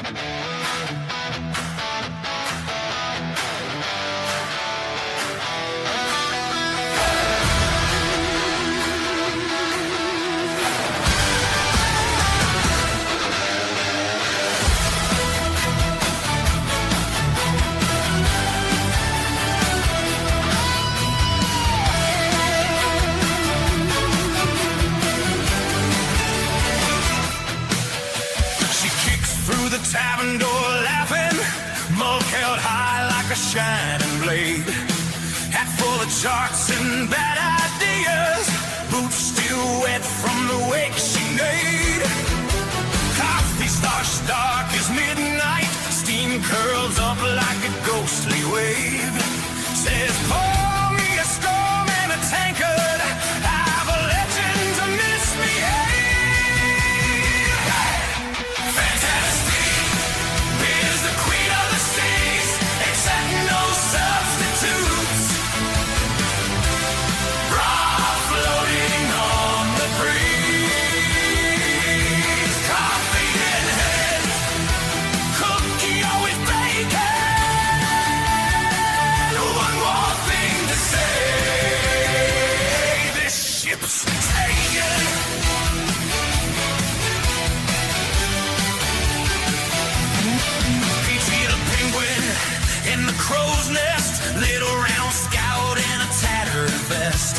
She kicks through the tavern door laughing, mug held high like a shining blade. Hat full of charts and bad ideas, boots still wet from the wake she made. Coffee starts dark as midnight, steam curls up like a ghostly wave. Says, pour me a storm and a tankard, I've a legend to misbehave. Fantastic is the queen of the seas, accept no substitutes. Bra floating on the breeze, coffee in hand, cookie always bacon. One more thing to say, this ship's taken. Peachy the penguin in the crow's nest, little round scout in a tattered vest.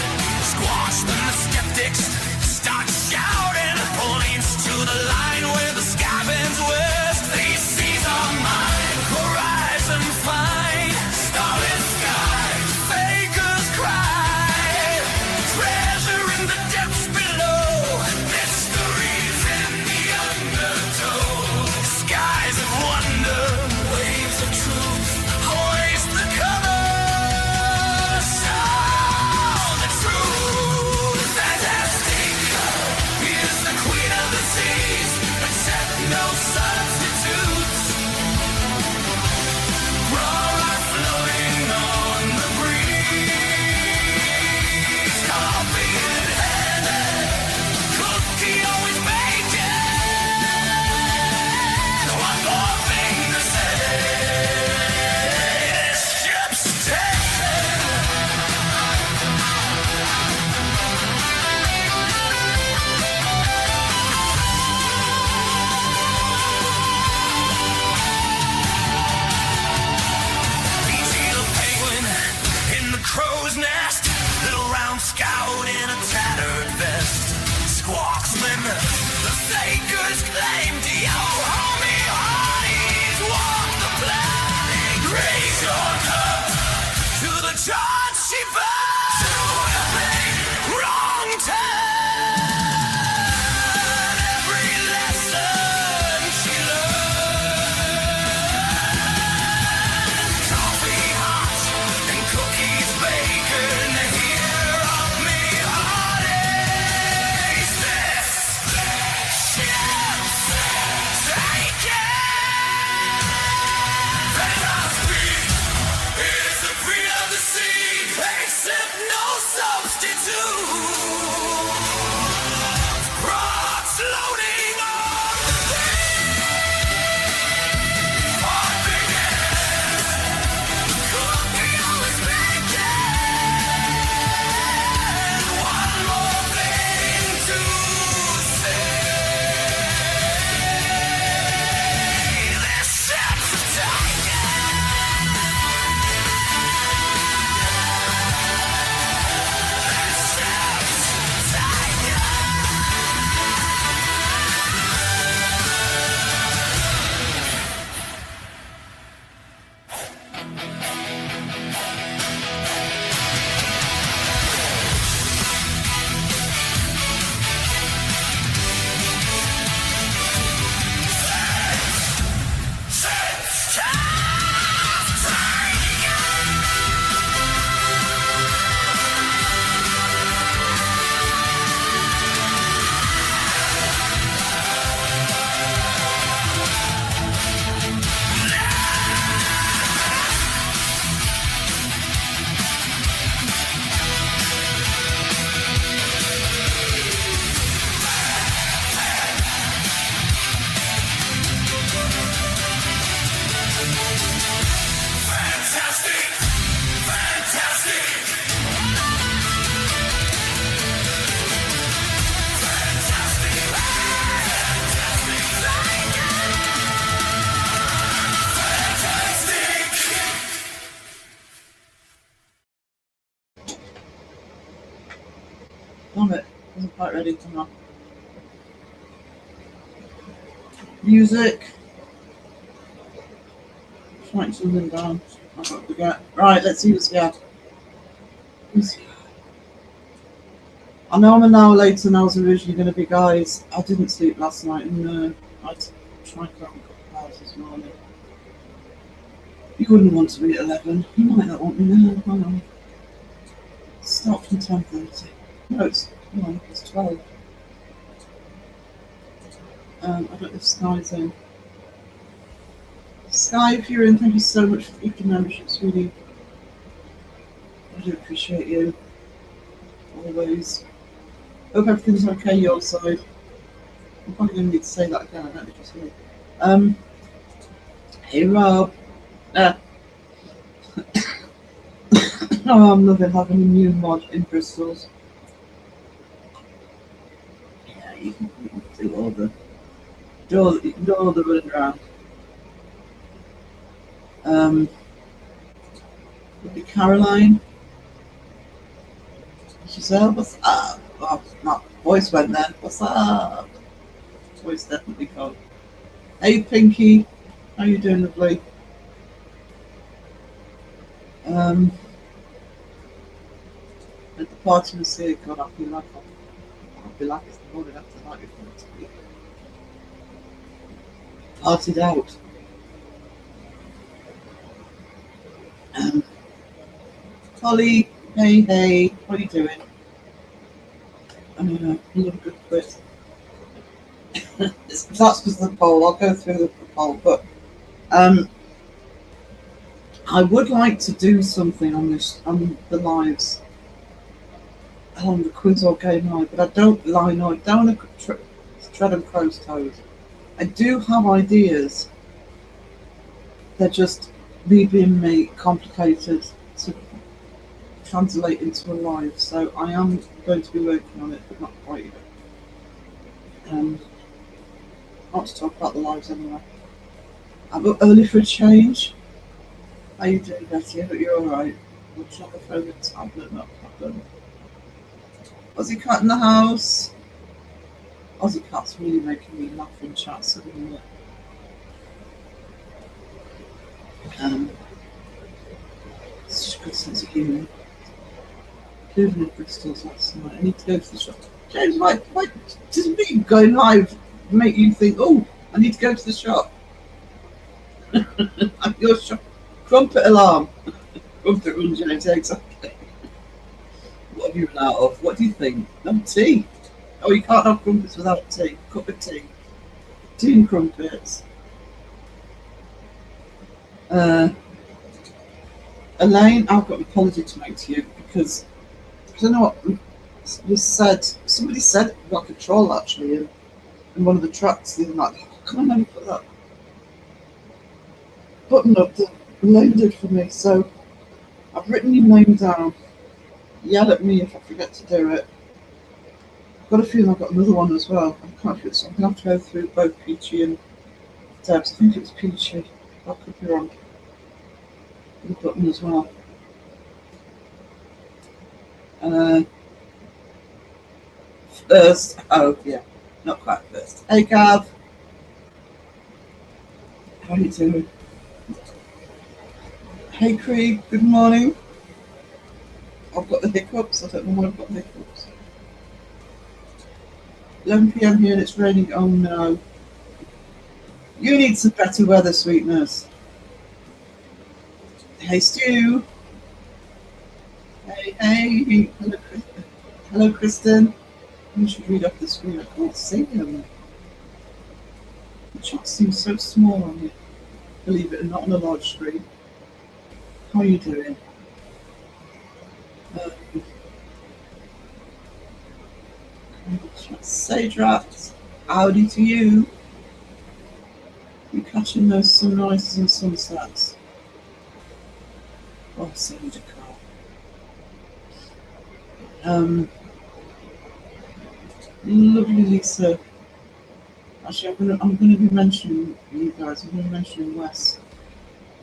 Squash the skeptics, start shouting, points to the line where the sky bends west. These seas are mine, horizon fine, starlit sky, fakers cry, treasure in the depths Damn it, wasn't quite ready to know. Music. Write something down. I don't forget. Right, let's see who's here. Who's here? I know I'm an hour later than I was originally going to be, guys. I didn't sleep last night and I tried to have a couple of hours this morning. You wouldn't want to be at 11. You might not want me now. Hang on. Start from 10:30. No, it's 12. I don't know if Sky's in. Sky, if you're in, thank you so much for the membership, sweetie. I do appreciate you. Always. Hope everything's okay your side. I'm probably going to need to say that again. I don't know just me. Hey Rob. Oh, I'm loving having a new mod in Bristol's. Yeah, you can do all the running around. Would be Caroline. Giselle, what's up? Oh, not voice went then. What's up? Voice definitely gone. Hey Pinky, how you doing, lovely? At the party was here, God, I'll be like it's the morning after the night before next week. Partied out. Holly, hey, what are you doing? I'm in a little good quiz. That's because of the poll. I'll go through the poll, but I would like to do something on the lives, on the quiz or game live, but I don't lie. No, I don't want to tread on crow's toes. I do have ideas. They're just me being me complicated to translate into a live, so I am going to be working on it, but not quite yet. Not to talk about the lives anyway. I'm up early for a change. How you doing, Betty? I hope you're alright. We'll try the phone with tablet, not problem. Aussie Cat in the house. Aussie Cat's really making me laugh in chats at the minute. Such a good sense of humour. Living in Bristol's last night. I need to go to the shop. James, why does me going live make you think, oh, I need to go to the shop? Your shop. Crumpet alarm. Crumpet run, James, exactly. What have you run out of? What do you think? No tea. Oh, you can't have crumpets without tea. Cup of tea. Tea and crumpets. Elaine, I've got an apology to make to you because I don't know what was said. Somebody said like a troll actually in one of the tracks the other night. Can I never put that button up that Elaine did for me? So I've written your name down. Yell at me if I forget to do it. I've got a feeling I've got another one as well. I can't do it, so I'm going to have to go through both Peachy and Debs. I think it was Peachy. I could be wrong. The button as well. First. Oh, yeah. Not quite first. Hey, Gav. How are you doing? Hey, Creed. Good morning. I've got the hiccups. I don't know why I've got the hiccups. 11 PM here and it's raining. Oh, no. You need some better weather, sweetness. Hey, Stu. Hey. Hello, Kristen. You should read off the screen. I can't see them. The chat seems so small on it. Believe it or not, on a large screen. How are you doing? Sage Rat, howdy to you. You're catching those sunrises and sunsets. Oh, Sage Cat. Lovely Lisa. Actually, I'm going to be mentioning you guys. I'm going to be mentioning Wes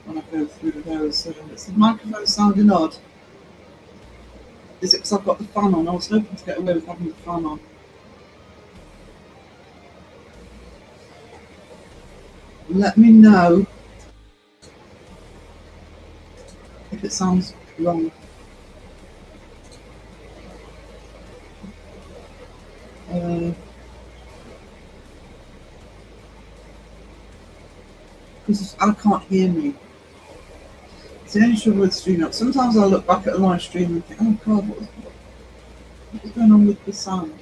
when I go through those. Is the microphone sounding odd? Is it because I've got the fan on? I was hoping to get away with having the fan on. Let me know if it sounds wrong. Because I can't hear me. It's the only trouble with StreamYard. Sometimes I look back at a live stream and think, oh God, what was going on with the sound?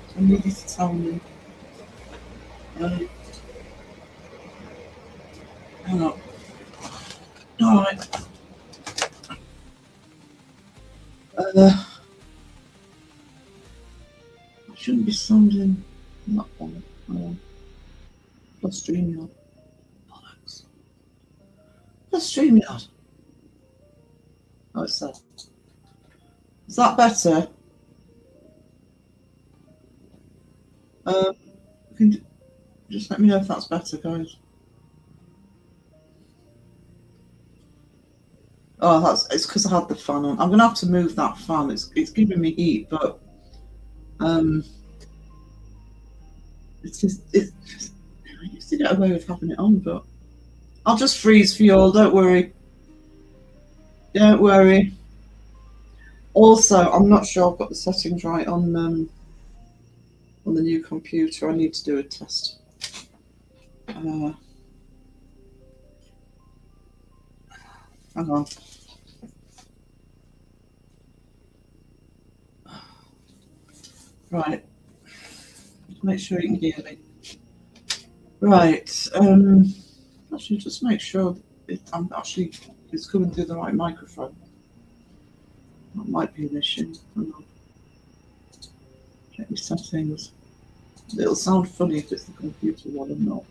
So I need you to tell me. Hang on. Alright. I shouldn't be sounding that one. Plus StreamYard. Bollocks. Plus StreamYard. Oh, it's that. Is that better? Just let me know if that's better, guys. Oh, it's because I had the fan on. I'm gonna have to move that fan. It's giving me heat, but I used to get away with having it on, but I'll just freeze for you all. Don't worry. Don't worry. Also, I'm not sure I've got the settings right on the new computer. I need to do a test. Hang on. Right. Make sure you can hear me. Right. Actually, just make sure it's coming through the right microphone. That might be an issue. Hang on. Check your settings. It'll sound funny if it's the computer one or not.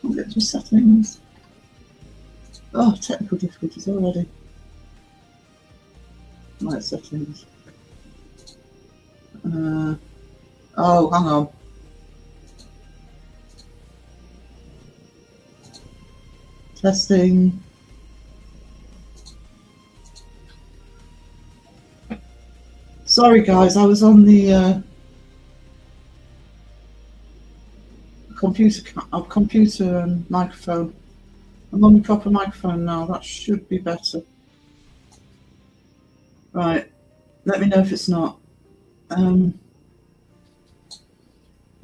I'll get to settings. Oh, technical difficulties already. Right, settings. Oh, hang on. Testing. Sorry guys, I was on the computer microphone. I'm on the proper microphone now. That should be better. Right. Let me know if it's not. I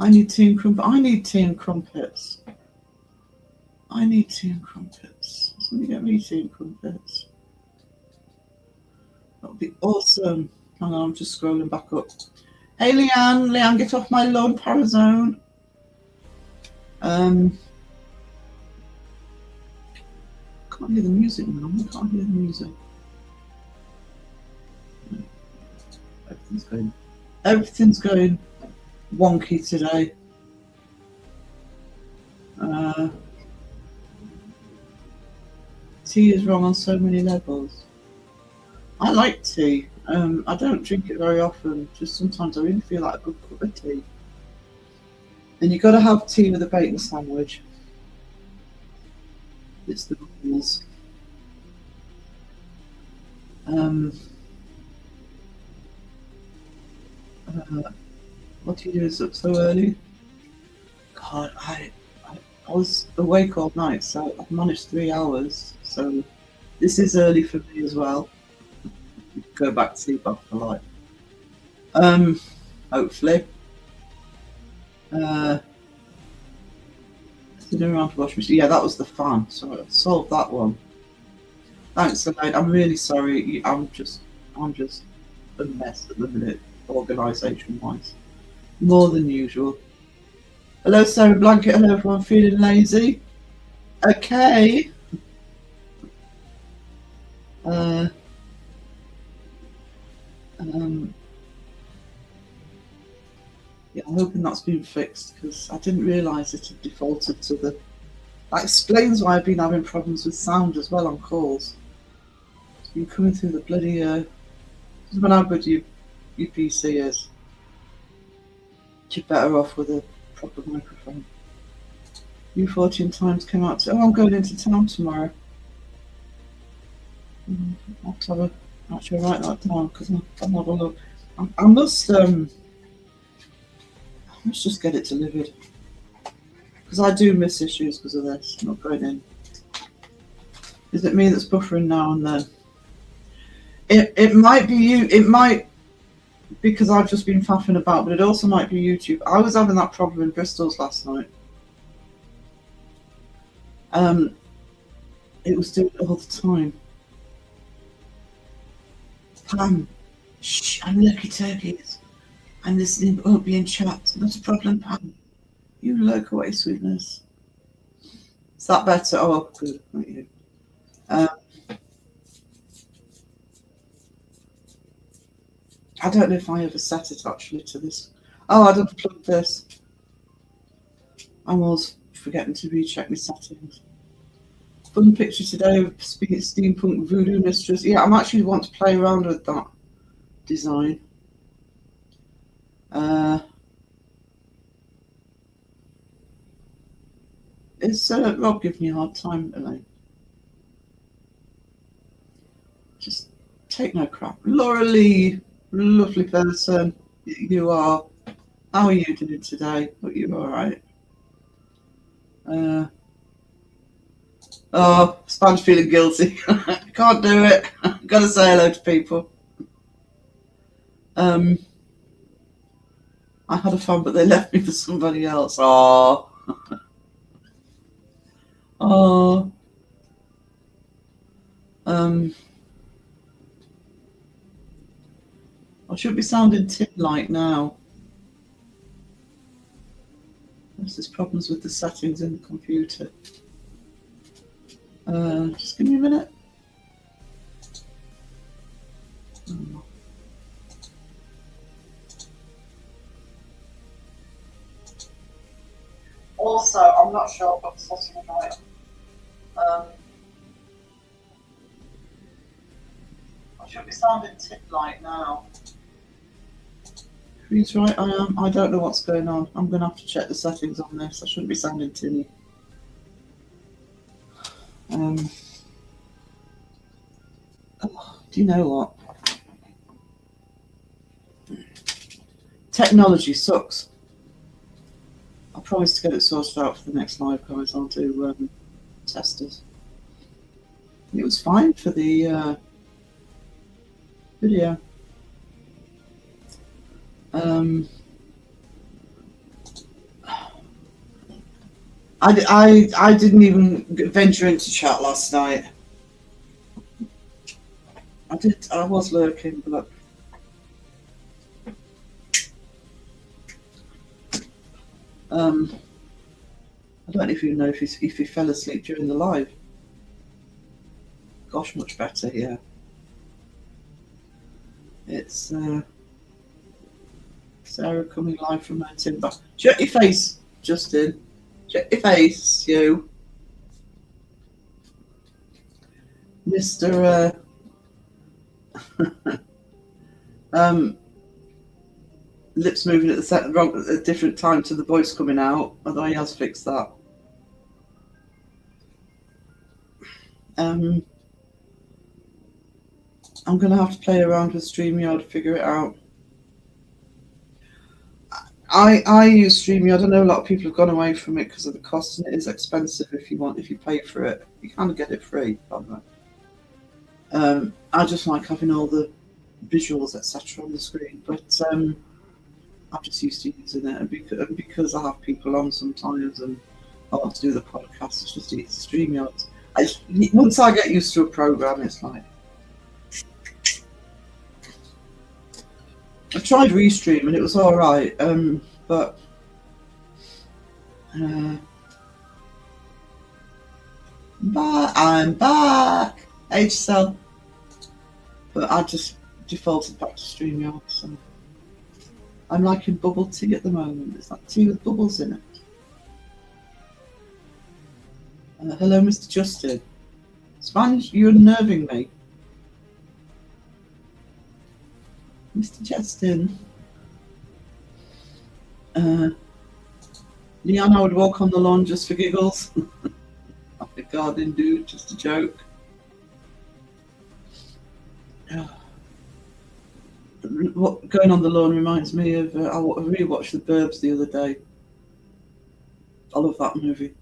need tea and crumpets. I need tea and crumpets. I need tea and crumpets. Somebody get me tea and crumpets. That would be awesome. Hang on, I'm just scrolling back up. Hey, Leanne. Leanne, get off my lawn, Parazone. Can't hear the music now. I can't hear the music. Everything's going wonky today. Tea is wrong on so many levels. I like tea. I don't drink it very often. Just sometimes I really feel like a good cup of tea. And you've got to have tea with a bacon sandwich. It's the rules. What do you do so early? God, I was awake all night, so I've managed 3 hours. So this is early for me as well. Go back to sleep after life. Hopefully. Sitting around to wash machine. Yeah, that was the fan. So I solved that one. Thanks, Elaine. I'm really sorry. I'm just a mess at the minute, organisation-wise. More than usual. Hello, Sarah Blanket. Hello, everyone. Feeling lazy? Okay. Yeah, I'm hoping that's been fixed because I didn't realise it had defaulted to the. That explains why I've been having problems with sound as well on calls. It's been coming through the bloody Doesn't matter how good your PC is. You're better off with a proper microphone. U14 Times came out. Oh, I'm going into town tomorrow. I'll have to actually write that down because I'll have a look. I must just get it delivered because I do miss issues because of this not going in. Is it me that's buffering now and then? It might be you. It might because I've just been faffing about, but it also might be YouTube. I was having that problem in Bristol's last night. It was doing it all the time. Pam, shh, I'm lucky turkeys. I'm listening but won't be in chat. Not a problem, Pam. You lurk away, sweetness. Is that better? Oh, good. Thank you. I don't know if I ever set it actually to this. Oh, I'd unplugged this. I'm always forgetting to recheck my settings. Fun picture today of steampunk voodoo mistress. Yeah, I'm actually want to play around with that design. It's Rob giving me a hard time today. Just take no crap. Laura Lee, lovely person. You are. How are you doing today? Are you all right? Oh, Span's feeling guilty. Can't do it. Gotta say hello to people. I had a fun, but they left me for somebody else. Oh. Oh. I should be sounding tin-like now. There's problems with the settings in the computer. Just give me a minute. Oh. Also, I'm not sure I've got the settings right. I should be sounding tin-like now. He's right, I am. I don't know what's going on. I'm going to have to check the settings on this. I shouldn't be sounding tinny. Oh, do you know what? Technology sucks. I promise to get it sorted out for the next live, guys. I'll do testers. It was fine for the video. I didn't even venture into chat last night. I was lurking, but I don't even know if he fell asleep during the live. Gosh, much better, yeah. It's Sarah coming live from her timber. Shut your face, Justin. Shut your face, you. Mr. Lips moving at a different time to the voice coming out, although he has fixed that. I'm going to have to play around with StreamYard to figure it out. I use StreamYard. I know a lot of people have gone away from it because of the cost, and it is expensive if you pay for it. You can't get it free, by the way. I just like having all the visuals, etc., on the screen, but I'm just used to using it, and because I have people on sometimes, and I want to do the podcast, it's just StreamYard. Once I get used to a program, it's like. I tried Restream and it was all right, but I'm back, HCell. But I just defaulted back to StreamYard. So I'm liking bubble tea at the moment. It's like tea with bubbles in it. Hello, Mr. Justin. Spanish, you're unnerving me. Mr. Justin. Leanna would walk on the lawn just for giggles. Like a gardening dude, just a joke. Going on the lawn reminds me of I rewatched The Burbs the other day. I love that movie.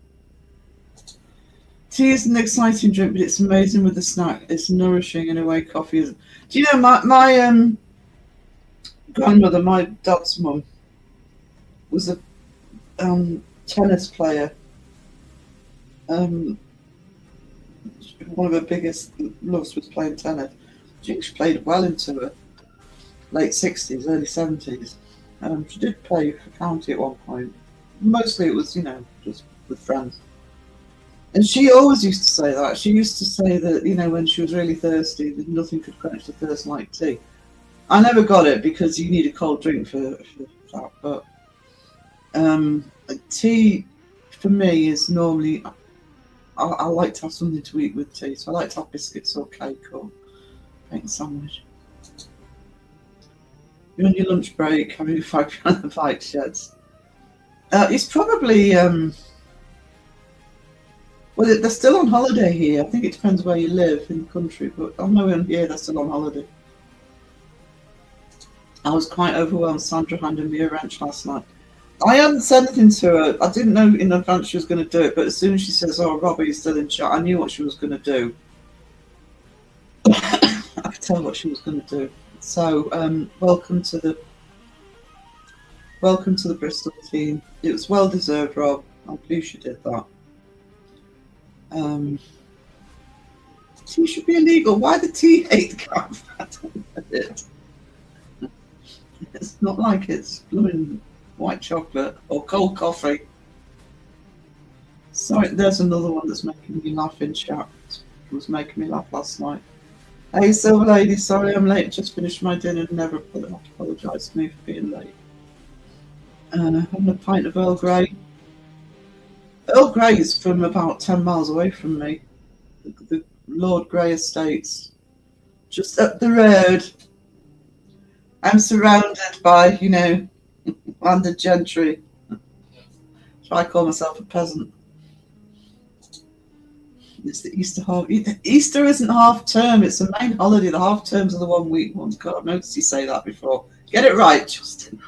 Tea is an exciting drink, but it's amazing with the snack. It's nourishing in a way coffee is. Do you know my grandmother, my dad's mum, was a tennis player. One of her biggest loves was playing tennis. She played well into her late 60s, early 70s. She did play for county at one point. Mostly it was, just with friends. And she always used to say that. She used to say that, when she was really thirsty, that nothing could quench the thirst like tea. I never got it because you need a cold drink for that. But tea, for me, is normally... I like to have something to eat with tea. So I like to have biscuits or cake or bacon sandwich. You're on your lunch break, having a fag behind the bike sheds. It's probably... well, they're still on holiday here. I think it depends where you live in the country, but I know in here they're still on holiday. I was quite overwhelmed. Sandra handed me a wrench last night. I hadn't said anything to her. I didn't know in advance she was going to do it, but as soon as she says, "Oh, Robbie's still in chat," I knew what she was going to do. I could tell what she was going to do. So, welcome to the Bristol team. It was well deserved, Rob. I'm pleased you did that. Tea should be illegal. Why the tea hate camp? I don't get it. It's not like it's blooming white chocolate or cold coffee. Sorry, there's another one that's making me laugh in chat. It was making me laugh last night. Hey, Silver Lady, sorry I'm late. Just finished my dinner and never apologise to me for being late. Having a pint of Earl Grey. Earl Grey is from about 10 miles away from me. The Lord Grey Estates. Just up the road. I'm surrounded by, landed gentry. So I call myself a peasant. It's the Easter half. Easter isn't half term. It's a main holiday. The half terms are the 1 week ones. God, I've noticed you say that before. Get it right, Justin.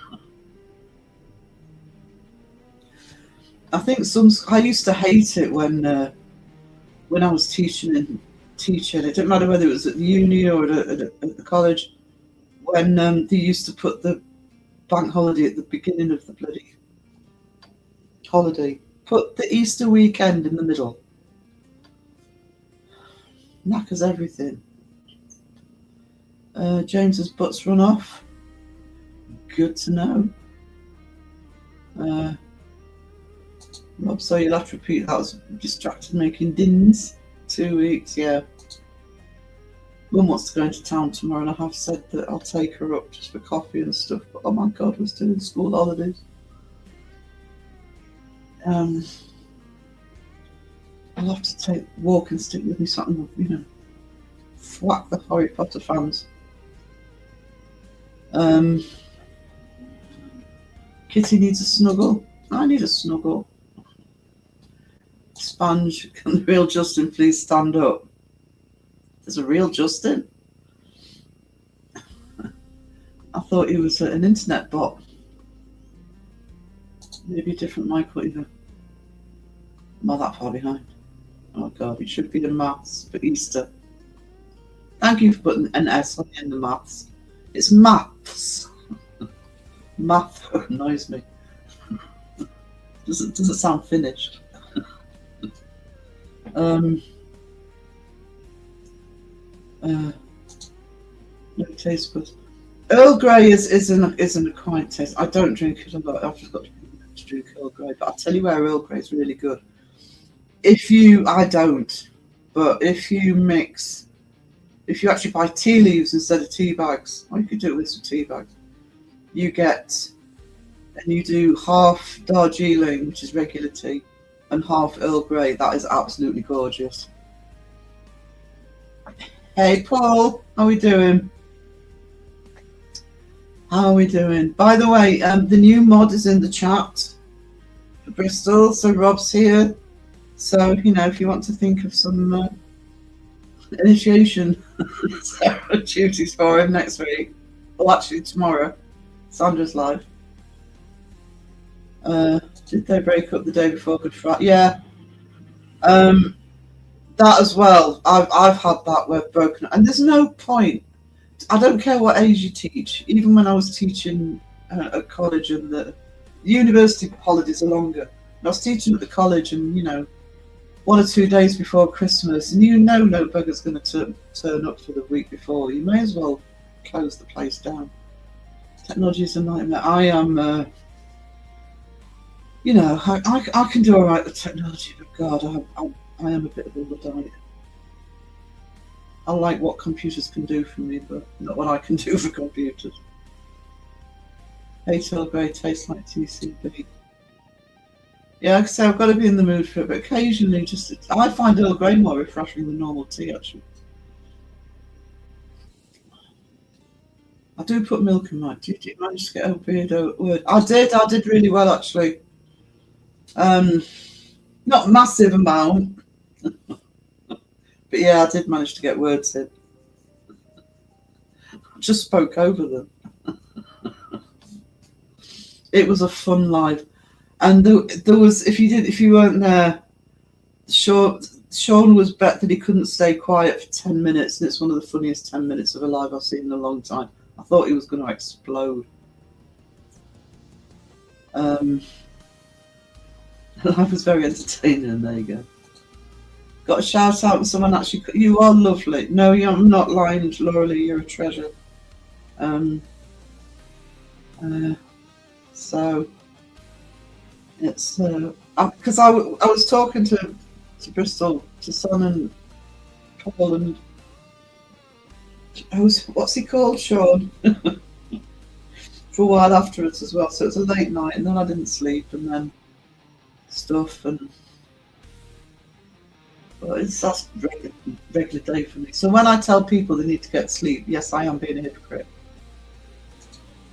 I think I used to hate it when I was teaching. It didn't matter whether it was at the uni or at the college. When they used to put the bank holiday at the beginning of the bloody holiday. Put the Easter weekend in the middle. Knackers everything. James's butt's run off. Good to know. Rob, so you'll have to repeat that. I was distracted making dins. 2 weeks, yeah. Mum wants to go into town tomorrow, and I have said that I'll take her up just for coffee and stuff. But oh my God, we're still in school holidays. I'll have to take walking stick with me, something, thwack the Harry Potter fans. Kitty needs a snuggle. I need a snuggle. Sponge, can the real Justin please stand up? There's a real Justin? I thought he was an internet bot. Maybe a different Michael either. I'm not that far behind. Oh God, it should be the maths for Easter. Thank you for putting an S on the end of maths. It's maths. Math annoys me. Doesn't sound finished. No taste buds. Earl Grey is an acquired taste. I don't drink it a lot. I've just got to drink Earl Grey. But I'll tell you where Earl Grey is really good. I don't, but if you actually buy tea leaves instead of tea bags, or you could do it with some tea bags, you do half Darjeeling, which is regular tea, and half Earl Grey. That is absolutely gorgeous. Hey Paul, how are we doing? How are we doing? By the way, the new mod is in the chat for Bristol, so Rob's here. So, you know, if you want to think of some initiation duties for him next week, well, actually tomorrow, Sandra's live. Did they break up the day before Good Friday? Yeah. That as well. I've had that where broken, and there's no point. I don't care what age you teach. Even when I was teaching at college, and the university holidays are longer. And I was teaching at the college, and you know, 1 or 2 days before Christmas, and you know no bugger's going to turn up for the week before. You may as well close the place down. Technology is a nightmare. I am. You know, I can do all right with technology, but God, I am a bit of a Luddite. I like what computers can do for me, but not what I can do for computers. Earl Grey tastes like TCB. Yeah, like I say, I've got to be in the mood for it, but occasionally I find Earl Grey more refreshing than normal tea, actually. I do put milk in mine. Did you manage to get a weirdo word? I did really well, actually. Not massive amount, but yeah, I did manage to get words in. I just spoke over them. It was a fun live, and there was, if you weren't there, Sean was bet that he couldn't stay quiet for 10 minutes, and it's one of the funniest 10 minutes of a live I've seen in a long time. I thought he was going to explode. Life was very entertaining, and there you go. Got a shout out to someone actually. You are lovely. No, I'm not lying, Laura Lee, you're a treasure. So it's because I was talking to Bristol, to Son and Paul, and what's he called, Sean, for a while afterwards as well. So it was a late night, and then I didn't sleep, and then stuff, and well, that's regular day for me. So when I tell people they need to get sleep, yes, I am being a hypocrite.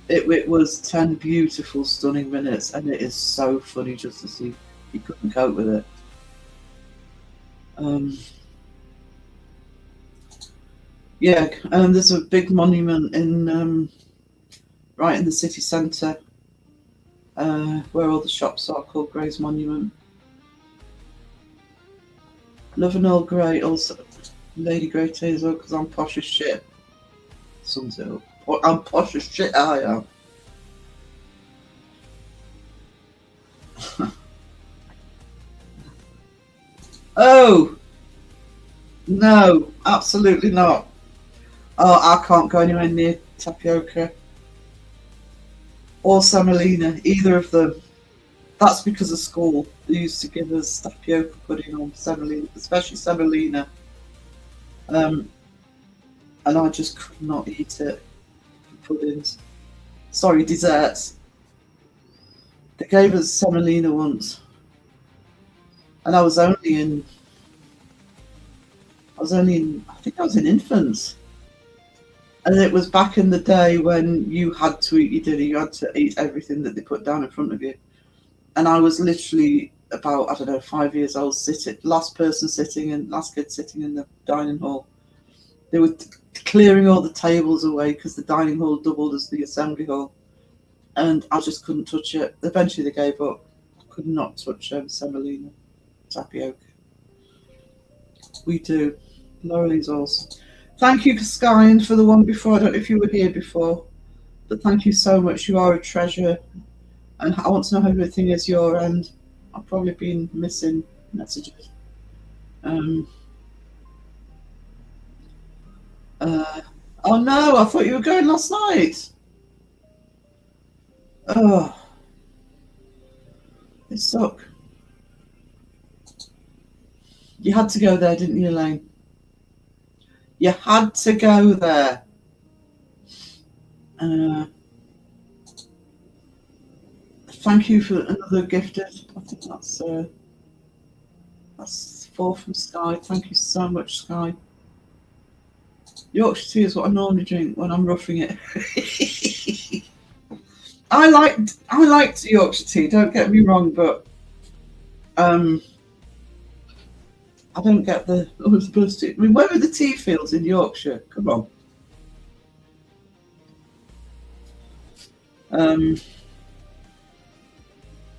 It was 10 beautiful, stunning minutes, and it is so funny just to see you couldn't cope with it. Yeah, and there's a big monument in right in the city centre, where all the shops are, called Grey's Monument. Love an Earl Grey, also Lady Grey tea as well, because I'm posh as shit. Sums it up. I'm posh as shit, I am. Oh! No, absolutely not. Oh, I can't go anywhere near tapioca or semolina, either of them. That's because of school. They used to give us tapioca pudding on semolina, especially semolina. And I just could not eat it. Puddings. Sorry, desserts. They gave us semolina once. And I think I was in infants. And it was back in the day when you had to eat your dinner, you had to eat everything that they put down in front of you. And I was literally about, 5 years old, last kid sitting in the dining hall. They were clearing all the tables away because the dining hall doubled as the assembly hall. And I just couldn't touch it. Eventually they gave up. I could not touch semolina, tapioca. We do. Laurel's awesome. Thank you, Sky, and for the one before. I don't know if you were here before, but thank you so much. You are a treasure. And I want to know how everything is your end. I've probably been missing messages. Oh no, I thought you were going last night. Oh, it sucked. You had to go there, didn't you, Elaine? You had to go there. Thank you for another gifted. I think that's 4 from Sky. Thank you so much, Sky. Yorkshire tea is what I normally drink when I'm roughing it. I liked Yorkshire tea. Don't get me wrong, but I don't get the. I was supposed to. I mean, where are the tea fields in Yorkshire? Come on.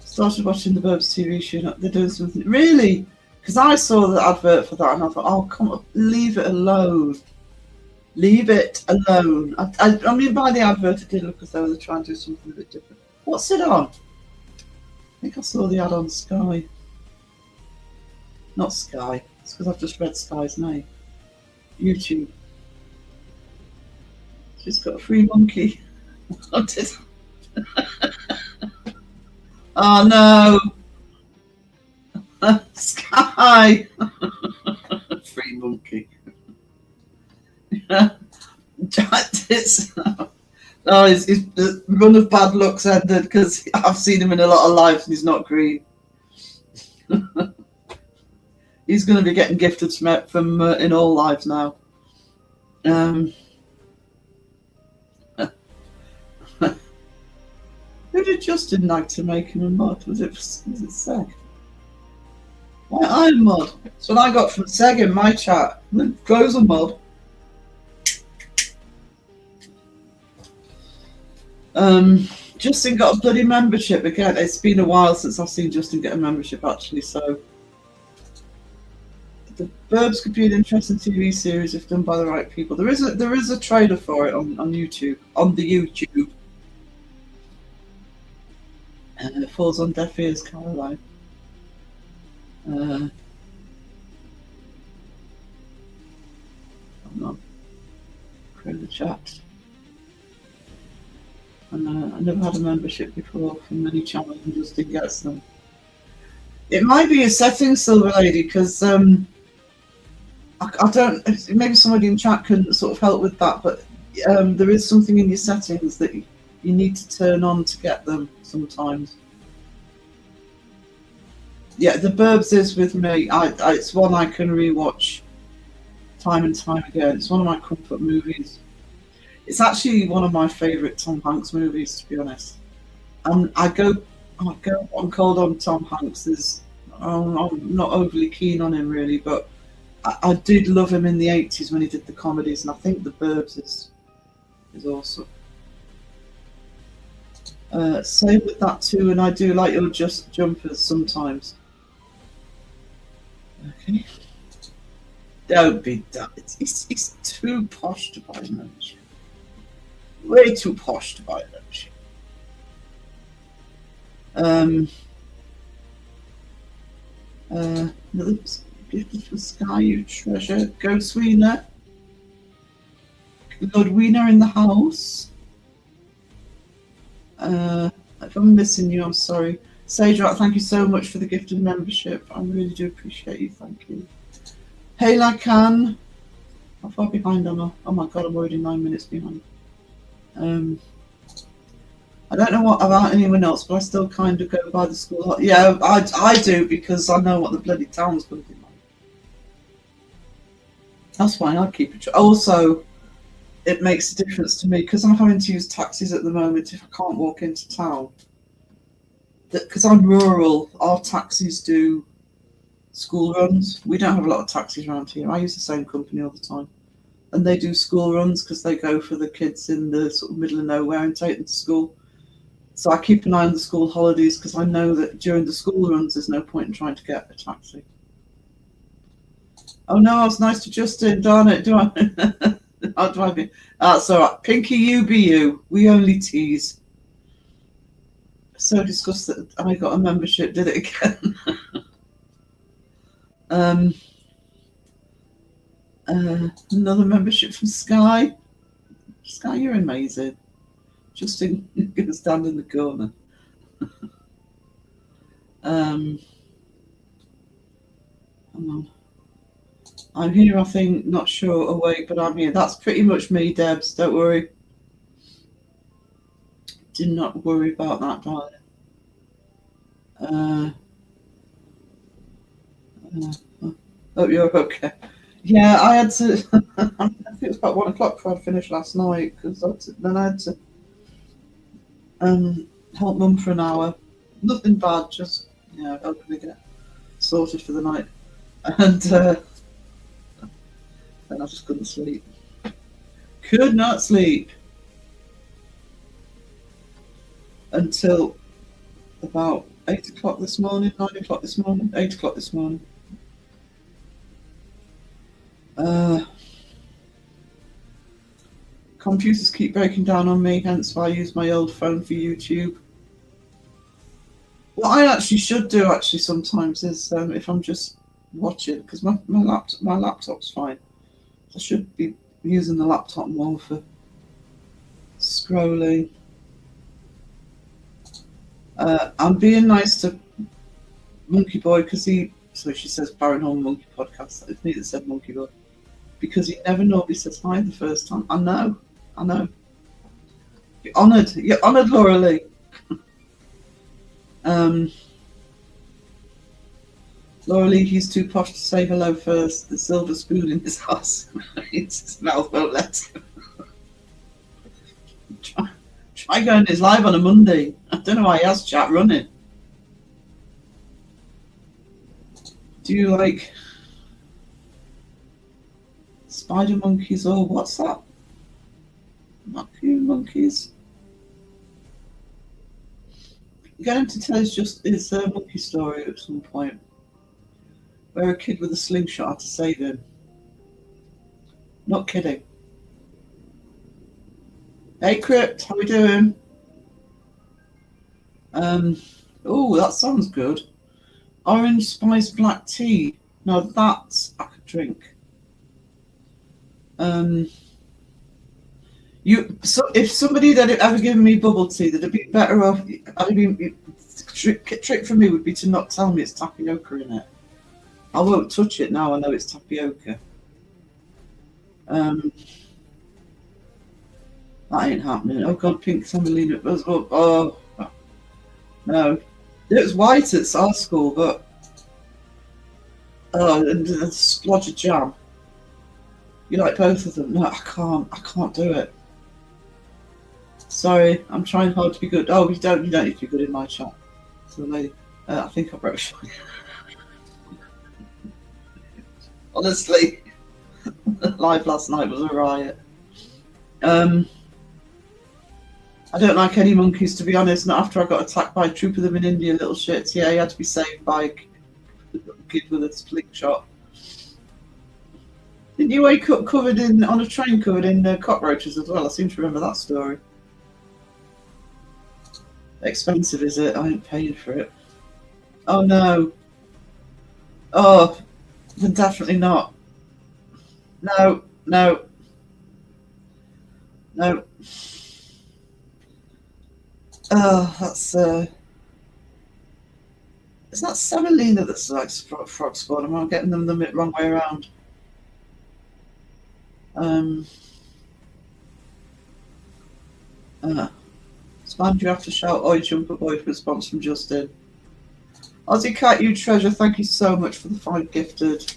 Started watching the Burbs TV show. They're doing something really because I saw the advert for that and I thought, oh come on, leave it alone. Leave it alone. I mean, by the advert, it did look as though they were trying to do something a bit different. What's it on? I think I saw the ad on Sky. Not Sky. It's because I've just read Sky's name. YouTube. She's got a free monkey. What is? Oh no! Sky! Free monkey. It's, his run of bad luck's ended because I've seen him in a lot of lives and he's not green. He's going to be getting gifted from in all lives now. Who did Justin like to make him a mod? Was it Seg? Why Iron Mod? That's what I got from Seg in my chat. Goes a mod. Justin got a bloody membership again. It's been a while since I've seen Justin get a membership actually, so the Burbs could be an interesting TV series if done by the right people. There is a trailer for it on YouTube, on the YouTube. And it falls on deaf ears, Caroline. Come on. Create the chat. And I never had a membership before from many channels and Justin gets them. It might be a setting, Silver Lady, because I don't. Maybe somebody in chat can sort of help with that, but there is something in your settings that you need to turn on to get them sometimes. Yeah, The Burbs is with me. It's one I can rewatch time and time again. It's one of my comfort movies. It's actually one of my favourite Tom Hanks movies, to be honest. I go on cold on Tom Hanks. I'm not overly keen on him really, but I did love him in the 80s when he did the comedies, and I think The Burbs is awesome. Same with that too, and I do like your just jumpers sometimes. Okay. Don't be that. It's too posh to buy membership. Way too posh to buy membership. Another gift from Sky, you treasure. Go Sweena. Lord Wiener in the house. If I'm missing you, I'm sorry. Sage Rock, thank you so much for the gifted membership. I really do appreciate you. Thank you. Hey Lacan. How far behind am I? Oh my god, I'm already 9 minutes behind. I don't know what about anyone else, but I still kind of go by the school. Yeah, I do because I know what the bloody town's going to be like. That's fine. I keep it. Also, it makes a difference to me because I'm having to use taxis at the moment if I can't walk into town. Because I'm rural, our taxis do school runs. We don't have a lot of taxis around here. I use the same company all the time. And they do school runs because they go for the kids in the sort of middle of nowhere and take them to school. So I keep an eye on the school holidays because I know that during the school runs there's no point in trying to get a taxi. Oh no, I was nice to Justin, darn it. Do I? How do I be? That's all right. Pinky, you be you. We only tease. So disgust that I got a membership, did it again? Another membership from Sky. Sky, you're amazing. Justin gonna stand in the corner. Hang on. I'm here, I think, not sure, awake, but I'm here. That's pretty much me, Debs. Don't worry. Do not worry about that, darling. Hope you're okay. Yeah, I had to. I think it was about 1 o'clock before I finished last night because then I had to. Help mum for an hour. Nothing bad, just helping her get sorted for the night. And then I just couldn't sleep. Could not sleep until about 8 o'clock this morning, 9 o'clock this morning, 8 o'clock this morning. Computers keep breaking down on me, hence why I use my old phone for YouTube. What I actually should do sometimes is if I'm just watching, because my laptop's fine. I should be using the laptop more for scrolling. I'm being nice to Monkey Boy because so she says Baron Monkey Podcast. It's me that said Monkey Boy. Because he never normally says hi the first time. I know. You're honoured, Laura Lee. Laura Lee, he's too posh to say hello first. The silver spoon in his house. His mouth won't let him. Try going his live on a Monday. I don't know why he has chat running. Do you like spider monkeys or what's that? Vacuum monkeys. Get him to tell us just his monkey story at some point, where a kid with a slingshot had to save him. Not kidding. Hey Crypt, how we doing? Oh, that sounds good. Orange spice black tea. Now that I could drink. If somebody that had ever given me bubble tea, that'd be better off. Trick for me would be to not tell me it's tapioca in it. I won't touch it now. I know it's tapioca. That ain't happening. Oh God, pink semolina. Oh no, it was white at our school, but and a splodge of jam. You like both of them? No, I can't do it. Sorry, I'm trying hard to be good. Oh, you don't need to be good in my chat. So, lady, I think I broke. Honestly, live last night was a riot. I don't like any monkeys, to be honest. Not after I got attacked by a troop of them in India, little shits. Yeah, he had to be saved by a kid with a slingshot. Didn't you wake up on a train covered in cockroaches as well? I seem to remember that story. Expensive, is it? I ain't paying for it. Oh no. Oh, then definitely not. No. Oh, that's is that semolina that's like frog spawn? Am I getting them the wrong way around? Spam, you have to shout "Oi, Jumper Boy" for response from Justin. Aussie Cat, you treasure, thank you so much for the 5 gifted.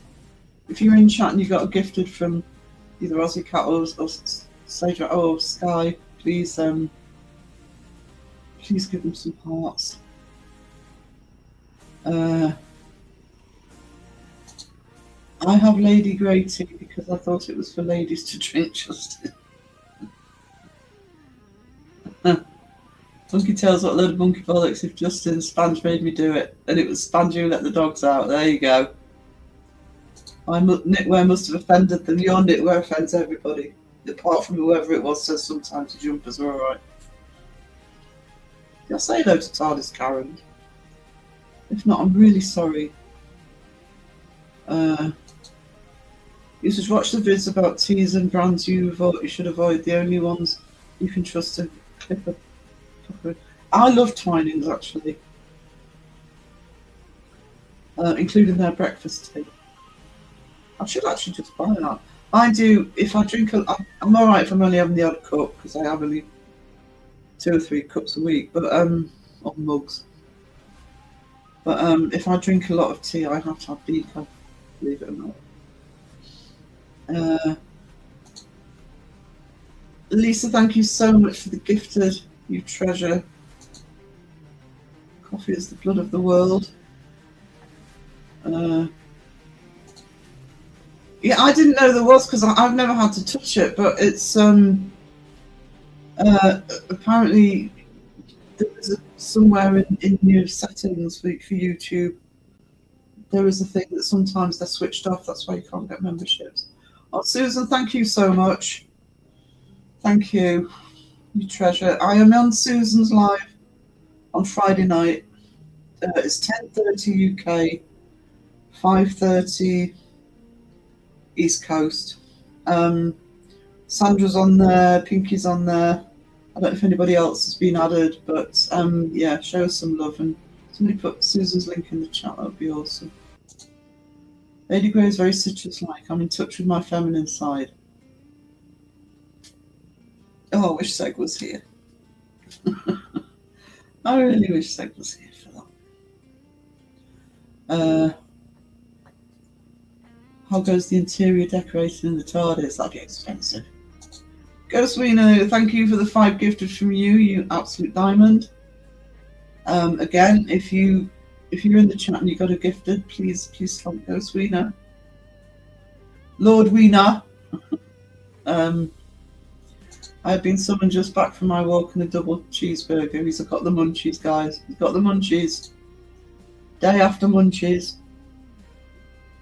If you're in chat and you got a gifted from either Aussie Cat or Sage or Sky, please please give them some hearts. I have Lady Grey tea because I thought it was for ladies to drink, Justin. Monkey tells what a load of monkey bollocks if Justin Spange made me do it. And it was Spange who let the dogs out. There you go. My knitwear must have offended them. Your knitwear offends everybody. Apart from whoever it was says sometimes the jumpers are alright. Did I say hello to TARDIS Karen? If not, I'm really sorry. You should watch the vids about teas and brands you should avoid. The only ones you can trust to clip a. I love Twinings actually, including their breakfast tea. I should actually just buy that. I do. If I drink, I'm all right if I'm only having the odd cup because I have only 2 or 3 cups a week, but or mugs. But if I drink a lot of tea, I have to have decaf, believe it or not. Lisa, thank you so much for the gifted. You treasure. Coffee is the blood of the world. Yeah, I didn't know there was because I've never had to touch it, but it's apparently there's somewhere in your settings for YouTube. There is a thing that sometimes they're switched off. That's why you can't get memberships. Oh, Susan, thank you so much. Thank you, you treasure. I am on Susan's live on Friday night. It's 10:30 UK, 5:30 East Coast. Sandra's on there, Pinky's on there. I don't know if anybody else has been added, but yeah, show us some love. And somebody put Susan's link in the chat, that would be awesome. Lady Grey is very citrus-like. I'm in touch with my feminine side. Oh, I wish Seg was here. I really wish Seg was here for that. How goes the interior decorating in the TARDIS? That'd be expensive. Ghostwiener, thank you for the 5 gifted from you, you absolute diamond. Again, if you're in the chat and you got a gifted, please help Ghostwiener. Lord Wiener. I've been summoned just back from my walk in a double cheeseburger. He's got the munchies, guys. He's got the munchies. Day after munchies.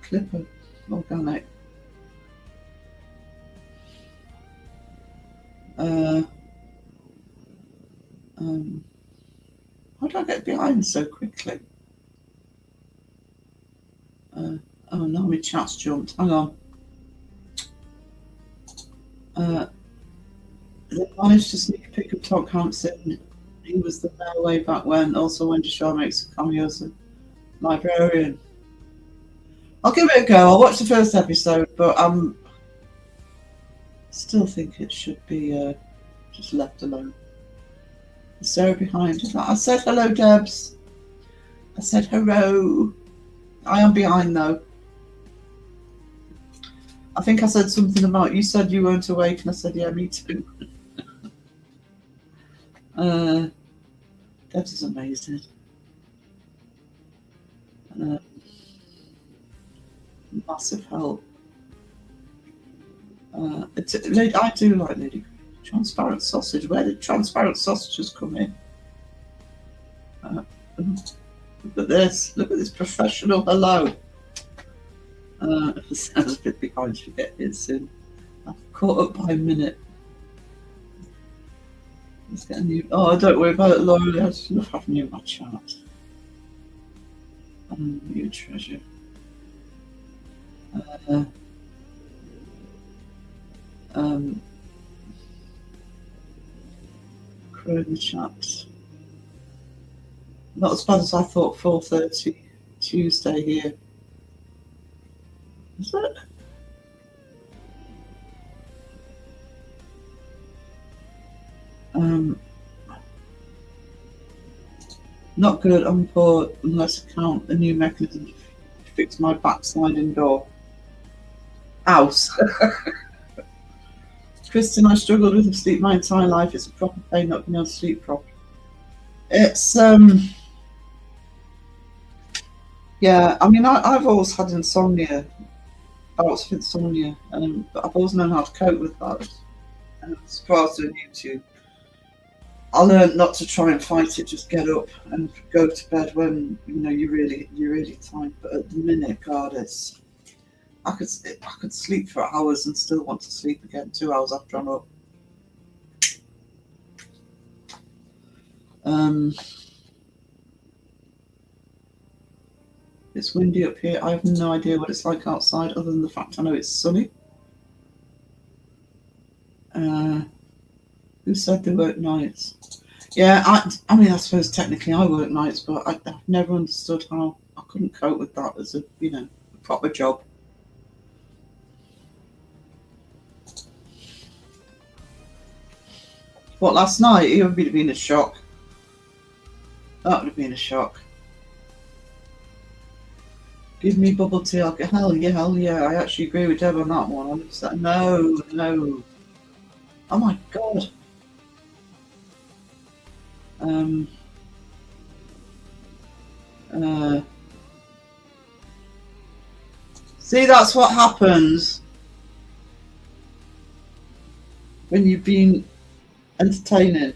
Clipper. Organic. How do I get behind so quickly? Oh no, my chat's jumped. Hang on. They managed to sneak a pic of Tom Hampson. He was the mayor way back when. Also, Wendy Shaw makes a cameo as a librarian. I'll give it a go. I'll watch the first episode, but still think it should be just left alone. Is Sarah behind? I said hello, Debs. I said hello. I am behind though. I think I said something about you said you weren't awake, and I said yeah, me too. Debs is amazing. Massive help. I do like Lady Transparent Sausage. Where did transparent sausages come in? Look at this. Look at this professional hello. If it sounds a bit behind, you get here soon. I've caught up by a minute. Let's get a new. Oh, don't worry about it, Laura. I just love having you in my chat. You treasure. Crew in the chat. Not as bad as I thought. 4:30 Tuesday here. Is it? Not good on board unless I count a new mechanism to fix my backsliding door. House. Kristen, I struggled with sleep my entire life. It's a proper pain not being able to sleep properly. It's yeah, I mean I've always had insomnia. Bouts of insomnia, but I've always known how to cope with that. And as far as doing YouTube, I learned not to try and fight it. Just get up and go to bed when you're really tired. But at the minute, God, I could sleep for hours and still want to sleep again 2 hours after I'm up. It's windy up here. I have no idea what it's like outside other than the fact I know it's sunny. Who said they work nights? Yeah, I mean, I suppose technically I work nights, but I've never understood how I couldn't cope with that as a proper job. What, last night? It would have been a shock. That would have been a shock. Give me bubble tea. I'll get hell yeah. I actually agree with Deb on that one. 100%. No. Oh my God. See, that's what happens when you've been entertaining.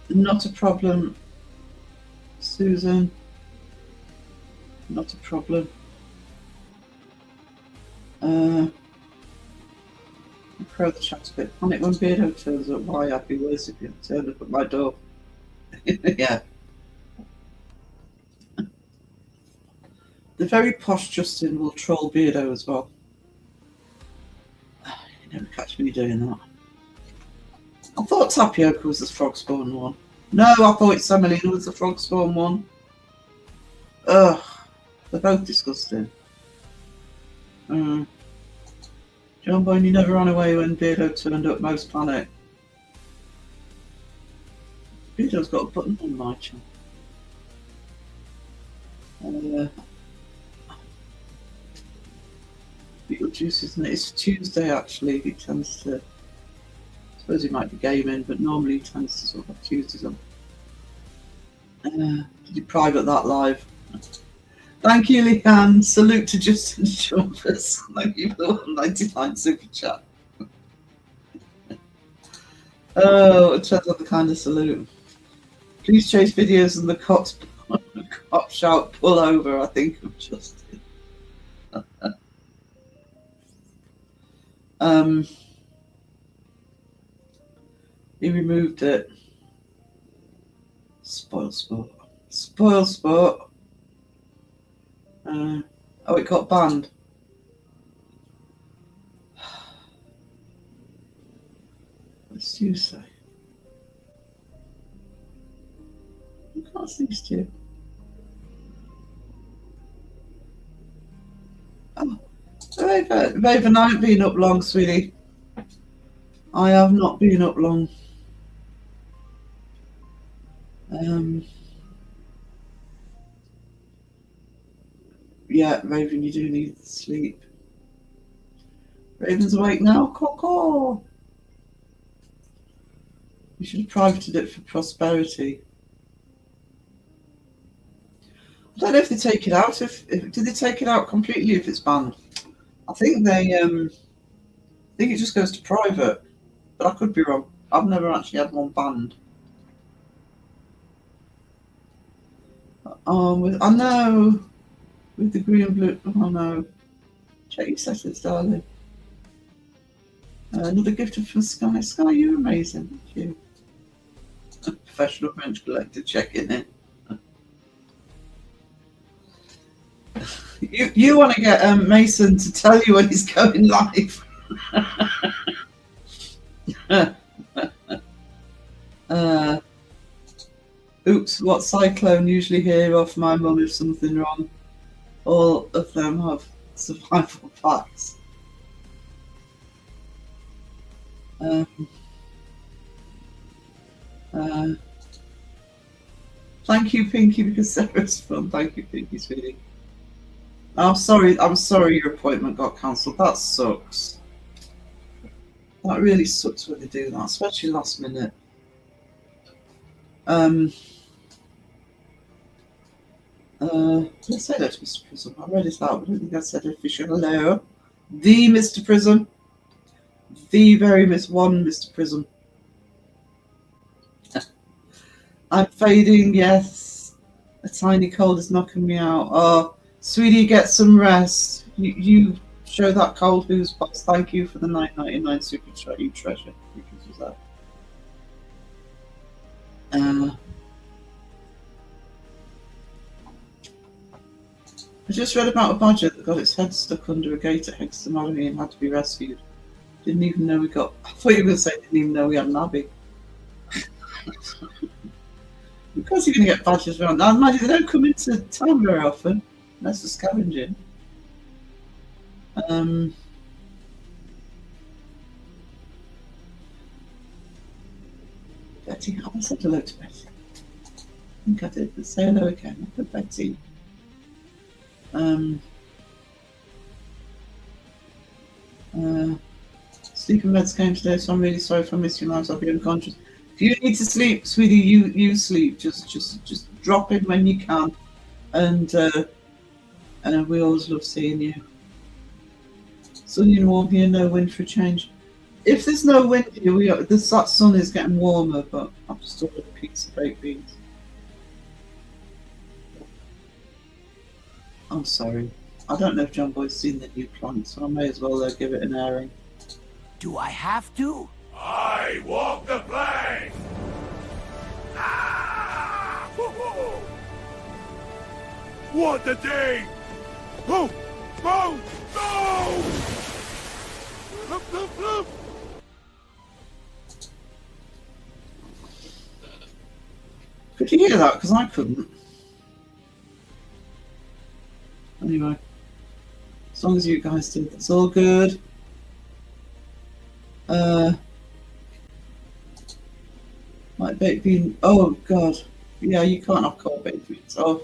Not a problem, Susan. Not a problem. Crow the chat's a bit panic when Beardo turns up. Why I'd be worse if you turned up at my door. Yeah. The very posh Justin will troll Beardo as well. You never catch me doing that. I thought Tapioca was the frog spawn one. No, I thought Semolina was the frog spawn one. Ugh. They're both disgusting. John Boyne, you never ran away when Beardo turned up. Most panic. Beardo's got a button on my channel. Beetlejuice, isn't it? It's Tuesday actually. He tends to. I suppose he might be gaming, but normally he tends to sort of have Tuesdays on. Did you private that live? Thank you, Leanne. Salute to Justin Chalmers. Thank you for the 199 super chat. Oh, it turns out the kind of salute. Please chase videos and the cops shout pull over, I think of Justin. He removed it. Spoil sport. Spoil sport. Oh, it got banned. What's you say? I can't see Stu. Oh, Raven, I haven't been up long, sweetie. I have not been up long. Yeah, Raven, you do need sleep. Raven's awake now. Caw. We should have privated it for prosperity. I don't know if they take it out. If did they take it out completely if it's banned? I think they. I think it just goes to private, but I could be wrong. I've never actually had one banned. I know. With the green and blue. Oh no. Check your settings, darling. Another gift from Sky. Sky, you're amazing. Thank you. Professional bench collector checking in. You want to get Mason to tell you when he's going live. Oops, what cyclone usually hear off my mum if something wrong. All of them have survival packs. Thank you, Pinky, because Sarah's fun. Thank you, Pinky, sweetie. I'm sorry your appointment got cancelled. That sucks. That really sucks when they do that, especially last minute. Let's say that to Mr. Prism. I read it out, but I don't think I said official hello. The Mr. Prism. The very one Mr. Prism. I'm fading, yes. A tiny cold is knocking me out. Oh, sweetie, get some rest. You show that cold who's box. Thank you for the $9.99 super chat, you treasure. Because was that? I just read about a badger that got its head stuck under a gate at Hexham Abbey and had to be rescued. Didn't even know we got. I thought you were going to say didn't even know we had an abbey. Of course you're going to get badgers around. Now, imagine they don't come into town very often, unless they're scavenging. Betty, I said hello to Betty. I think I did, but say hello again. I put Betty. Sleeping meds came today, so I'm really sorry if I missed you, lives. I'll be unconscious. you need to sleep, sweetie, you sleep. Just drop in when you can, and we always love seeing you. Sunny and warm here, no wind for a change. If there's no wind here, that sun is getting warmer, but I've just ordered a piece of baked beans. I'm sorry. I don't know if John Boy's seen the new plant, so I may as well give it an airing. Do I have to? I walk the plank! Ah! Hoo-hoo! What a day! Oh! Oh! No! Look, look, look! Could you hear that? Because I couldn't. Anyway, as long as you guys did, it's all good. Like baked bean. Oh God, yeah, you can't have cold baked beans. Oh,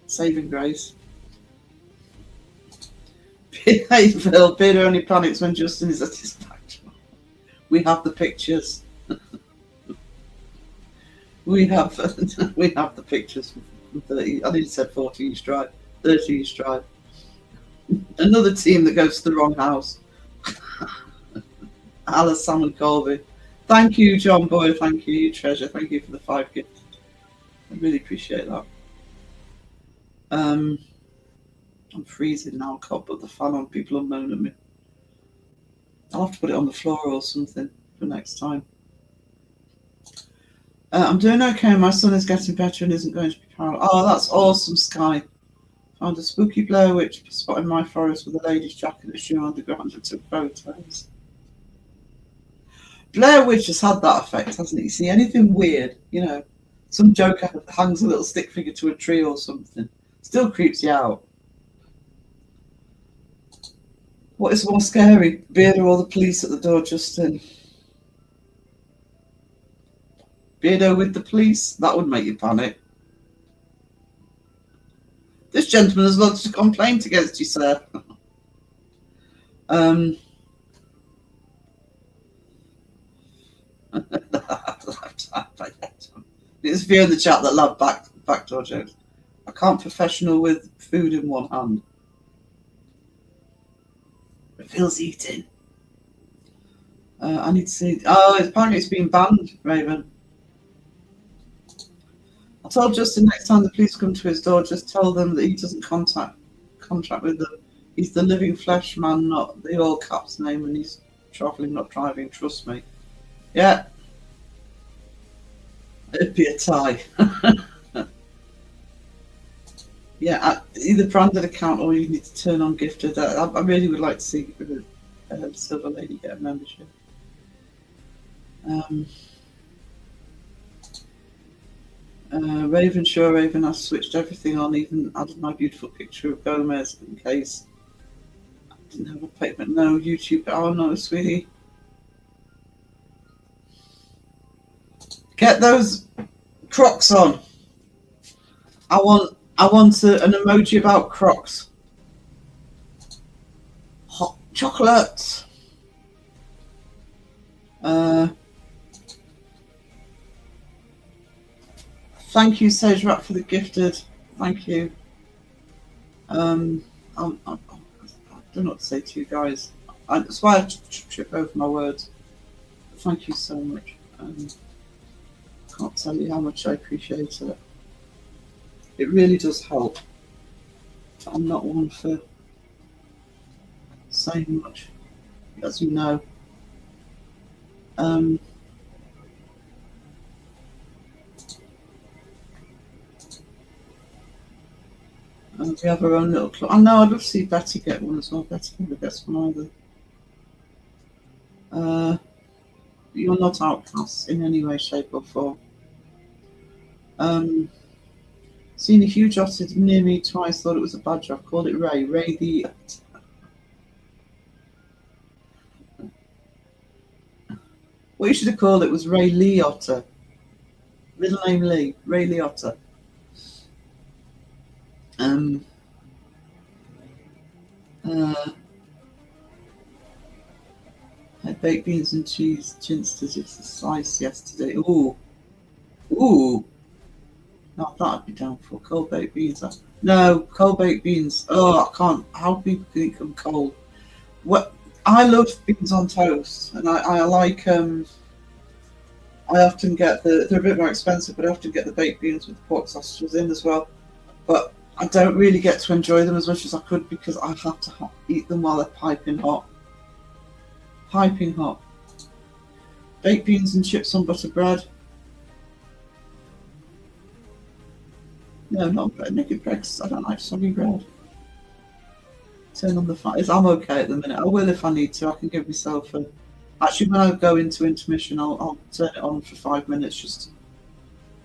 saving grace. Hey Phil, Peter only panics when Justin is at his back. We have the pictures. we have the pictures from 30. I didn't say 40 each drive. 30 each drive. Another team that goes to the wrong house. Alice, Sam and Colby. Thank you, John Boy. Thank you, you treasure. Thank you for the 5 gifts. I really appreciate that. I'm freezing now. I can't put the fan on. People will moan at me. I'll have to put it on the floor or something for next time. I'm doing okay. My son is getting better and isn't going to be paralysed. Oh, that's awesome, Sky. Found a spooky Blair Witch spot in my forest with a lady's jacket and a shoe on the ground and took photos. Blair Witch has had that effect, hasn't it? You see anything weird, some joker hangs a little stick figure to a tree or something. Still creeps you out. What is more scary, Beardo or the police at the door, Justin? Beardo with the police? That would make you panic. This gentleman has lodged a complaint against you, sir. There's a few in the chat that love backdoor jokes. I can't professional with food in one hand. It feels eating. I need to see. Oh, apparently it's been banned, Raven. I told Justin next time the police come to his door, just tell them that he doesn't contract with them. He's the living flesh man, not the all caps name, and he's travelling, not driving. Trust me. Yeah. It'd be a tie. Yeah, either branded account or you need to turn on gifted. I really would like to see Silver Lady get a membership. Raven, sure, Raven, I've switched everything on, even added my beautiful picture of Gomez in case I didn't have a payment. No, YouTube. Oh no, sweetie. Get those Crocs on. I want an emoji about Crocs. Hot chocolate. Thank you, Sage Rat, for the gifted. Thank you. I don't know what to say to you guys. That's why I trip over my words. Thank you so much. Can't tell you how much I appreciate it. It really does help. I'm not one for saying much, as you know. And we have our own little club. I know, I'd love to see Betty get one as well. Betty never gets one either. You're not outcasts in any way, shape or form. Seen a huge otter near me twice, thought it was a badger. I've called it Ray. Ray the... What you should have called it was Ray Lee Otter. Middle name Lee. Ray Lee Otter. I had baked beans and cheese ginsters as a slice yesterday. Ooh. Ooh. No, I thought I'd be down for cold baked beans. No, cold baked beans. Oh, I can't. How people can eat them cold? What? I love beans on toast, and I like. I often get they're a bit more expensive, but I often get the baked beans with the pork sausages in as well. But I don't really get to enjoy them as much as I could because I have to eat them while they're piping hot. Piping hot. Baked beans and chips on butter bread. No, not bread. Naked bread. 'Cause I don't like soggy bread. Turn on the fire. I'm okay at the minute. I will if I need to. I can give myself a. Actually, when I go into intermission, I'll turn it on for 5 minutes just to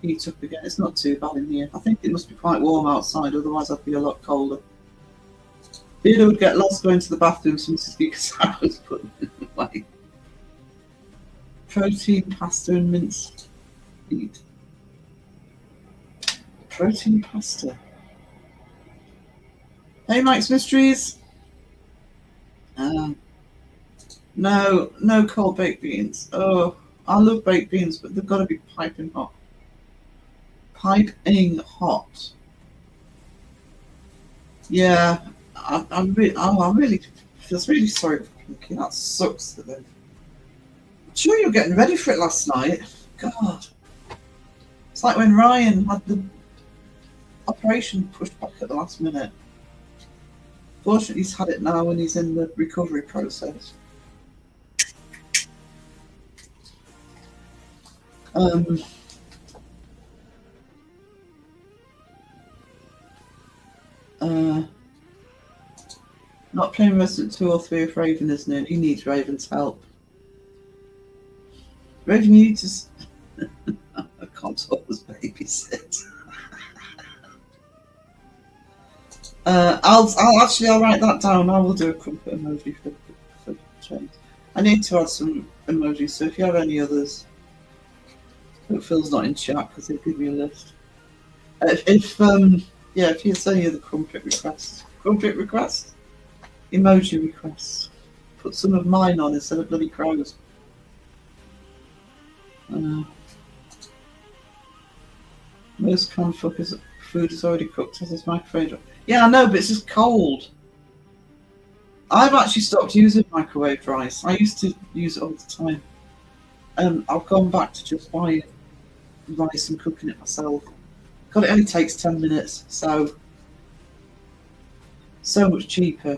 heat up again. It's not too bad in here. I think it must be quite warm outside, otherwise I'd be a lot colder. Theodore would get lost going to the bathroom so Mrs. Lucas was putting it away. Protein, pasta and minced meat. Protein pasta. Hey Mike's Mysteries. No cold baked beans. Oh, I love baked beans, but they've got to be piping hot. Piping hot. Yeah, I'm really feels really sorry for Pinky. That sucks for them. I'm sure you were getting ready for it last night. God, it's like when Ryan had the operation pushed back at the last minute. Fortunately, he's had it now and he's in the recovery process. Not playing Resident 2 or 3 if Raven isn't in. He needs Raven's help. Raven, you need to. I can't always babysit. I'll write that down. I will do a crumpet emoji for change. I need to add some emojis, so if you have any others, hope Phil's not in chat because he'll give me a list. If you say any other crumpet requests, emoji requests, put some of mine on instead of bloody crows. Most canned fuckers food is already cooked as his microwave. Yeah, I know, but it's just cold. I've actually stopped using microwave rice. I used to use it all the time. I've gone back to just buying rice and cooking it myself. God, it only takes 10 minutes, so much cheaper.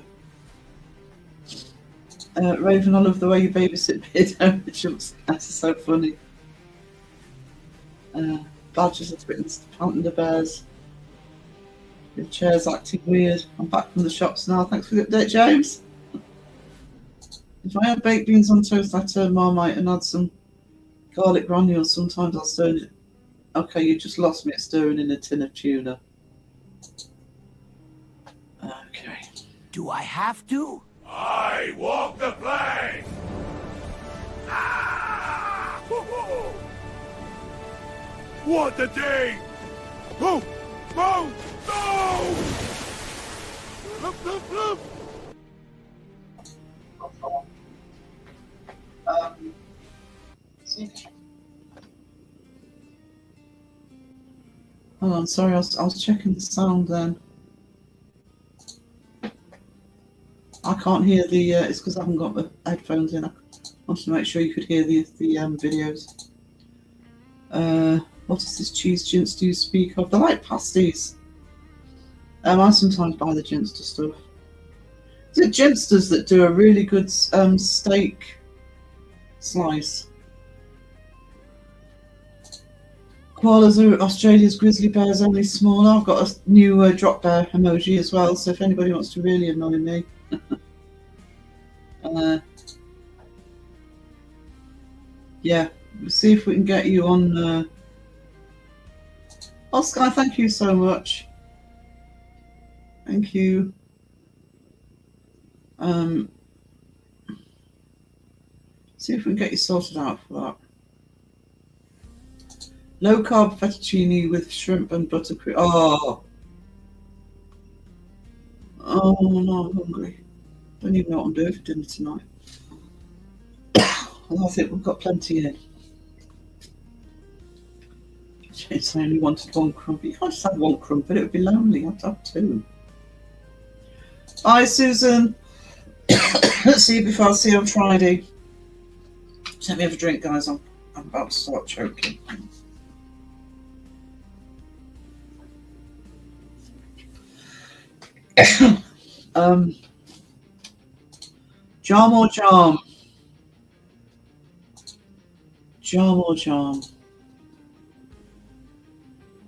Raven, I love the way you babysit Beardo. The jumps, that's so funny. Badgers has written Panther Bears. The chair's acting weird. I'm back from the shops now. Thanks for the update, James. If I had baked beans on toast, I turn Marmite and add some garlic granules. Sometimes I'll stir it. Okay, you just lost me at stirring in a tin of tuna. Okay. Do I have to? I walk the plank! Ah! Hoo-hoo! What a day! Oh! Oh! No! Look, look, look! Hold on, sorry, I was checking the sound then. I can't hear the, it's because I haven't got the headphones in. I wanted to make sure you could hear the videos. What is this cheese ginster you speak of? They're like pasties. I sometimes buy the ginster stuff. Is it ginsters that do a really good steak slice? Koalas are Australia's grizzly bears, only smaller. I've got a new drop bear emoji as well, so if anybody wants to really annoy me. Yeah, we'll see if we can get you on. Oh, Sky, thank you so much. Thank you. See if we can get you sorted out for that. Low carb fettuccine with shrimp and buttercream. Oh no, I'm hungry. Don't even know what I'm doing for dinner tonight. I think we've got plenty in. It's I only wanted one crumpet. You can't just have one crumpet, it would be lonely. You have to have two. Bye, Susan. Let's see you before I see you on Friday. Just let me have a drink, guys. I'm about to start choking. Jam or jam? Jam or jam?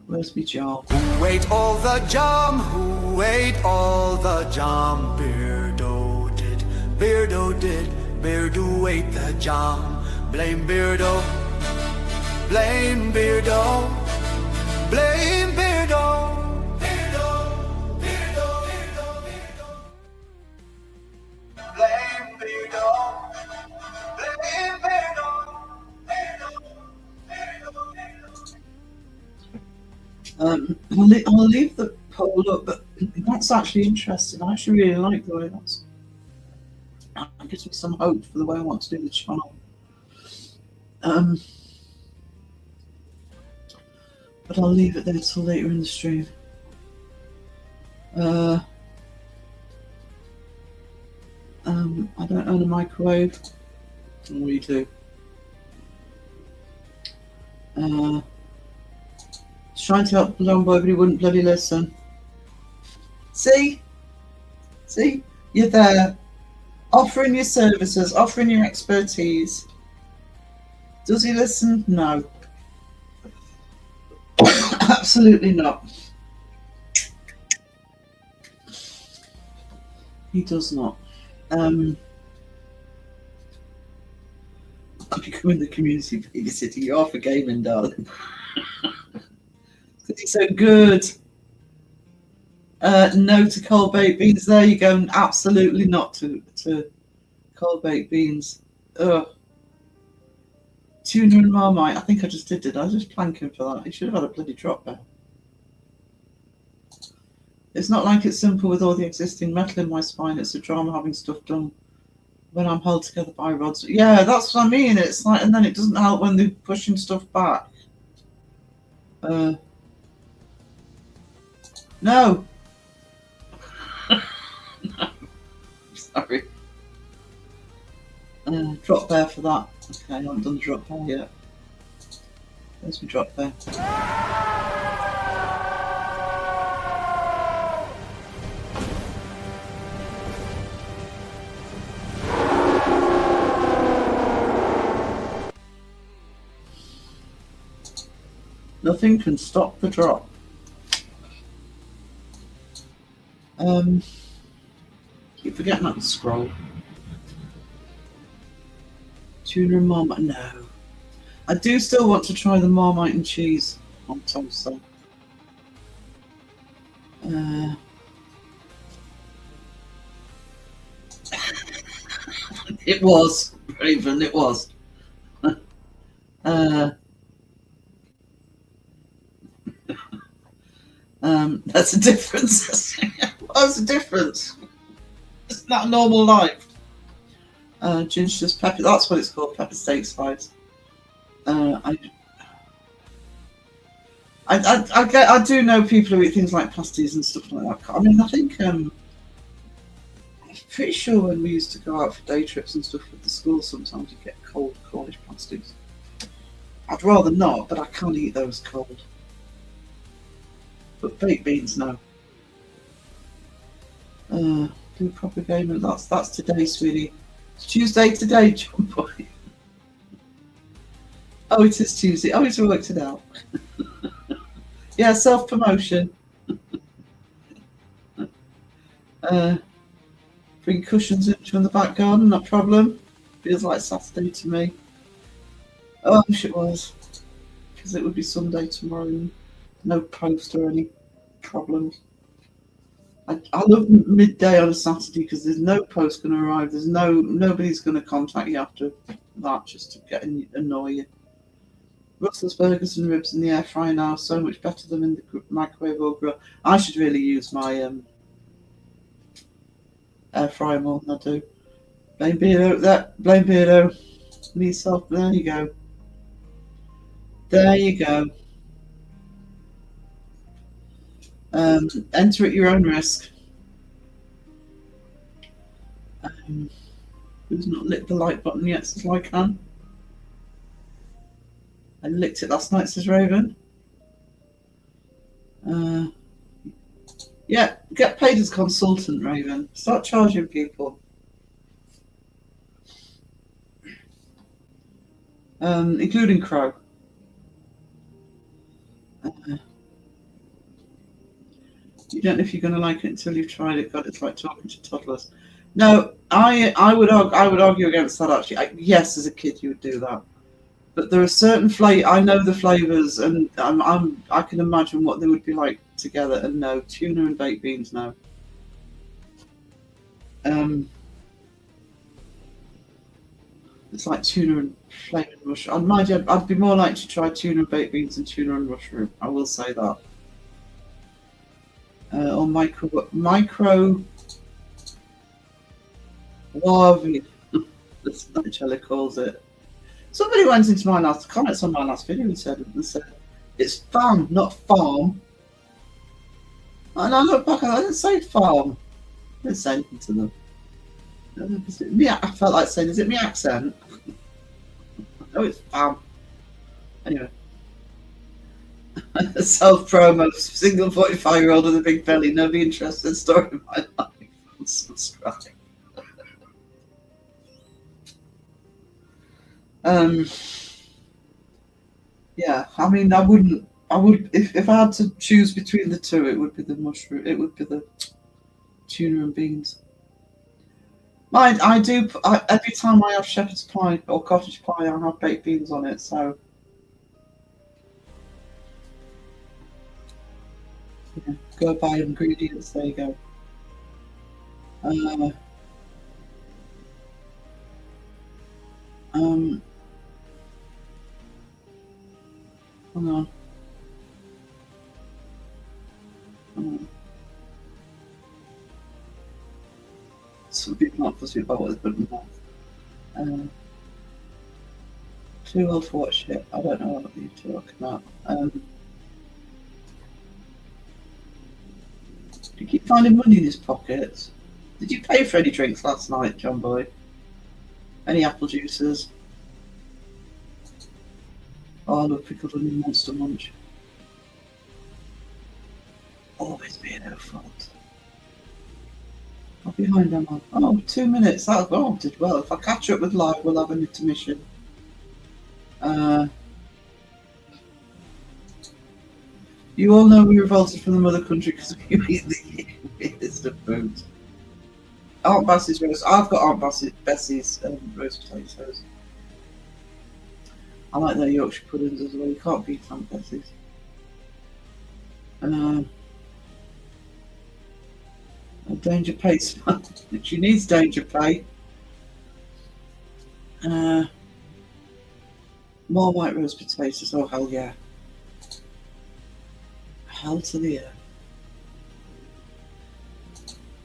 Where's me jam? Who ate all the jam? Who ate all the jam? Beardo did, Beardo did, Beardo ate the jam. Blame Beardo, blame Beardo, blame Beardo. Beardo, Beardo, Beardo, Beardo. Blame Beardo, blame Beardo, Beardo, Beardo, Beardo. I'll leave the poll up, but that's actually interesting. I actually really like the way that gives me some hope for the way I want to do the channel. But I'll leave it there till later in the stream. I don't own a microwave. What do you do? Trying to help the long boy, but he wouldn't bloody listen. See? You're there, offering your services, offering your expertise. Does he listen? No. Absolutely not. He does not. Becoming the community babysitter. You are for gaming, darling. Because he's so good. No to cold baked beans. There you go. Absolutely not to cold baked beans. Ugh. Tuna and Marmite. I think I just did. I was just planking for that. He should have had a bloody drop there. It's not like it's simple with all the existing metal in my spine. It's a drama having stuff done when I'm held together by rods. Yeah, that's what I mean. It's like, and then it doesn't help when they're pushing stuff back. No. No. Sorry. Drop bear for that. Okay, I haven't done the drop bear yet. Where's my drop bear? Nothing can stop the drop. Keep forgetting that scroll. Tuna and Marmite. No. I do still want to try the Marmite and cheese on toast though. It was, Raven, it was. That's a difference. What's the difference? It's not a normal life. Ginger's pepper. That's what it's called. Pepper steak spice. I do know people who eat things like pasties and stuff like that. I mean, I think I'm pretty sure when we used to go out for day trips and stuff with the school, sometimes you get cold Cornish pasties. I'd rather not, but I can't eat those cold. But baked beans, no. Do proper gaming. That's today, sweetie. It's Tuesday today, John Boy. Oh, it is Tuesday. Oh, he's worked it out. Yeah, self-promotion. Bring cushions in from the back garden, no problem. Feels like Saturday to me. Oh, I wish it was. Because it would be Sunday tomorrow. No post or any problems. I love midday on a Saturday because there's no post going to arrive. There's nobody's going to contact you after that just to annoy you. Russell's burgers and ribs in the air fryer now, so much better than in the microwave or grill. I should really use my air fryer more than I do. Blame Beardo. Blame Beardo. Me self. There you go. There you go. Enter at your own risk. Who's not lit the like button yet? Says Lycan. I licked it last night, says Raven. Yeah, get paid as consultant, Raven. Start charging people. Including Crow. You don't know if you're going to like it until you've tried it. God, it's like talking to toddlers. No, I would argue against that. Actually, yes, as a kid you would do that, but there are certain I know the flavors, and I can imagine what they would be like together. And no, tuna and baked beans, no. It's like tuna and flavoured mushroom. I'd be more likely to try tuna and baked beans than tuna and mushroom. I will say that. Or micro Wavi, that's what Chella calls it. Somebody went into my last comments on my last video and said it's farm, not farm. And I look back and I didn't say farm. I didn't say anything to them. I felt like saying, is it me accent? No, it's farm. Anyway. Self promo, single 45-year-old with a big belly, nobody interested in story of my life. Subscribe. Yeah, I mean, I would, if I had to choose between the two, it would be the mushroom, it would be the tuna and beans. Every time I have shepherd's pie or cottage pie, I have baked beans on it, so. Yeah, go buy ingredients, there you go. Hang on. Some people not supposed to be about what they put in that. Too old for what shit? I don't know what you're talking about. You keep finding money in his pockets. Did you pay for any drinks last night, John Boy? Any apple juices? Oh, I love pickled onion monster munch. Always being her fault. I'm behind, Emma. Oh, 2 minutes. That did well. If I catch up with live, we'll have an intermission. You all know we revolted from the mother country because we eat the weirdest of food. Aunt Bessie's roast. I've got Aunt Bessie's roast potatoes. I like their Yorkshire puddings as well. You can't beat Aunt Bessie's. Danger Pay. She needs Danger Pay. More white roast potatoes. Oh, hell yeah. Hell to the air.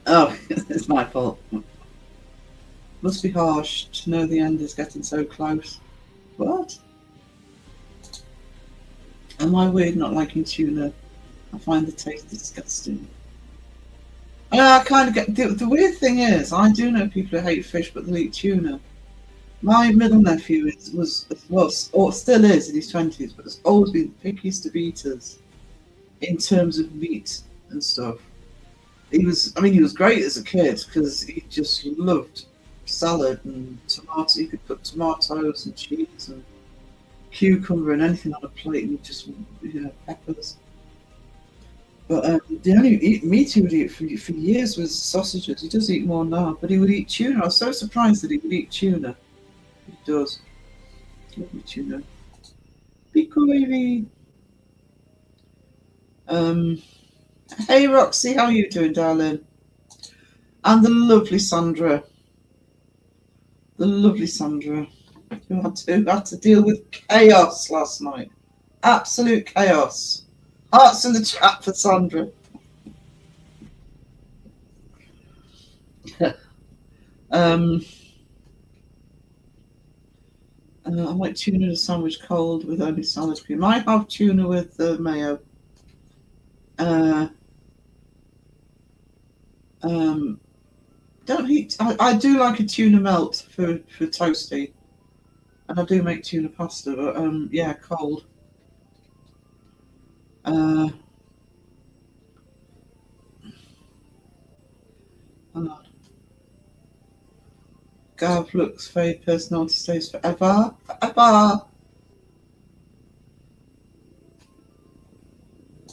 Oh, it's my fault. Must be harsh to know the end is getting so close. What? Am I weird not liking tuna? I find the taste disgusting. I kind of get the weird thing is I do know people who hate fish but they'll eat tuna. My middle nephew was or still is in his 20s, but has always been the pickiest of eaters in terms of meat and stuff. He was great as a kid because he just loved salad and tomatoes. He could put tomatoes and cheese and cucumber and anything on a plate, and just peppers. But the only meat he would eat for years was sausages. He does eat more now, but he would eat tuna. I was so surprised that he would eat tuna. He does. Lovely tuna. Pico baby. Hey Roxy, how are you doing, darling? And the lovely Sandra. Who had to deal with chaos last night. Absolute chaos. Hearts in the chat for Sandra. I like tuna in a sandwich cold with only salad cream. I have tuna with mayo. Don't eat. I do like a tuna melt for toasty, and I do make tuna pasta, but yeah, cold. Hang on. Gav looks fade personality stays forever. Forever.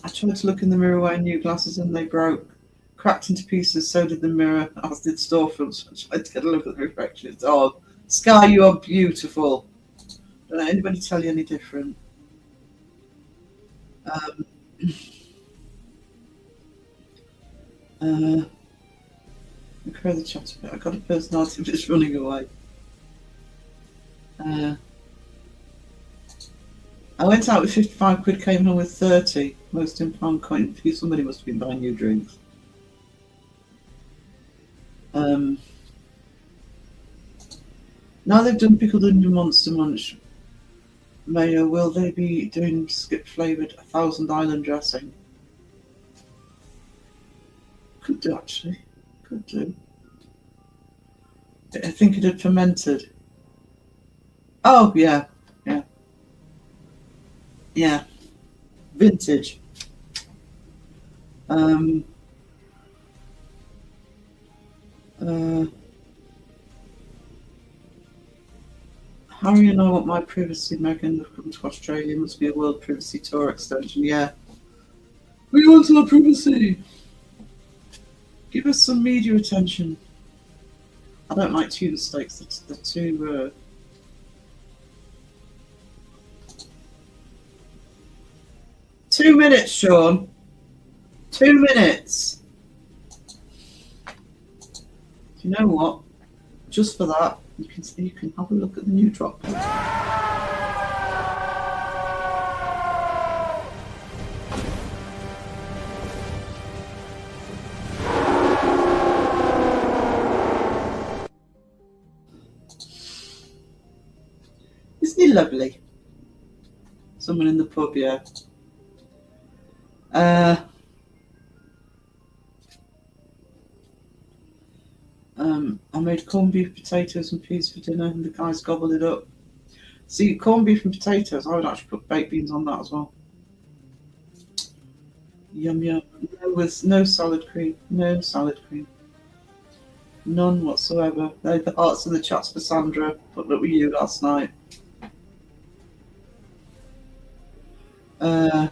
I tried to look in the mirror wearing new glasses and they broke. Cracked into pieces, so did the mirror, as did storefronts. I tried to get a look at the reflections. Oh, Sky, you are beautiful. Don't let anybody tell you any different. Incur the chat a bit. I got a personality just running away. I went out with 55 quid, came home with 30. Most in pound coin. Somebody must have been buying you drinks. Now they've done pickled onion monster munch mayo, will they be doing skip flavoured 1,000 Island dressing? Could do, actually. Could do. I think it had fermented. Oh, yeah. Yeah. Yeah. Vintage. Harry and I want my privacy, Megan. I've come to Australia. Must be a world privacy tour extension. Yeah. We want our privacy. Give us some media attention. I don't like tuna steaks. They're too. 2 minutes, Sean. 2 minutes. Do you know what? Just for that, you can have a look at the new drop. Isn't he lovely? Someone in the pub, yeah. I made corned beef, potatoes and peas for dinner and the guys gobbled it up. See, corned beef and potatoes, I would actually put baked beans on that as well. Yum yum. No, with no salad cream. No salad cream. None whatsoever. They're the hearts of the chats for Sandra. Put up with you last night. I've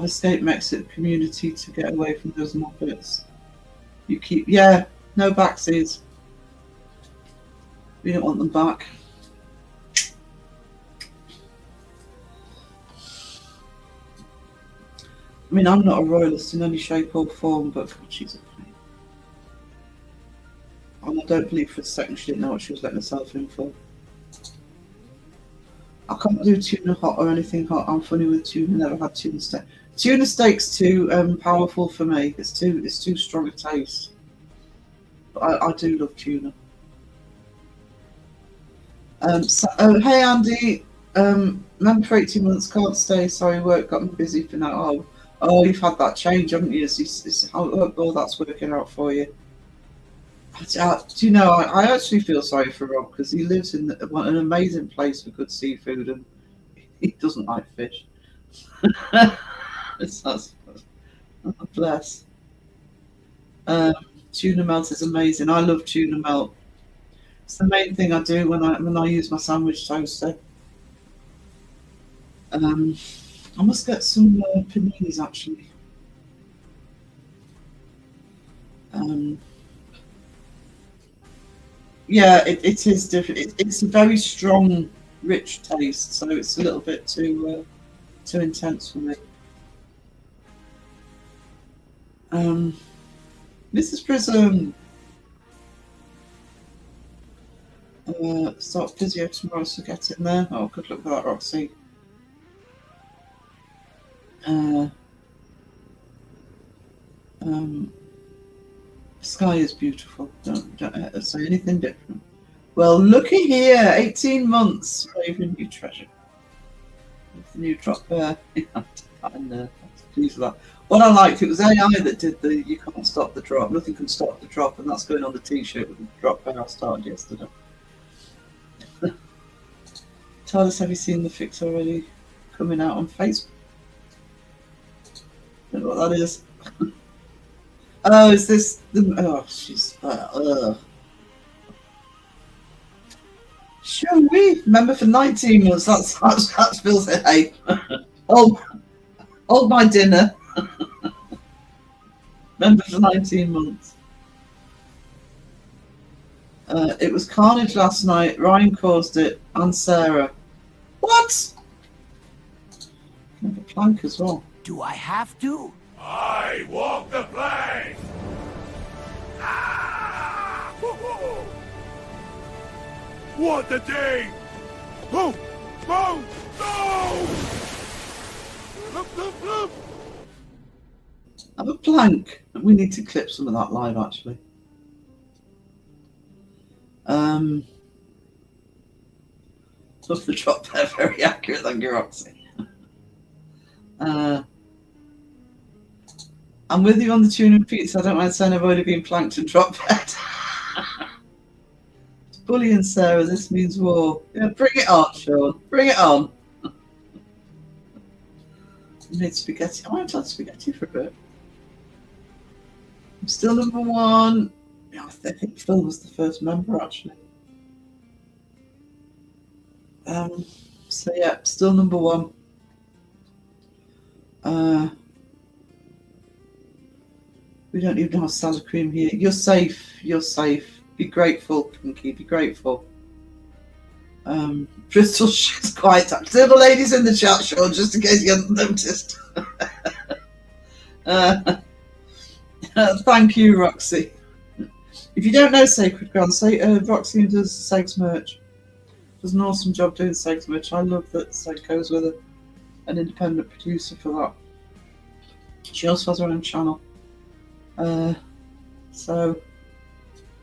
escaped Mexican community to get away from those muppets. You keep, yeah, no backsies. We don't want them back. I mean, I'm not a royalist in any shape or form, but God, she's a pain. And I don't believe for a second she didn't know what she was letting herself in for. I can't do tuna hot or anything hot. I'm funny with tuna. Never had tuna steak. Tuna steak's too powerful for me. It's too strong a taste. But I do love tuna. Hey Andy, member for 18 months, can't stay. Sorry, work got me busy for now. Oh, you've had that change, haven't you? It's how that's working out for you. Do you know? I actually feel sorry for Rob because he lives in an amazing place for good seafood, and he doesn't like fish. That's bless. Tuna melt is amazing. I love tuna melt. It's the main thing I do when I use my sandwich toaster. I must get some paninis actually. Yeah, it is different. It's a very strong, rich taste, so it's a little bit too intense for me. Mrs. Prism, start physio tomorrow, so get in there. Oh, good luck with that, Roxy. Sky is beautiful. Don't say anything different. Well, looky here, 18 months, Raven, you treasure. With the new drop there. I'm pleased with that. What I liked, it was AI that did the "you can't stop the drop, nothing can stop the drop," and that's going on the t-shirt with the drop bear I started yesterday. Tell us, have you seen the fix already coming out on Facebook? I don't know what that is. Oh, is this the... Oh, she's... Shall we? Remember for 19 months, that's Phil said, hey, hold my dinner. Remember for 19 months. It was carnage last night. Ryan caused it, and Sarah. What? Can have a plank as well. Do I have to? I walk the plank! Ah! Woo-hoo! What a day! Oh! Oh! No! Look, look, look! Have a plank. We need to clip some of that live, actually. Love the drop there, very accurate, thank you, Roxy. I'm with you on the tuna and pizza. I don't mind saying I've already been planked and drop dead. It's bullying Sarah, this means war. Yeah, bring it on, Sean. Bring it on. I made spaghetti. I haven't had spaghetti for a bit. I'm still number one. Yeah, I think Phil was the first member, actually. So yeah, still number one. We don't even have salad cream here. You're safe. You're safe. Be grateful, Pinky. Be grateful. Bristol is quite active. The ladies in the chat, Sean, just in case you hadn't noticed. Thank you, Roxy. If you don't know Sacred Ground, Roxy does Segs merch. Does an awesome job doing Segs merch. I love that Seg goes with an independent producer for that. She also has her own channel. So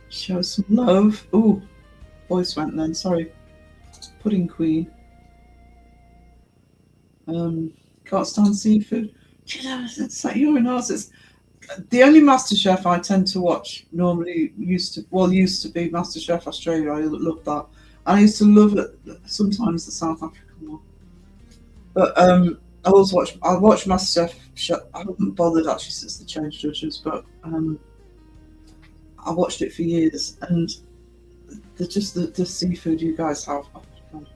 show some love. Ooh, voice went then, sorry. Pudding Queen. Can't stand seafood. You know, it's like you're an artist. The only MasterChef I tend to watch normally used to be MasterChef Australia. I love that. And I used to love it sometimes the South African one. But I watch MasterChef. I haven't bothered actually since they changed judges, but I watched it for years, and the seafood you guys have. Oh, God.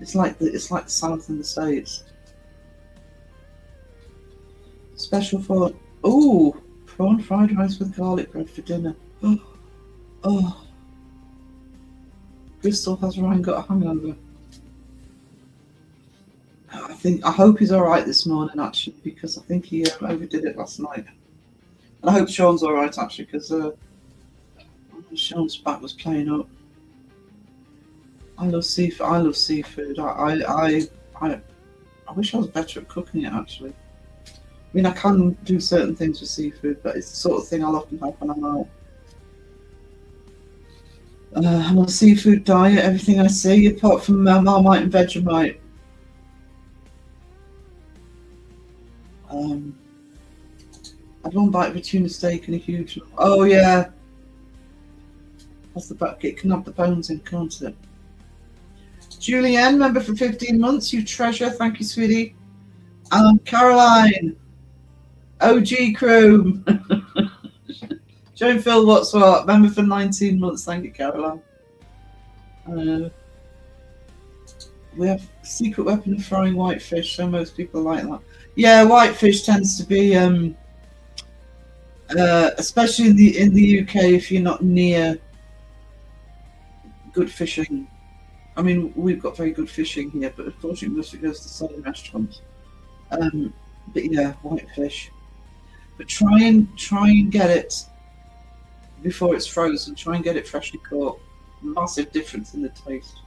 It's like the South in the States. Special for prawn fried rice with garlic bread for dinner. Oh. Bristol, has Ryan got a hangover? I hope he's all right this morning, actually, because I think he overdid it last night. And I hope Sean's all right, actually, because Sean's back was playing up. I love seafood. I wish I was better at cooking it, actually. I mean, I can do certain things with seafood, but it's the sort of thing I'll often have when I'm out. I'm on a seafood diet, everything I see, apart from Marmite and Vegemite. I'd one bite of a tuna steak and a huge... Oh, yeah. That's the back. It can have the bones in, can't it? Julianne, member for 15 months. You treasure. Thank you, sweetie. Caroline. OG crew. Joan Phil, what's what? Member for 19 months. Thank you, Caroline. We have secret weapon of frying whitefish, so most people like that. Yeah, whitefish tends to be, especially in the UK, if you're not near good fishing. I mean, we've got very good fishing here, but unfortunately, most of it goes to southern restaurants. But yeah, whitefish. But try and get it before it's frozen. Try and get it freshly caught. Massive difference in the taste.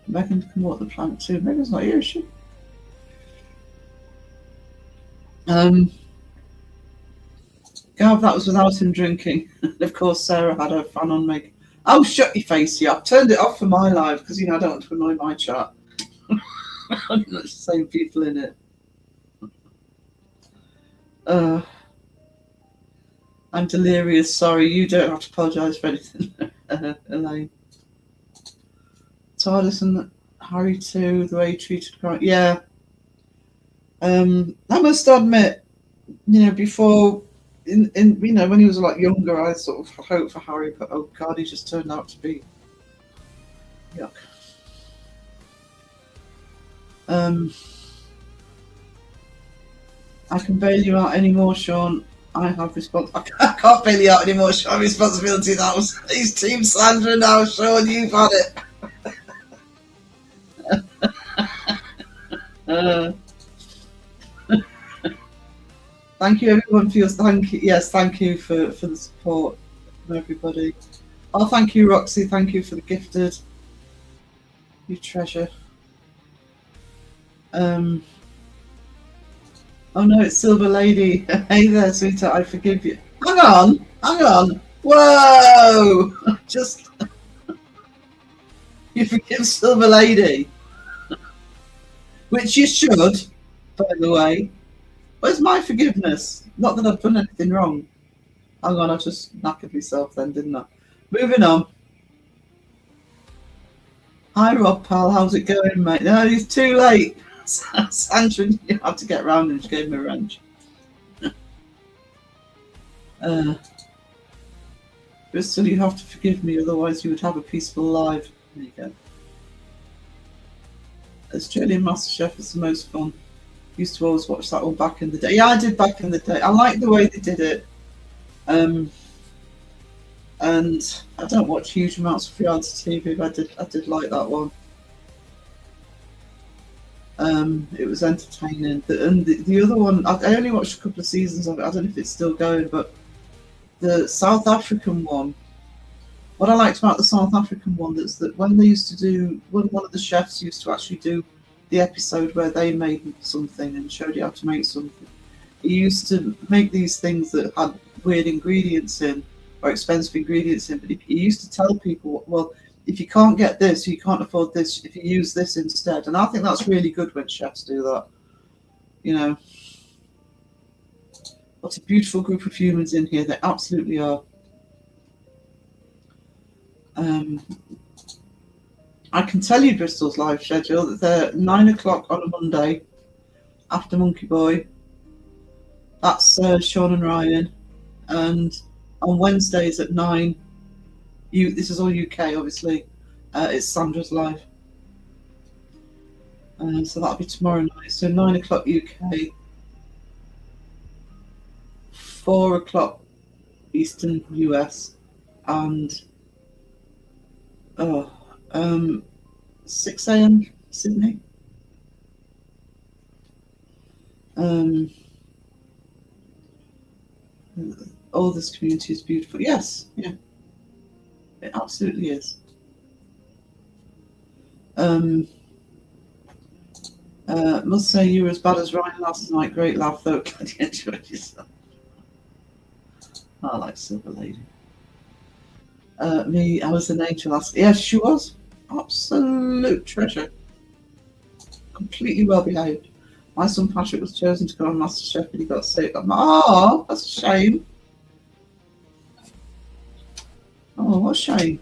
Megan can walk the plank too. Megan's not here, is she? Gav, that was without him drinking. And of course, Sarah had her fan on make. Oh, shut your face, yeah. I've turned it off for my live because, I don't want to annoy my chat. I'm not the same people in it. I'm delirious. Sorry, you don't have to apologise for anything, Elaine. TARDIS and Harry too, the way he treated Grant. Yeah. I must admit, before, in when he was a lot younger, I sort of hoped for Harry, but oh God, he just turned out to be yuck. I can bail you out anymore, Sean. I have I can't bail you out anymore, Sean. Responsibility. That was he's team slander now, Sean. You've had it. Thank you, everyone, for your thank you for the support from everybody. Oh, thank you, Roxy. Thank you for the gifted. You treasure. Oh no, it's Silver Lady. Hey there, sweetheart. I forgive you. Hang on. Whoa! Just you forgive Silver Lady, which you should, by the way. Where's my forgiveness? Not that I've done anything wrong. Hang on, I just knackered myself then, didn't I? Moving on. Hi, Rob pal. How's it going, mate? No, it's too late. Sandra, you had to get round and she gave me a wrench. Bristol, you have to forgive me, otherwise you would have a peaceful life. There you go. Australian MasterChef is the most fun. Used to always watch that one back in the day. Yeah, I did back in the day. I like the way they did it. And I don't watch huge amounts of reality TV, but I did like that one. It was entertaining. And the other one, I only watched a couple of seasons of it. I don't know if it's still going, but the South African one, what I liked about the South African one is that when they used to do, when one of the chefs used to actually do the episode where they made something and showed you how to make something, he used to make these things that had weird ingredients in, or expensive ingredients in, but he used to tell people, well, if you can't get this, you can't afford this, if you use this instead. And I think that's really good when chefs do that. What a beautiful group of humans in here. They absolutely are. I can tell you Bristol's live schedule that they're 9 o'clock on a Monday after Monkey Boy. That's Sean and Ryan. And on Wednesdays at 9, this is all UK, obviously. It's Sandra's live. So that'll be tomorrow night. So 9 o'clock UK, 4 o'clock Eastern US, and 6 a.m. Sydney. All this community is beautiful. Yes, yeah. It absolutely is. Must say you were as bad as Ryan last night. Great laugh though. Glad you enjoyed yourself. I like Silver Lady. I was an angel last. Yes, she was. Absolute treasure. Completely well behaved. My son Patrick was chosen to go on MasterChef, but he got sick. Oh, that's a shame. Oh, what a shame.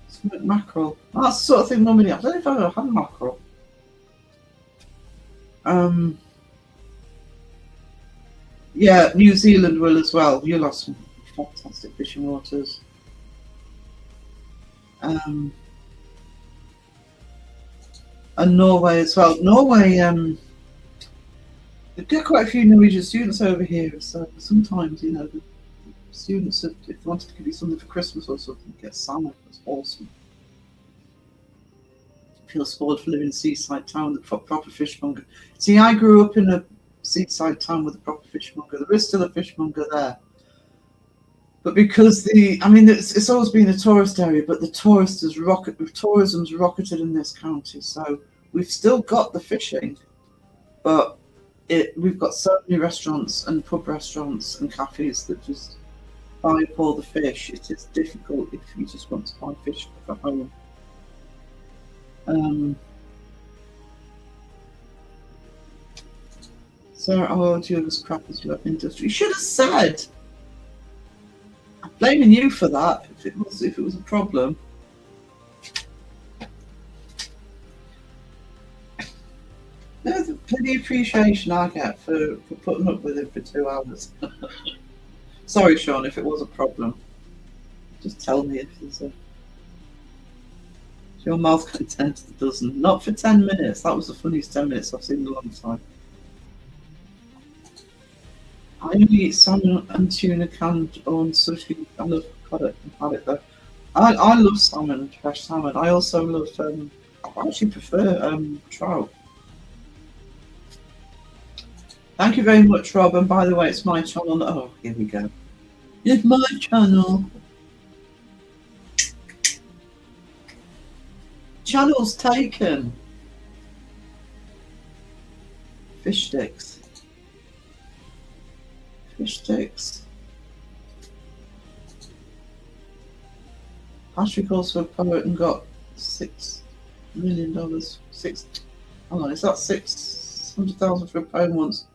Smoked mackerel. Oh, that's the sort of thing normally. I don't know if I've ever had mackerel. Yeah, New Zealand will as well. You'll have some fantastic fishing waters. And Norway as well. Norway, we get quite a few Norwegian students over here, so sometimes, the students, if they wanted to give you something for Christmas or something, get salmon. That's awesome. I feel spoiled for living in a seaside town with a proper fishmonger. See, I grew up in a seaside town with a proper fishmonger. There is still a fishmonger there. But because it's always been a tourist area, but the tourism's rocketed in this county, so we've still got the fishing, but we've got so many restaurants and pub restaurants and cafes that just buy up all the fish. It is difficult if you just want to buy fish for home. Sarah, oh, Julia's crap as well. Industry. You should have said. I'm blaming you for that. If it was a problem. There's plenty of appreciation I get for putting up with it for 2 hours. Sorry, Sean, if it was a problem. Just tell me if there's a. Your mouth content to the dozen. Not for 10 minutes. That was the funniest 10 minutes I've seen in a long time. I only eat salmon and tuna canned on sushi. I love it though. I love salmon, fresh salmon. I also love. I actually prefer trout. Thank you very much, Rob. And by the way, it's my channel. Oh, here we go. It's my channel. Channel's taken. Fish sticks. Fish sticks. Patrick also a poet and got $6 million. Hold on, is that 600,000 for a poem once?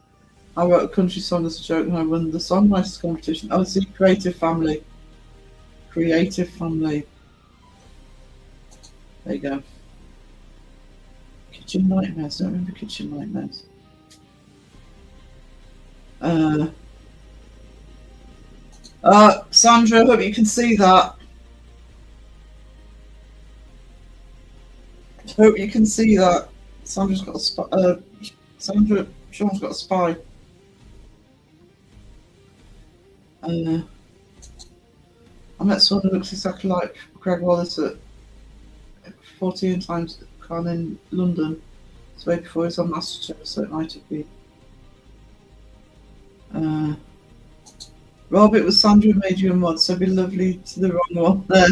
I wrote a country song as a joke and I won the songwriters competition. Oh, see, Creative Family. Creative Family. There you go. Kitchen Nightmares. I don't remember Kitchen Nightmares. Sandra, hope you can see that. Hope you can see that. Sandra's got a spy. Sean's got a spy. I met someone who looks exactly like Greg Wallace at 14 times Khan in London. It's way before he's on MasterChef, so it might have been. Rob, it was Sandra who made you a mod, so be lovely to the wrong one there.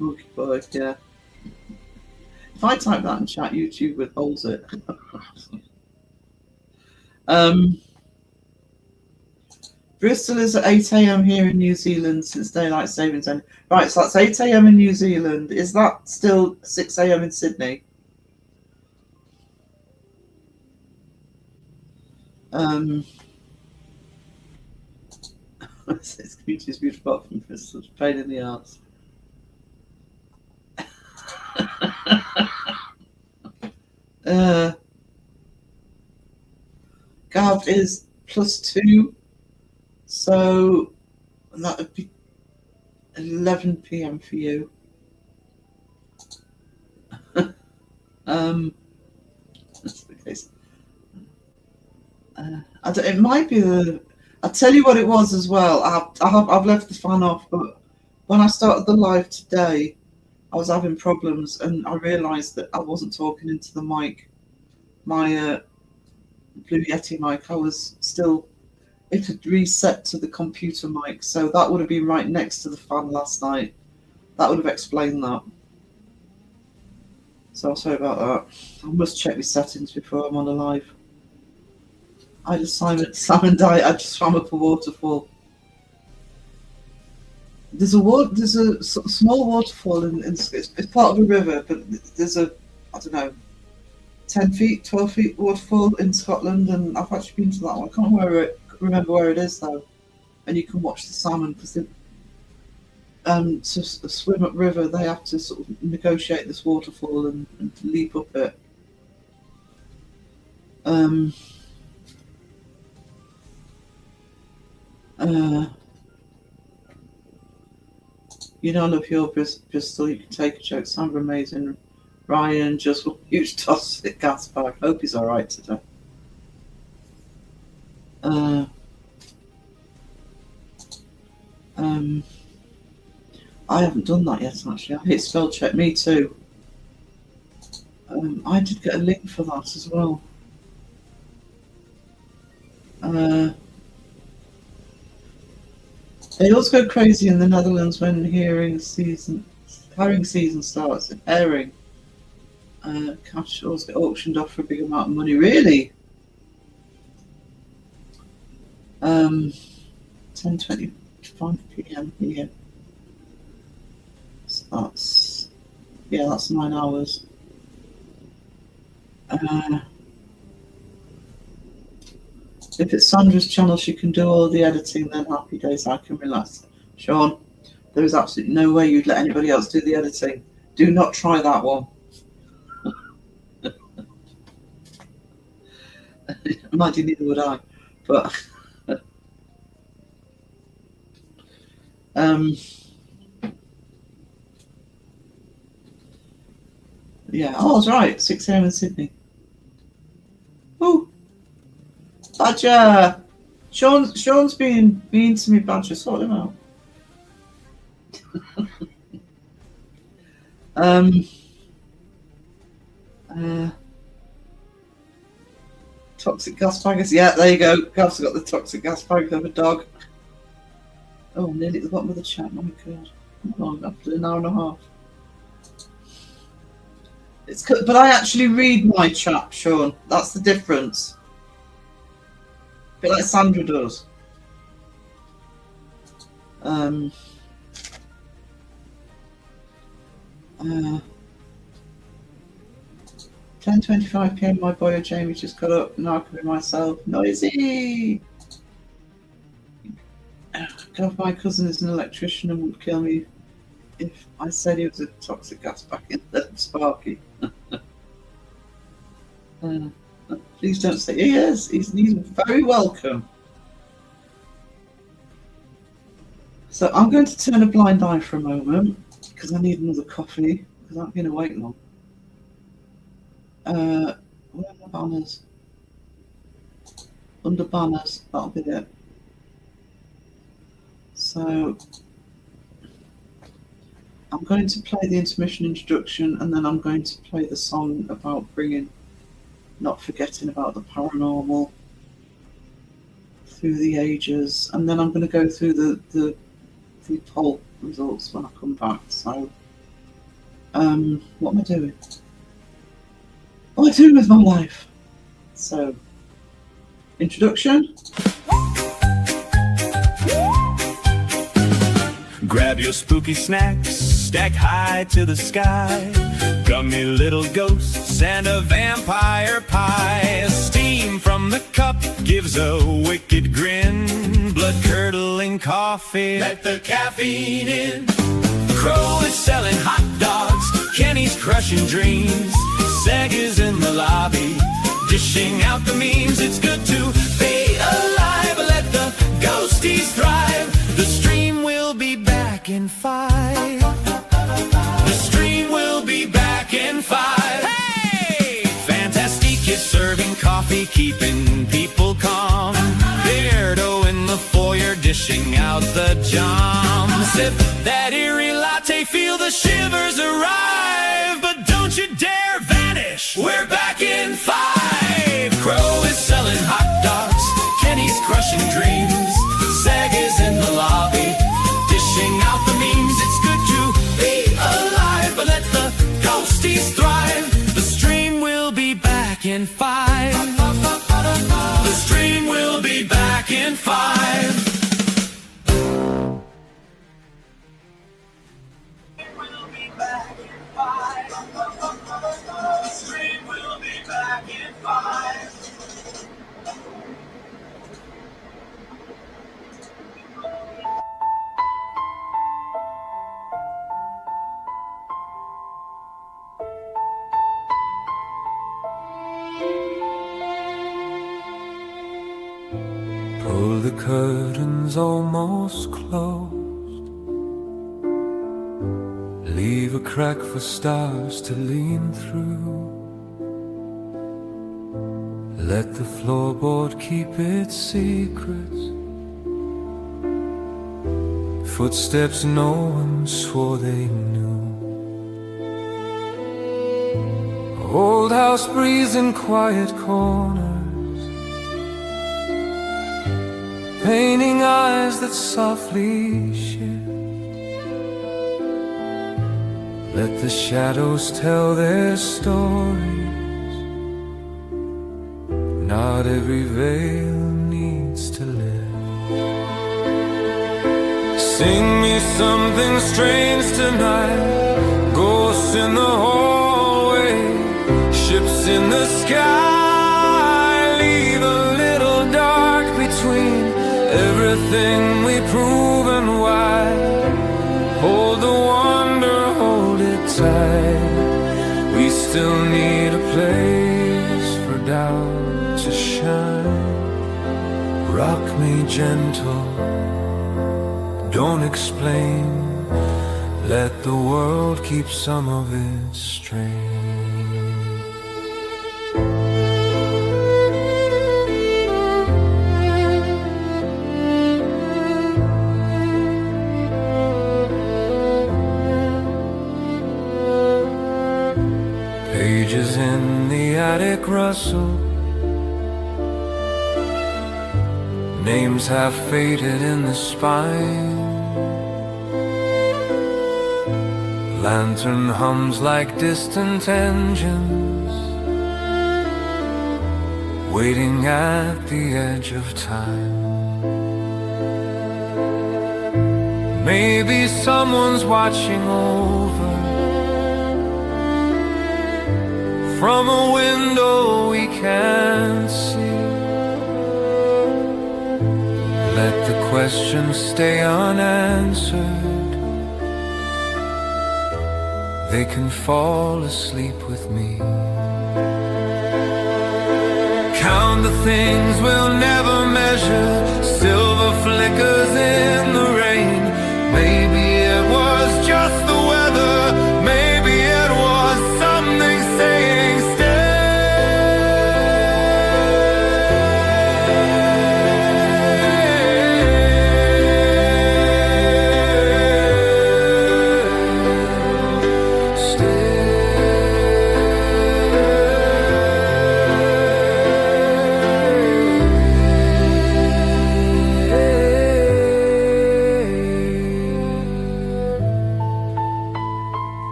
Okay, boy, yeah. If I type that in chat, YouTube withholds it. Bristol is at 8 AM here in New Zealand since daylight savings end. Right, so that's 8 AM in New Zealand. Is that still 6 AM in Sydney? It's Beauty's beautiful from Bristol. Pain in the arse. Gav is +2, so that would be 11 PM for you. That's the case. It might be the. I'll tell you what it was as well. I've left the fan off, but when I started the live today, I was having problems, and I realised that I wasn't talking into the mic. My Blue Yeti mic, I was still. It had reset to the computer mic, so that would have been right next to the fan last night. That would have explained that. So I'm sorry about that. I must check my settings before I'm on a live. I just salmon diet. I just swam up a waterfall. There's a small waterfall it's part of a river, but there's a, I don't know, 10 feet, 12 feet waterfall in Scotland, and I've actually been to that one. I can't remember where it is though. And you can watch the salmon because to swim up river they have to sort of negotiate this waterfall and leap up it. You know, I love your Bristol. You can take a joke. Sound amazing. Ryan, just huge toss at gas bag. Hope he's all right today. I haven't done that yet, actually. I hit spell check. Me too. I did get a link for that as well. They also go crazy in the Netherlands when herring season starts. Herring. Cash always get auctioned off for a big amount of money. Really? 10:25 p.m. here. So that's 9 hours. If it's Sandra's channel, she can do all the editing, then happy days, I can relax. Sean, there is absolutely no way you'd let anybody else do the editing. Do not try that one. Mind you, neither would I. But yeah, oh, that's right, 6 a.m. in Sydney. Oh, Badger! Sean's being mean to me, Badger. Sort him out. Toxic gas baggers. Yeah, there you go. Gav's got the toxic gas bag of a dog. Oh, I'm nearly at the bottom of the chat. Oh my god. Oh, after an hour and a half. But I actually read my chat, Sean. That's the difference. A bit like Sandra does. 10:25 p.m. My boy Jamie just got up. Now I can be myself. Noisy. God, my cousin is an electrician and would kill me if I said he was a toxic gas back in the Sparky. Please don't say he is. He's very welcome. So I'm going to turn a blind eye for a moment because I need another coffee because I've been awake long. Where are my banners? Under banners, that'll be it. So I'm going to play the intermission introduction and then I'm going to play the song about not forgetting about the paranormal through the ages, and then I'm going to go through the poll results when I come back. So what am I doing? What am I doing with my life? So introduction. Grab your spooky snacks, stacked high to the sky. Gummy little ghosts and a vampire pie. Steam from the cup gives a wicked grin. Blood-curdling coffee, let the caffeine in. Crow is selling hot dogs, Kenny's crushing dreams. Seg is in the lobby, dishing out the memes. It's good to be alive, let the ghosties thrive. The stream will be back in 5. The stream will be back in 5. Hey! Fantastique is serving coffee, keeping people calm. Beardo in the foyer, dishing out the jam. Sip that eerie latte, feel the shivers arrive. But don't you dare vanish, we're back in 5. Crow is selling hot dogs, Kenny's crushing dreams. Seg is in the lobby, dishing out the memes. It's good to be alive, but let the ghosties thrive. The stream will be back in 5. The stream will be back in 5. Pull the curtains almost closed. Leave a crack for stars to lean through. Let the floorboard keep its secrets. Footsteps no one swore they knew. Old house breeze in quiet corners, painting eyes that softly shift. Let the shadows tell their stories. Not every veil needs to live. Sing me something strange tonight. Ghosts in the hallway, ships in the sky. Leave a little dark between everything we prove and why. Hold the wonder, hold it tight. We still need a place for doubt to shine. Rock me gentle, don't explain. Let the world keep some of its strain. Pages in the attic rustle, names half faded in the spine. Lantern hums like distant engines, waiting at the edge of time. Maybe someone's watching over from a window we can't see. Let the questions stay unanswered. They can fall asleep with me. Count the things we'll never measure. Silver flickers in the rain. Maybe it was just the weather. Maybe it was something saying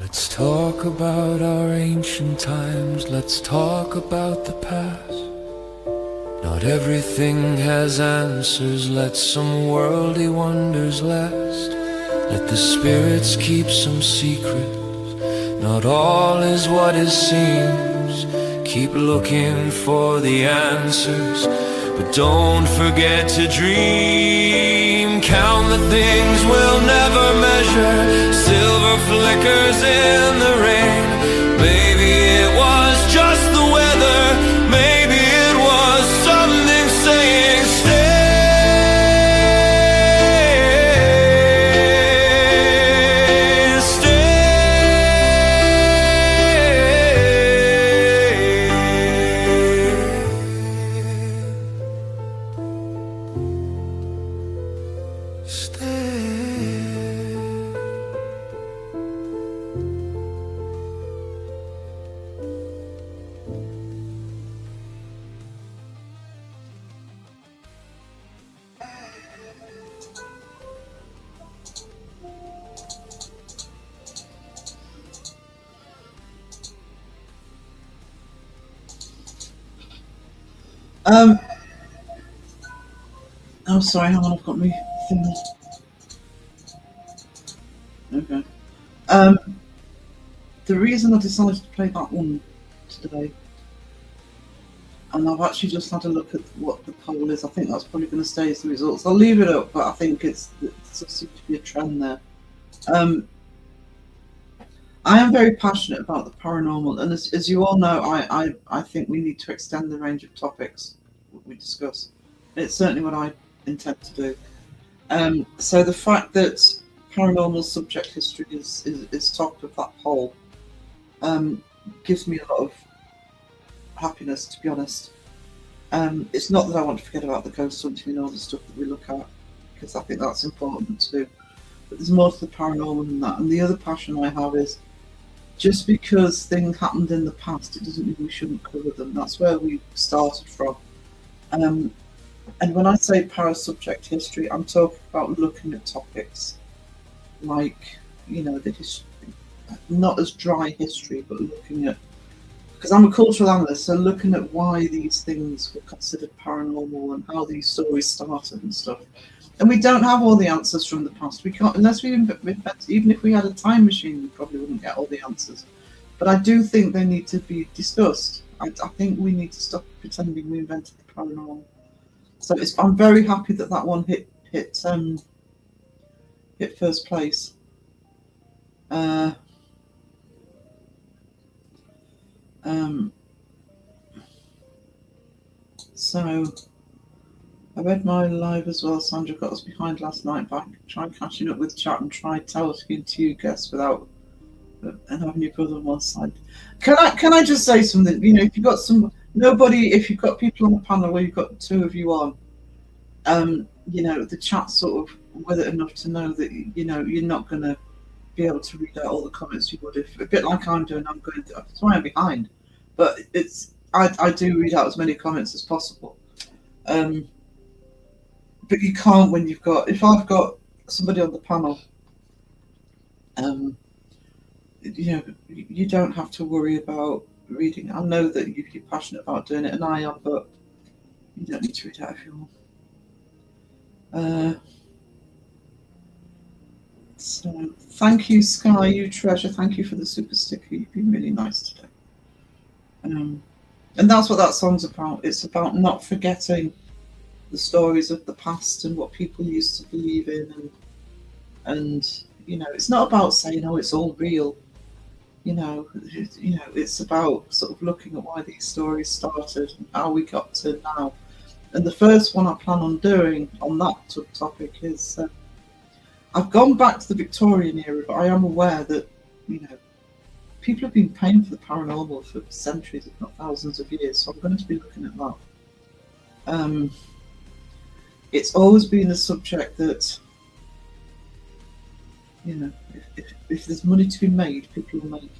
Let's talk about our ancient times. Let's talk about the past. Not everything has answers. Let some worldly wonders last. Let the spirits keep some secrets. Not all is what it seems. Keep looking for the answers, but don't forget to dream. Count the things we'll never measure. Silver flickers in the rain. Maybe it was just the weather. Maybe it was something saying Oh, sorry, hang on, I've got my thing. Okay. The reason I decided to play that one today, and I've actually just had a look at what the poll is. I think that's probably going to stay as the results. I'll leave it up, but I think there seems to be a trend there. I am very passionate about the paranormal, and as you all know, I think we need to extend the range of topics we discuss. It's certainly what I intend to do. So the fact that paranormal subject history is top of that poll gives me a lot of happiness, to be honest. It's not that I want to forget about the ghost hunting and all the stuff that we look at, because I think that's important too. But there's more to the paranormal than that. And the other passion I have is just because things happened in the past, it doesn't mean we shouldn't cover them. That's where we started from. And when I say para-subject history, I'm talking about looking at topics like, the history, not as dry history, but looking at, because I'm a cultural analyst, so looking at why these things were considered paranormal and how these stories started and stuff. And we don't have all the answers from the past. We can't, unless we invent, even if we had a time machine, we probably wouldn't get all the answers. But I do think they need to be discussed. I think we need to stop pretending we invented the paranormal. So I'm very happy that one hit first place. So I read my live as well. Sandra got us behind last night, but I tried catching up with chat and tried talking to you guests without and having your brother on one side. Can I just say something? If you've got if you've got people on the panel where you've got two of you on, the chat's sort of with it enough to know that you're not going to be able to read out all the comments you would if, a bit like I'm doing. I'm going to. That's why I'm behind, but I do read out as many comments as possible. But you can't when you've got. If I've got somebody on the panel, you don't have to worry about reading. I know that you're passionate about doing it, and I am, but you don't need to read out if you want. So thank you, Sky, you treasure. Thank you for the super sticker. You've been really nice today. And that's what that song's about. It's about not forgetting the stories of the past and what people used to believe in, and it's not about saying, oh, it's all real. It's about sort of looking at why these stories started and how we got to now. And the first one I plan on doing on that topic is I've gone back to the Victorian era, but I am aware that people have been paying for the paranormal for centuries, if not thousands of years. So I'm going to be looking at that. It's always been a subject that if there's money to be made, people will make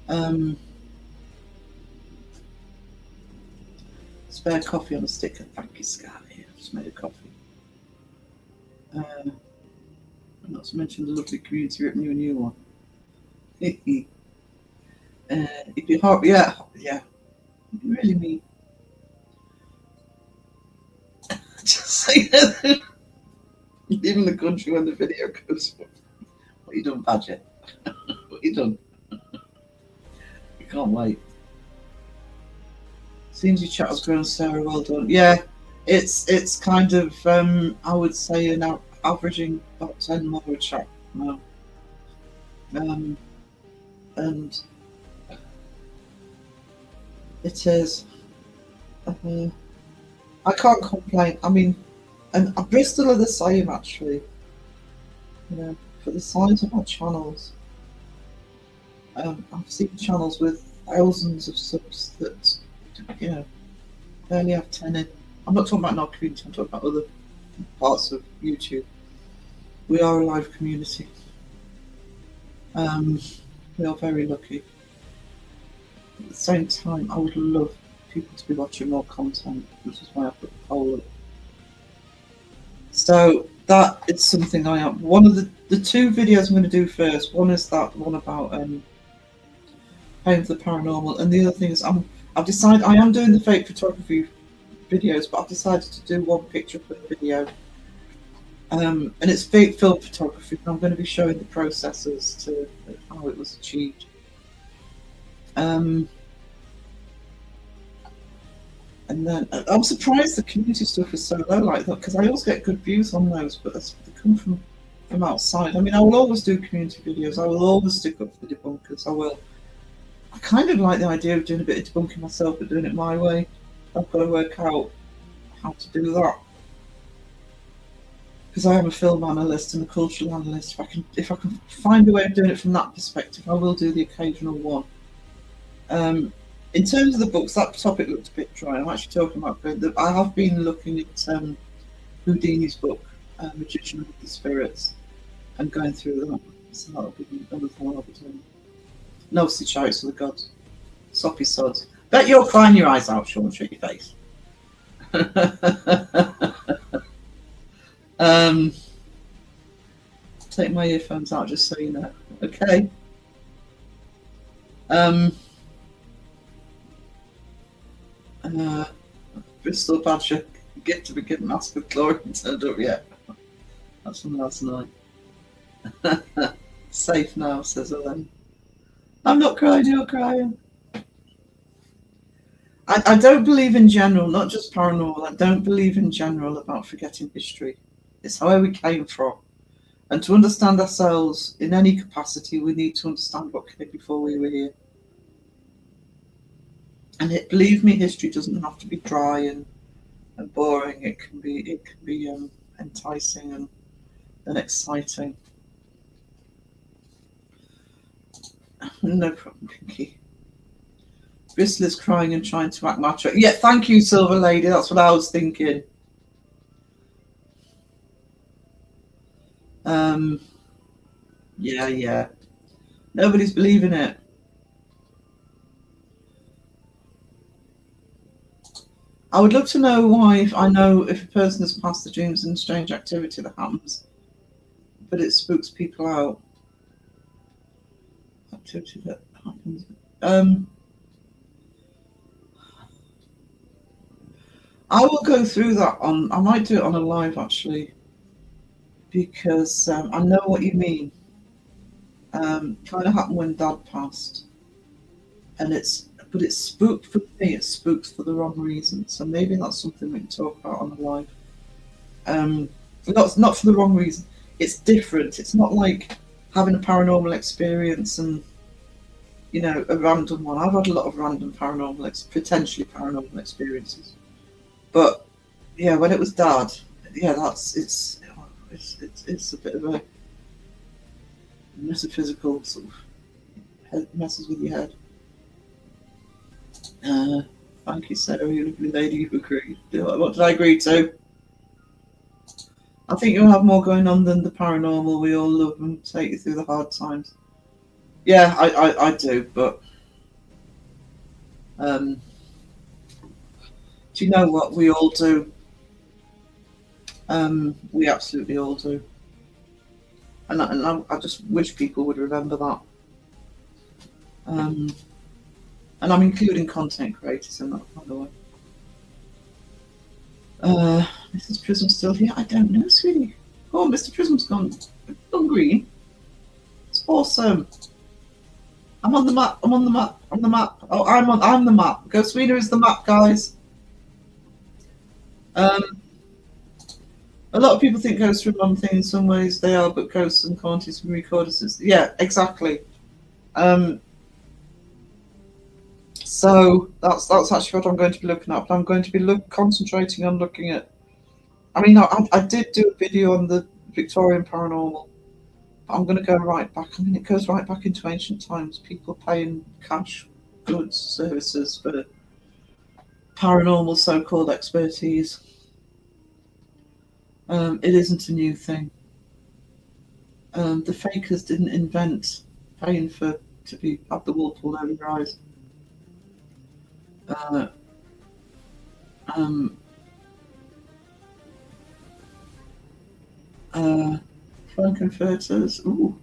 it. Spare coffee on a sticker. Thank you, Sky. I just made a coffee. Not to mention the lovely community ripping you a new one. If you're hard, yeah, really mean. Just say that. Leaving the country when the video goes. What you done, Badger? What you done? We can't wait. Seems your chat has grown, Sarah. Well done. Yeah, it's kind of I would say averaging about 10 more a chat now. And it is. I can't complain. I mean, and Bristol are the same actually. For the size of our channels, I've seen channels with thousands of subs that barely have 10 in. I'm not talking about our community. I'm talking about other parts of YouTube. We are a live community. We are very lucky. At the same time, I would love people to be watching more content, which is why I put the poll up. So that is something I am. One of the two videos I'm going to do first. One is that one about paying for the paranormal, and the other thing is I've decided I am doing the fake photography videos, but I've decided to do one picture per video. And it's fake film photography. I'm going to be showing the processes to how it was achieved. And then I'm surprised the community stuff is so low like that, because I always get good views on those, but they come from outside. I mean, I will always do community videos. I will always stick up for the debunkers. I will. I kind of like the idea of doing a bit of debunking myself, but doing it my way. I've got to work out how to do that, because I am a film analyst and a cultural analyst. If I can find a way of doing it from that perspective, I will do the occasional one. In terms of the books, that topic looked a bit dry. I'm actually talking about. I have been looking at Houdini's book, Magician of the Spirits, and going through So that'll be the other thing I'll be doing. No shouts to the gods. Soppy sods. Bet you're crying your eyes out, Sean. Shut your face. Take my earphones out just so you know. Okay. Bristol Badger, get to be given mask of chlorine turned up yet. That's from last night. Safe now, says Ellen. I'm not crying, you're crying. I don't believe in general, not just paranormal, I don't believe in general about forgetting history. It's where we came from. And to understand ourselves in any capacity, we need to understand what came before we were here. And believe me, history doesn't have to be dry and boring. It can be enticing and exciting. No problem, Pinky. Bristol is crying and trying to act macho. Yeah, thank you, Silver Lady. That's what I was thinking. Yeah. Nobody's believing it. I would love to know why, if a person has passed the dreams and strange activity that happens, but it spooks people out. Activity that happens. I will go through that I might do it on a live actually, because I know what you mean. Kind of happened when Dad passed, and it's spooked for me. It spooks for the wrong reason. So maybe that's something we can talk about on the live. Not for the wrong reason. It's different. It's not like having a paranormal experience and a random one. I've had a lot of random potentially paranormal experiences, but yeah, when it was Dad, yeah, it's a bit of a metaphysical sort of messes with your head. Thank you, Sarah, you lovely lady, you've agreed. What did I agree to? I think you'll have more going on than the paranormal. We all love and take you through the hard times. Yeah, I do, but do you know what? We all do. We absolutely all do. And I just wish people would remember that. And I'm including content creators in that, by the way. Mrs. Prism still here? I don't know, sweetie. Oh, Mr. Prism's gone green. It's awesome. I'm on the map. I'm on the map. I'm the map. Oh, I'm the map. Ghostwheeler is the map, guys. A lot of people think ghosts are one thing. In some ways they are, but ghosts and hauntings from recorders. Yeah, exactly. So that's actually what I'm going to be looking at. But I'm going to be concentrating on looking at. I mean, I did do a video on the Victorian paranormal. But I'm going to go right back. I mean, it goes right back into ancient times. People paying cash, goods, services for paranormal so-called expertise. It isn't a new thing. The fakers didn't invent paying have the wool pulled over your eyes. Frankenfurters. Ooh.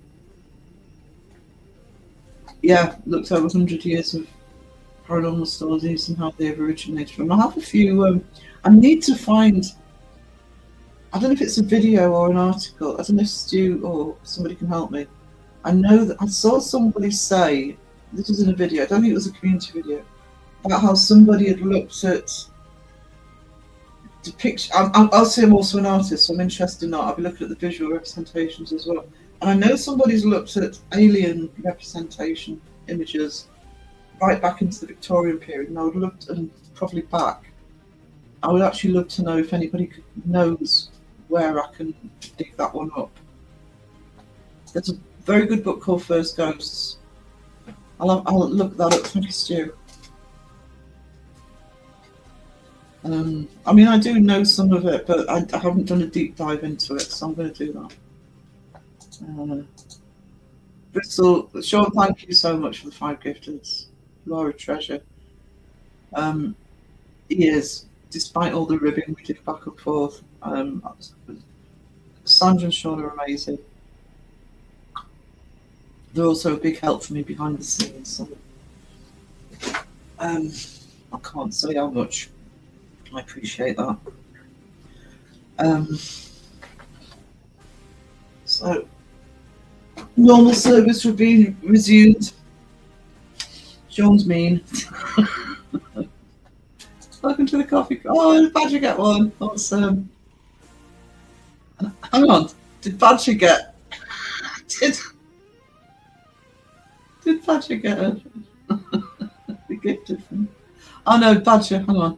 Yeah, looked over 100 years of paranormal stories and how they've originated from. I have a few. I need to find. I don't know if it's a video or an article. I don't know if Stu or somebody can help me. I know that I saw somebody say, this was in a video, I don't think it was a community video, about how somebody had looked at depiction. I'll say I'm also an artist, so I'm interested in art. I'll be looking at the visual representations as well. And I know somebody's looked at alien representation images right back into the Victorian period, and I would love to, and probably back. I would actually love to know if anybody knows where I can dig that one up. There's a very good book called First Ghosts. I'll look that up. Thank you, Stu. I mean, I do know some of it, but I haven't done a deep dive into it, so I'm going to do that. Bristol, Sean, thank you so much for the 5 gifteds. You are a treasure. He is, despite all the ribbing we did back and forth. Sandra and Sean are amazing. They're also a big help for me behind the scenes. So, I can't say how much I appreciate that. So, normal service would be resumed. Sean's mean. Welcome to the coffee. Oh, Badger get one. Awesome. Hang on. Did Badger get? Did Badger get it? Be gifted from? Oh no, Badger. Hang on.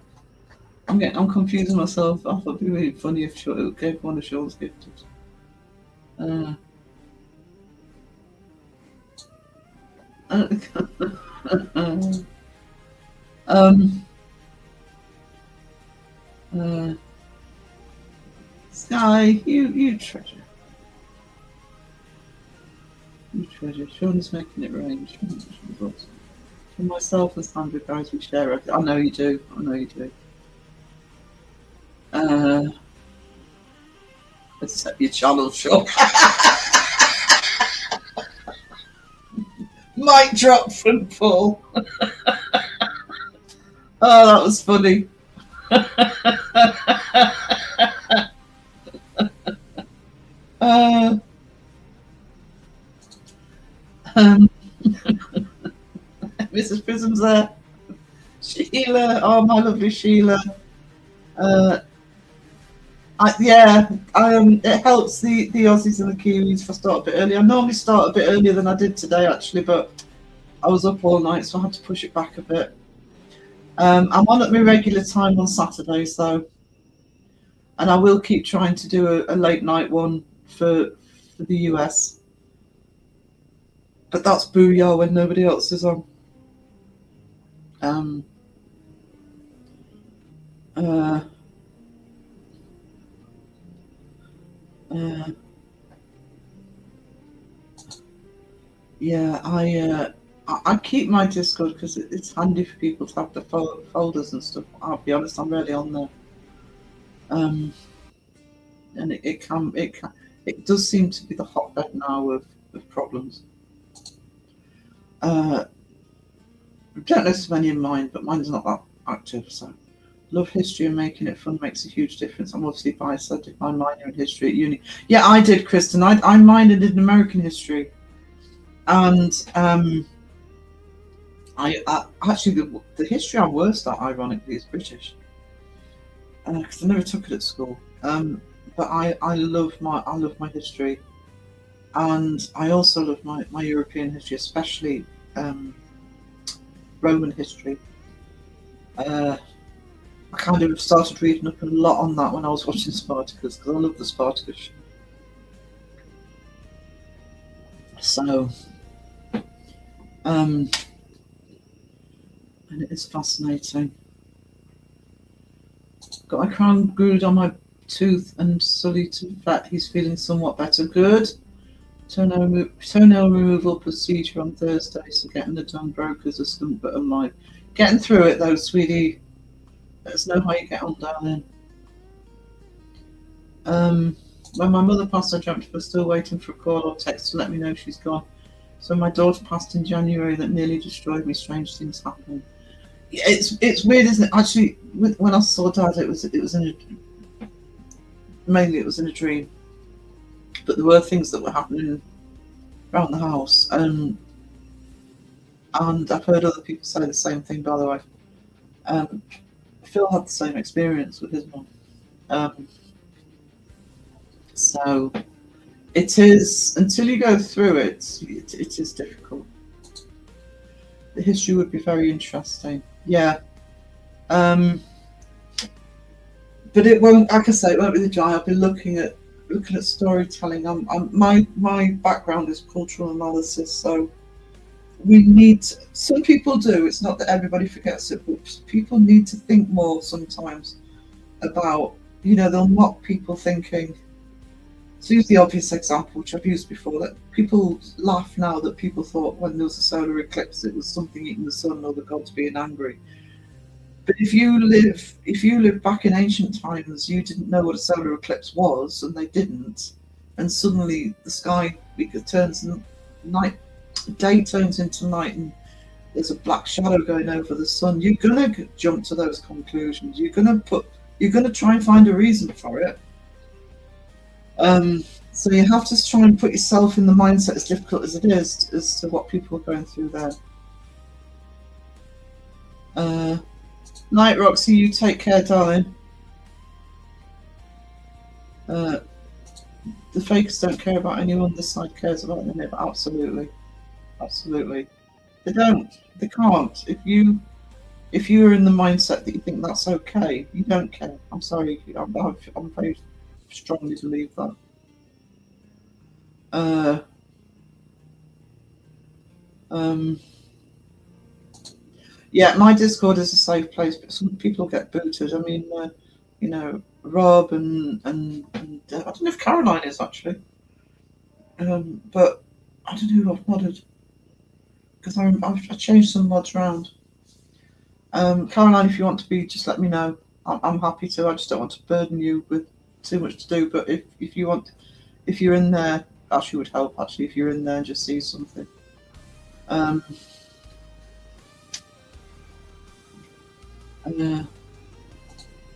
I'm confusing myself. I thought it'd be really funny if Sean gave one of Sean's gifted. Sky, you treasure. You treasure. Sean's making it rain. For myself and Sandra, guys, we share it. I know you do. I know you do. Let's set your channel, Sean. Mic drop from Paul. Oh, that was funny. Mrs. Prism's there. Sheila, oh my lovely Sheila. It helps the Aussies and the Kiwis if I start a bit early. I normally start a bit earlier than I did today actually, but I was up all night, so I had to push it back a bit. I'm on at my regular time on Saturdays though, and I will keep trying to do a late night one for the US. But that's booyah when nobody else is on. Yeah, I keep my Discord because it's handy for people to have the folders and stuff. I'll be honest, I'm rarely on there. And it does seem to be the hotbed now of problems. I don't know so many in mine, but mine's not that active. So, love history and making it fun makes a huge difference. I'm obviously biased. I did my minor in history at uni. Yeah, I did, Kristen. I minored in American history, and I actually the history I'm worst at, ironically, is British, because I never took it at school. But I love my history, and I also love my European history, especially Roman history. I kind of started reading up a lot on that when I was watching Spartacus, because I love the Spartacus show. So, and it is fascinating. Got my crown glued on my tooth and Sully to vet. He's feeling somewhat better. Good. Toenail removal procedure on Thursday, so getting it done. Brokers a stunt but alive. Getting through it though, sweetie. Let us know how you get on, darling. When my mother passed, I dreamt of her still waiting for a call or text to let me know she's gone. So my daughter passed in January, that nearly destroyed me. Strange things happening. Yeah, it's weird, isn't it? Actually, when I saw Dad, it was mainly in a dream. But there were things that were happening around the house, and I've heard other people say the same thing. By the way, Phil had the same experience with his mum. So it is, until you go through it, it is difficult. The history would be very interesting. Yeah. But it won't, like I say, it won't be the giant. I'll be looking at storytelling. My background is cultural analysis, so we need, some people do, it's not that everybody forgets it, but people need to think more sometimes about, they'll mock people thinking to use the obvious example, which I've used before, that people laugh now that people thought when there was a solar eclipse it was something eating the sun or the gods being angry. But if you live back in ancient times, you didn't know what a solar eclipse was, and they didn't, and suddenly the sky turns night, day turns into night, and there's a black shadow going over the sun. You're gonna jump to those conclusions. You're gonna try and find a reason for it. So you have to try and put yourself in the mindset, as difficult as it is, as to what people are going through there. Night, Roxy, you take care, darling. The fakers don't care about anyone, this side cares about them. Absolutely. Absolutely. They don't. They can't. If you're in the mindset that you think that's okay, you don't care. I'm sorry. I'm very strongly believe that. Yeah, my Discord is a safe place, but some people get booted. I mean, you know, Rob and I don't know if Caroline is actually, but I don't know who I've modded because I changed some mods around. Caroline, if you want to be, just let me know. I'm happy to. I just don't want to burden you with too much to do. But if you want, if you're in there, actually would help. Actually, if you're in there and just see something.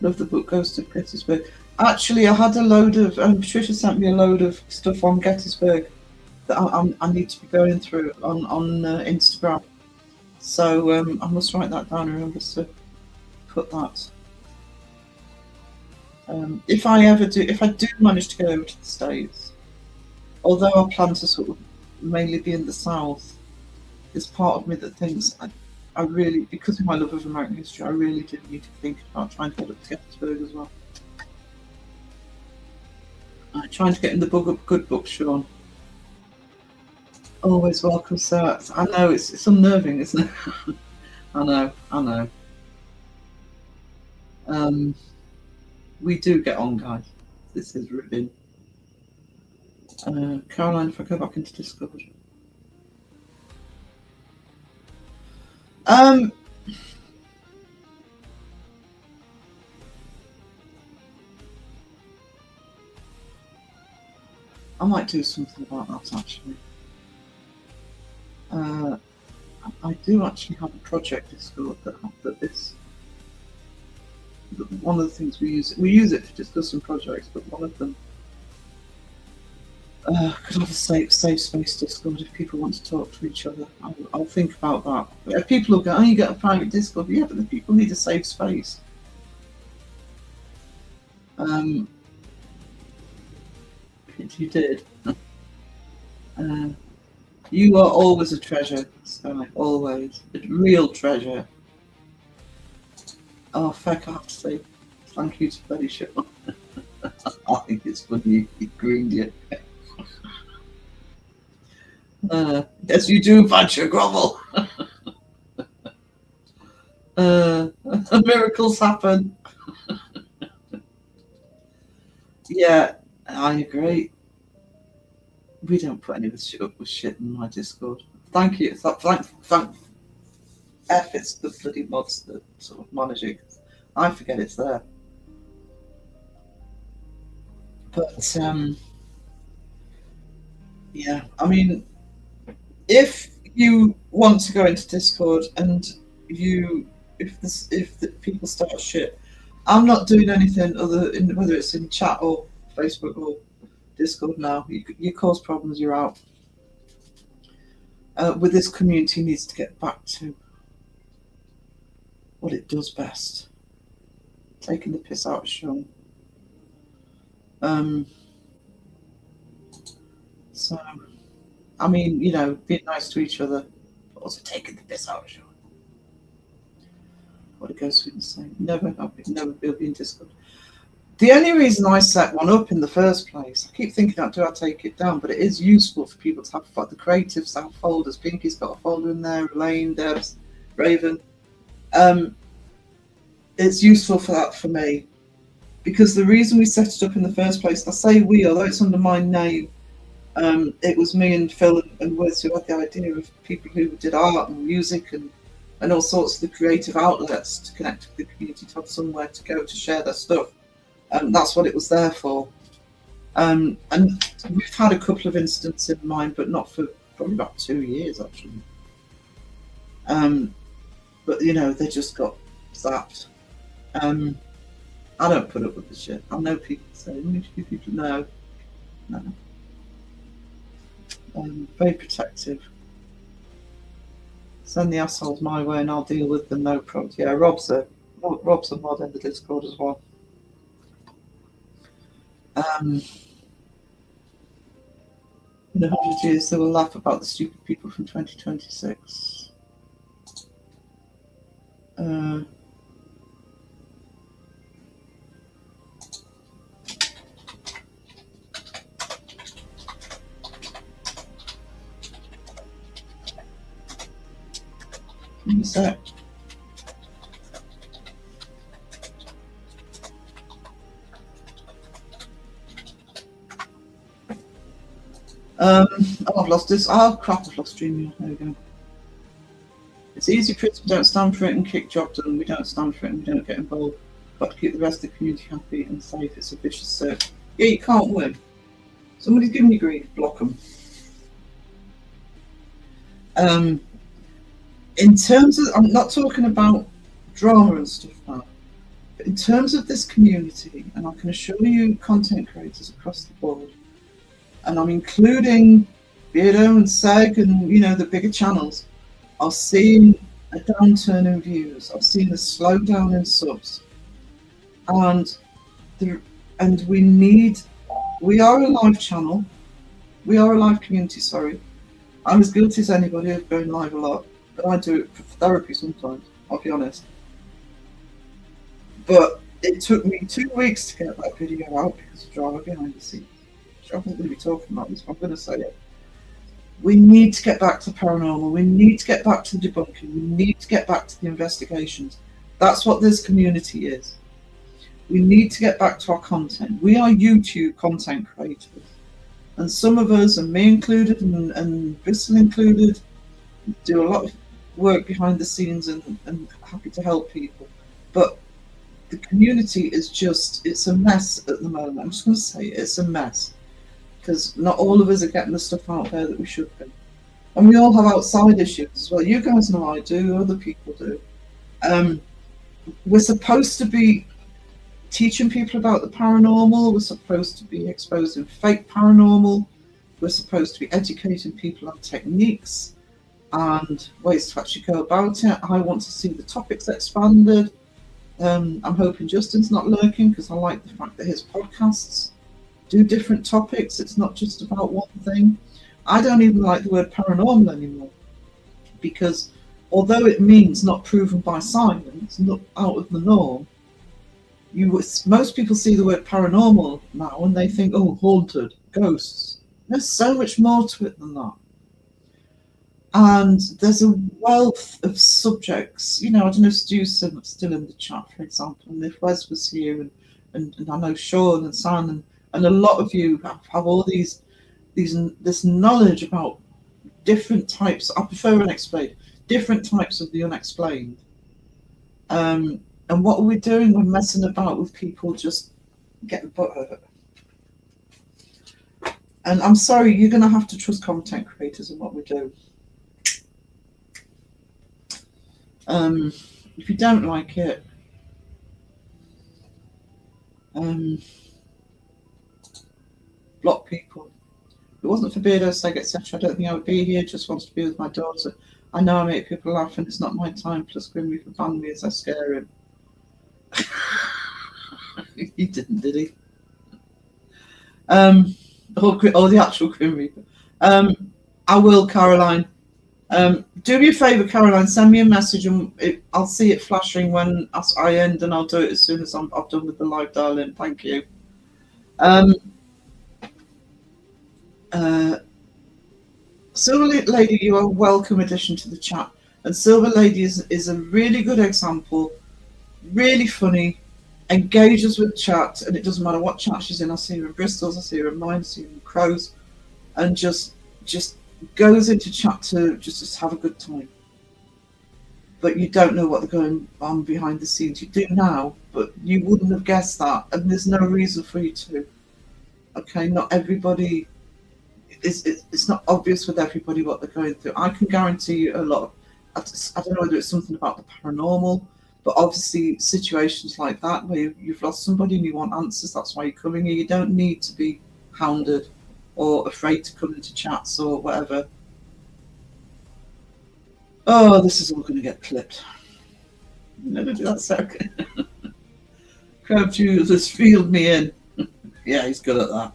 Love the book Goes to Gettysburg. Actually, I had a load of. Patricia sent me a load of stuff on Gettysburg that I need to be going through on Instagram. So I must write that down and remember to put that. If I do manage to go over to the States, although I plan to sort of mainly be in the South, there's part of me that thinks I really, because of my love of American history, I really do need to think about trying to get up to Gettysburg as well. Trying to get in the good book, Sean. Always welcome, sir. I know it's unnerving, isn't it? I know. We do get on, guys. This is Ruben. Caroline, if I go back into Discord. I might do something about that actually. I do actually have a project Discord that this. One of the things we use it to discuss some projects, but one of them could have a safe space Discord if people want to talk to each other. I'll think about that. If people will go, oh, you get a private Discord, yeah, but the people need a safe space. You did. You are always a treasure, Sky. Always a real treasure. Oh, feck, I have to say thank you to Betty Shaw. I think it's funny you greened it. Yes, you do, Badger Grovel. Miracles happen. Yeah, I agree. We don't put any of this shit up with shit in my Discord. Thank you. Thank F, it's the bloody mods that sort of manage it. I forget it's there. But yeah, I mean, if you want to go into Discord and if the people start shit, I'm not doing anything other in whether it's in chat or Facebook or Discord now. You cause problems, you're out. With this community needs to get back to what it does best. Taking the piss out of Sean. So, I mean, you know, being nice to each other, but also taking the piss out of Sean. What it goes through the same. Never be in Discord. The only reason I set one up in the first place, I keep thinking, do I take it down? But it is useful for people to have, like the creatives have folders. Pinky's got a folder in there, Elaine, Debs, Raven. It's useful for that for me. because the reason we set it up in the first place, I say we, although it's under my name, it was me and Phil and Wiz who had the idea of people who did art and music and all sorts of the creative outlets to connect with the community, to have somewhere to go to share their stuff. That's what it was there for. And we've had a couple of incidents in mind, but not for probably about 2 years actually. But you know, they just got zapped. I don't put up with the shit. I know people say, people know. No. Very protective. Send the assholes my way and I'll deal with them, no problems. Yeah, Rob's a mod in the Discord as well. In 100 years they will laugh about the stupid people from 2026. Give me a sec. Oh, I've lost this. Oh crap, I've lost StreamYard. There we go. It's easy for it. We don't stand for it and kick job done. We don't stand for it and we don't get involved. Got to keep the rest of the community happy and safe. It's a vicious circle. Yeah, you can't win. Somebody's giving you grief. Block them. In terms of, I'm not talking about drama and stuff now, but in terms of this community, and I can assure you content creators across the board, and I'm including Beardo and Seg and, you know, the bigger channels, are seeing a downturn in views. I've seen a slowdown in subs. And we are a live channel. We are a live community, sorry. I'm as guilty as anybody of going live a lot, but I do it for therapy sometimes, I'll be honest. But it took me 2 weeks to get that video out because of drama behind the scenes. I'm not going to be talking about this, but I'm going to say it. We need to get back to paranormal. We need to get back to the debunking. We need to get back to the investigations. That's what this community is. We need to get back to our content. We are YouTube content creators. And some of us, and me included, and Bristol included, do a lot of work behind the scenes and happy to help people. But the community is just, it's a mess at the moment. I'm just going to say it, it's a mess. Because not all of us are getting the stuff out there that we should be. And we all have outside issues as well. You guys know I do, other people do. We're supposed to be teaching people about the paranormal. We're supposed to be exposing fake paranormal. We're supposed to be educating people on techniques and ways to actually go about it. I want to see the topics expanded. I'm hoping Justin's not lurking because I like the fact that his podcasts do different topics. It's not just about one thing. I don't even like the word paranormal anymore because although it means not proven by science, not out of the norm, most people see the word paranormal now and they think, oh, haunted, ghosts. There's so much more to it than that. And there's a wealth of subjects. You know, I don't know if Stu's still in the chat, for example, and if Wes was here, and I know Sean and Sam and a lot of you have all this knowledge about different types. I prefer unexplained, different types of the unexplained. And what are we doing? We're messing about with people just getting butthurt. And I'm sorry, you're going to have to trust content creators in what we do. If you don't like it, block people. If it wasn't for Beardo, Seg, etc., I don't think I would be here. Just wants to be with my daughter. I know I make people laugh and it's not my time. Plus, Grim Reaper banned me as I scare him. He didn't, did he? Or the actual Grim Reaper. I will, Caroline. Do me a favour, Caroline. Send me a message and I'll see it flashing when I end, and I'll do it as soon as I've done with the live dial-in. Thank you. Silver Lady, you are a welcome addition to the chat. And Silver Lady is a really good example, really funny, engages with chat, and it doesn't matter what chat she's in. I see her in Bristol's, I see her in mine, I see her in Crow's, and just goes into chat to just have a good time. But you don't know what they're going on behind the scenes. You do now, but you wouldn't have guessed that, and there's no reason for you to. Okay, not everybody. It's not obvious with everybody what they're going through. I can guarantee you a lot. I don't know whether it's something about the paranormal, but obviously situations like that where you've lost somebody and you want answers, that's why you're coming here. You don't need to be hounded or afraid to come into chats or whatever. Oh, this is all going to get clipped. Never do that, second. Crowd users field me in. Yeah, he's good at that.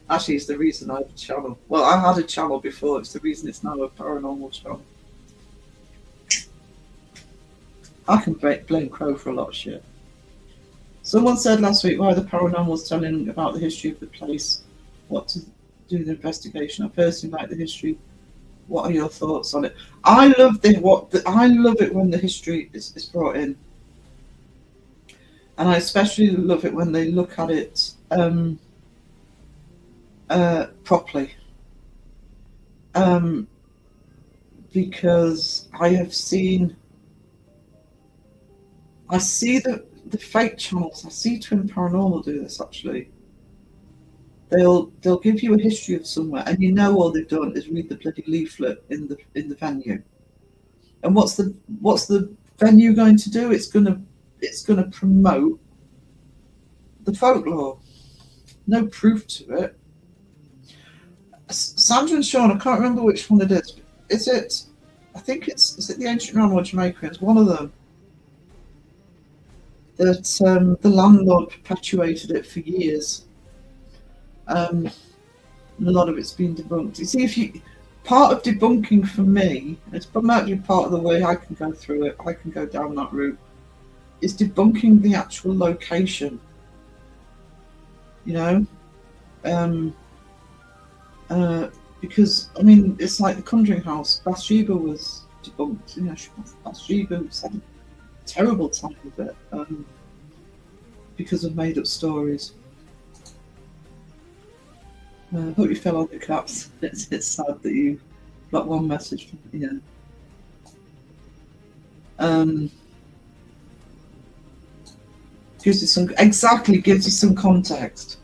Actually, it's the reason I have a channel. Well, I had a channel before. It's the reason it's now a paranormal channel. I can blame Crow for a lot of shit. Someone said last week why the paranormal was telling about the history of the place, what to do the investigation. I personally like the history. What are your thoughts on it? I love I love it when the history is brought in, and I especially love it when they look at it properly. Because I see the fake channels. I see Twin Paranormal do this actually. They'll give you a history of somewhere, and you know all they've done is read the bloody leaflet in the venue. And what's the venue going to do? It's gonna promote the folklore. No proof to it. Sandra and Sean, I can't remember which one it is. Is it? I think is it the Ancient Realm or Jamaica? It's one of them. That the landlord perpetuated it for years. And a lot of it's been debunked. You see, part of debunking for me, it's probably part of the way I can go through it, I can go down that route, is debunking the actual location. You know? Because, I mean, it's like the Conjuring House. Bathsheba was debunked. You know, Bathsheba had a terrible time with it because of made-up stories. I hope you fell on the caps. It's sad that you got one message from here. Gives you some context.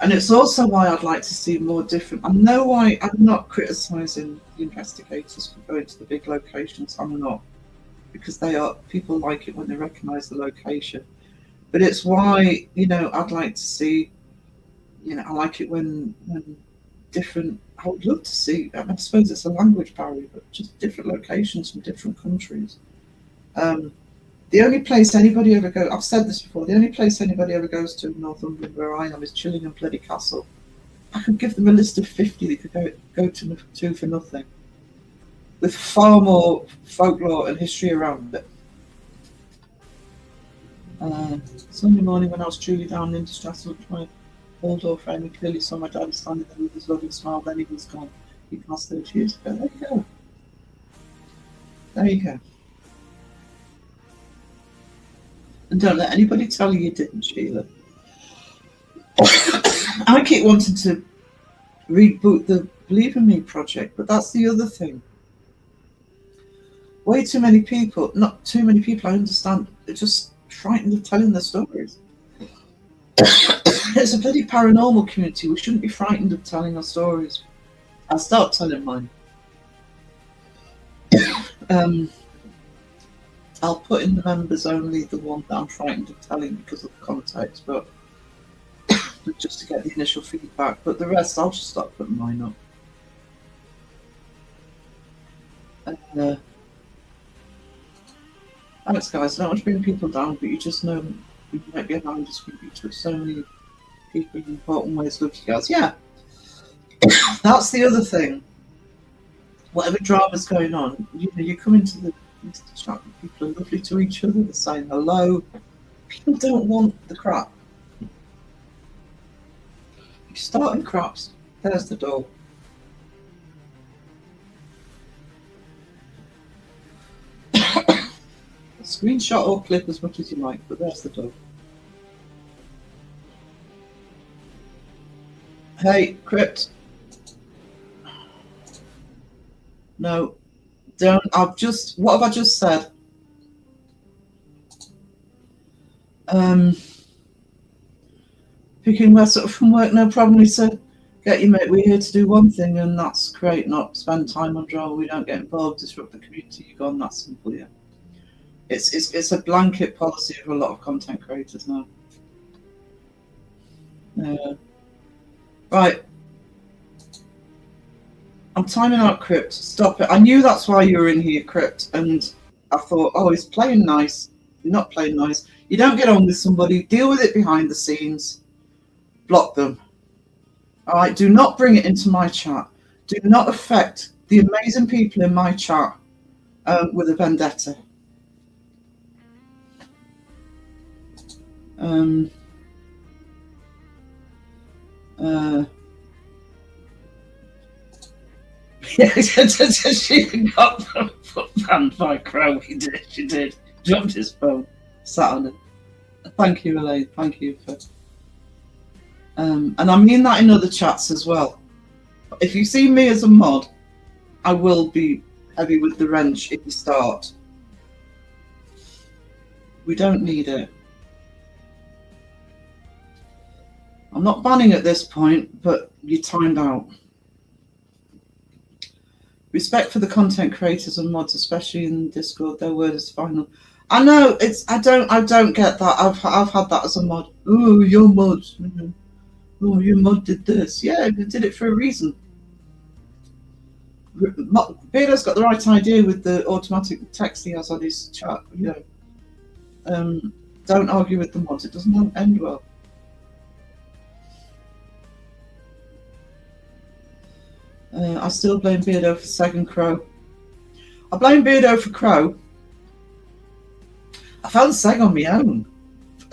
And it's also why I'd like to see more different. I know why I'm not criticising the investigators for going to the big locations. I'm not, because people like it when they recognise the location. But it's why, you know, I'd like to see. You know, I like it when different. I would love to see. I suppose it's a language barrier, but just different locations from different countries. The only place anybody ever goes, I've said this before, the only place anybody ever goes to in Northumberland where I am is Chillingham Bloody Castle. I could give them a list of 50 they could go to for nothing, with far more folklore and history around it. Sunday morning when I was truly down in distress, I looked at my Waldorf friend and clearly saw my dad standing there with his loving smile, then he was gone. He passed 30 years ago. There you go. There you go. And don't let anybody tell you didn't, Sheila. I keep wanting to reboot the Believe in Me project, but that's the other thing. Way too many people, not too many people, I understand, they're just frightened of telling their stories. It's a bloody paranormal community. We shouldn't be frightened of telling our stories. I'll start telling mine. I'll put in the members only the one that I'm frightened of telling because of the context, but just to get the initial feedback. But the rest, I'll just start putting mine up. Thanks, guys. I don't want to bring people down, but you just know you might be around to speak to so many people in important ways. Love you guys. Yeah, that's the other thing. Whatever drama's going on, you know, you come into the chat and people are lovely to each other, they're saying hello. People don't want the crap. You're starting craps, there's the door. Screenshot or clip as much as you like, but there's the dog. Hey, Crypt. No, don't. What have I just said? Picking where sort of from work, no problem. We said, get you, mate. We're here to do one thing, and that's create, not spend time on drama. We don't get involved, disrupt the community. You're gone. That's simple, yeah. It's a blanket policy for a lot of content creators now. Right. I'm timing out, Crypt. Stop it. I knew that's why you were in here, Crypt, and I thought, oh, he's playing nice. You're not playing nice. You don't get on with somebody. Deal with it behind the scenes. Block them. All right. Do not bring it into my chat. Do not affect the amazing people in my chat with a vendetta. Yeah, she got banned by Crow. She did. Dropped his phone. Sat on it. Thank you, Elaine. Thank you for. And I mean that in other chats as well. If you see me as a mod, I will be heavy with the wrench if you start. We don't need it. I'm not banning at this point, but you timed out. Respect for the content creators and mods, especially in Discord. Their word is final. I know it's. I don't get that. I've had that as a mod. Oh, your mod. Oh, your mod did this. Yeah, it did it for a reason. Beardo's got the right idea with the automatic text he has on his chat. You know, don't argue with the mods. It doesn't end well. I still blame Beardo for second Crow. I blame Beardo for Crow. I found Seg on my own.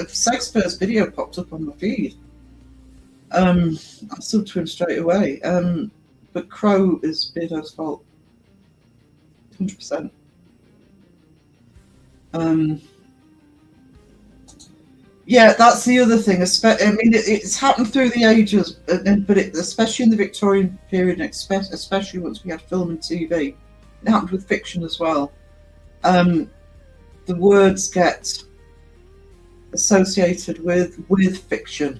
Seg's first video popped up on my feed. I subbed to him straight away. But Crow is Beardo's fault. 100%. Yeah, that's the other thing. I mean, it's happened through the ages, but especially in the Victorian period, and especially once we had film and TV, it happened with fiction as well. The words get associated with fiction.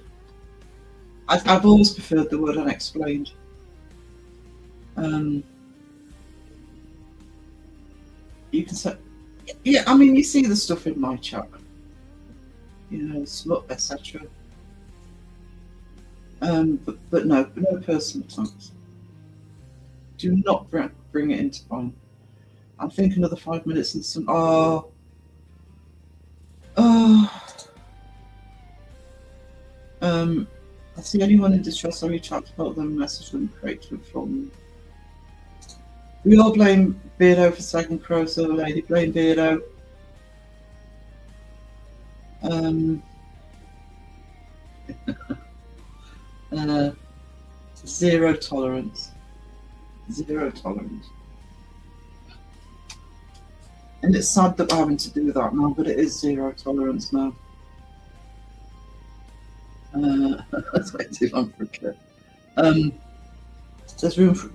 I've always preferred the word unexplained. You can say, yeah. I mean, you see the stuff in my chat. You know, smut, etc. But no personal attacks. Do not bring it into fun. I think another 5 minutes and some. I see anyone in distress. I reach out to help them, message them, create to inform. We all blame Beardo for second Crow, so the lady blame Beardo. Zero tolerance. Zero tolerance. And it's sad that we're having to do that now, but it is zero tolerance now. That's way too long for a clip.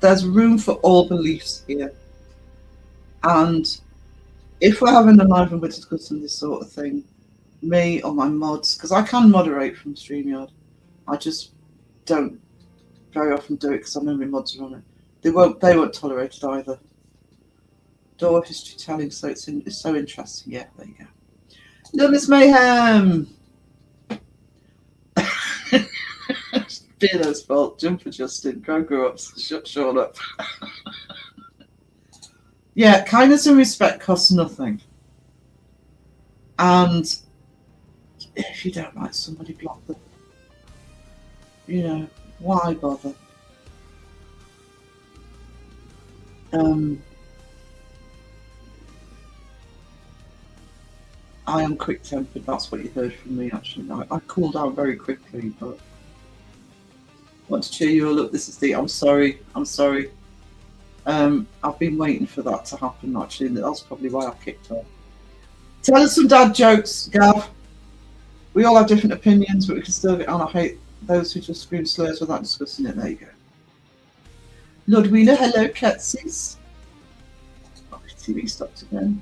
There's room for all beliefs here. And if we're having a live and we're discussing this sort of thing, me or my mods, because I can moderate from StreamYard, I just don't very often do it because I know my mods are on it. They won't tolerate it either. Door history telling, so it's so interesting. Yeah, there you go. No, Miss Mayhem. Beardo's fault. Jumper Justin. Grow up. Shut up. Yeah, kindness and respect costs nothing. And if you don't like somebody, block them. You know, why bother? I am quick-tempered. That's what you heard from me, actually. I cool down very quickly, but I want to cheer you all up. This is the. I'm sorry. I've been waiting for that to happen. Actually, that's probably why I kicked off. Tell us some dad jokes, Gav. We all have different opinions, but we can still get on. I hate those who just scream slurs without discussing it. There you go. Ludwina, hello, Ketsis. Oh, TV stopped again.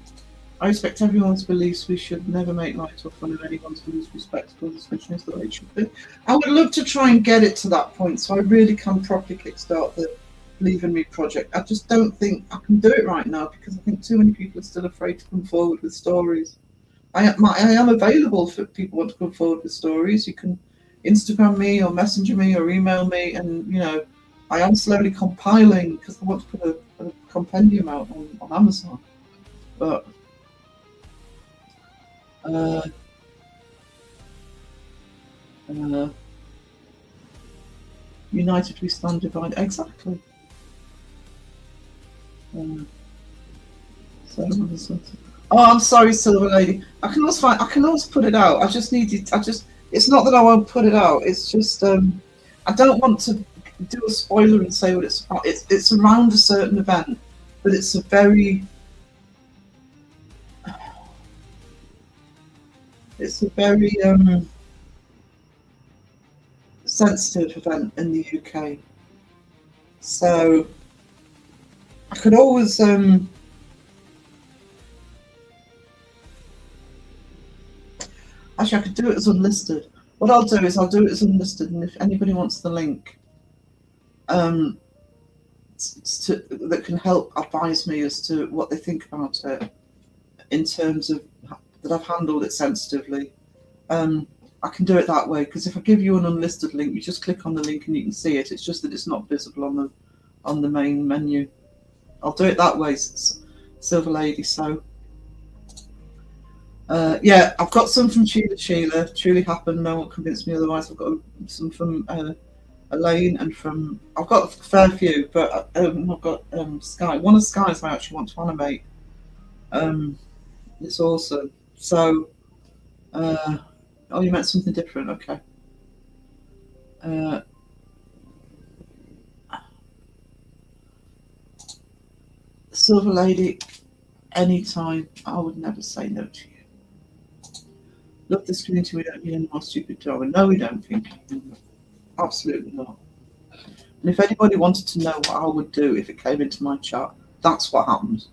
I respect everyone's beliefs. We should never make light or fun of anyone's beliefs. Respectable discussion is the way it should be. I would love to try and get it to that point so I really can properly kickstart the Believe in Me project. I just don't think I can do it right now because I think too many people are still afraid to come forward with stories. I am available for people who want to come forward with stories. You can Instagram me or messenger me or email me, and you know I am slowly compiling because I want to put a compendium out on Amazon. But united we stand, divided. Exactly. Oh, I'm sorry, Silver Lady. I can always put it out. I just need it. It's not that I won't put it out. It's just I don't want to do a spoiler and say what it's about. It's around a certain event, but it's a very sensitive event in the UK. So I could always actually I could do it as unlisted. What I'll do is I'll do it as unlisted, and if anybody wants the link that can help advise me as to what they think about it in terms of that I've handled it sensitively, I can do it that way, because if I give you an unlisted link, you just click on the link and you can see it. It's just that it's not visible on the main menu. I'll do it that way, Silver Lady. So yeah, I've got some from Sheila. Truly happened. No one convinced me otherwise. I've got some from Elaine and from. I've got a fair few, but I've got Sky. One of Sky's I actually want to animate. It's awesome. So, oh, you meant something different. Okay. Silver Lady, anytime. I would never say no to you. Love this community. We don't need any more stupid drama. No, we don't think. Absolutely not. And if anybody wanted to know what I would do if it came into my chat, that's what happens.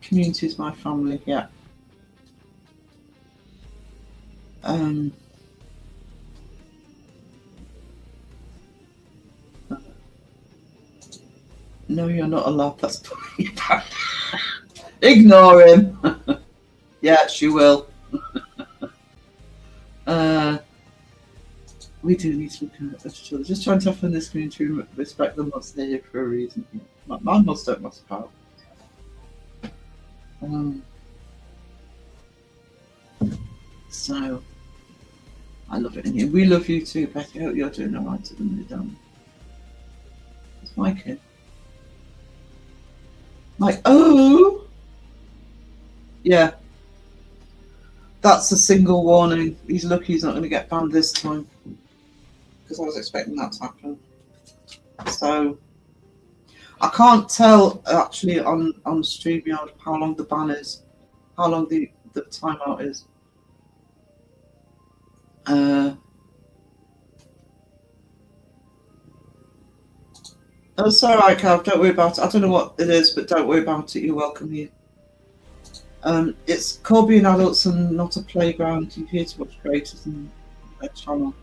Community is my family. Yeah. No, you're not allowed. That's pretty bad. Ignore him. Yeah, she will. We do need to look at each other. Just trying to offer this community respect them what's there for a reason. My must don't must power. So I love it in here. We love you too, Betty. I hope you're doing alright at the minute, don't. It's my kid. Like, oh, yeah. That's a single warning. He's lucky he's not going to get banned this time, because I was expecting that to happen. So I can't tell actually on StreamYard how long the ban is, how long the timeout is. Oh, it's all right, Cal. Don't worry about it. I don't know what it is, but don't worry about it. You're welcome here. It's called Being Adults and Not a Playground. You're here to watch creators and their channel.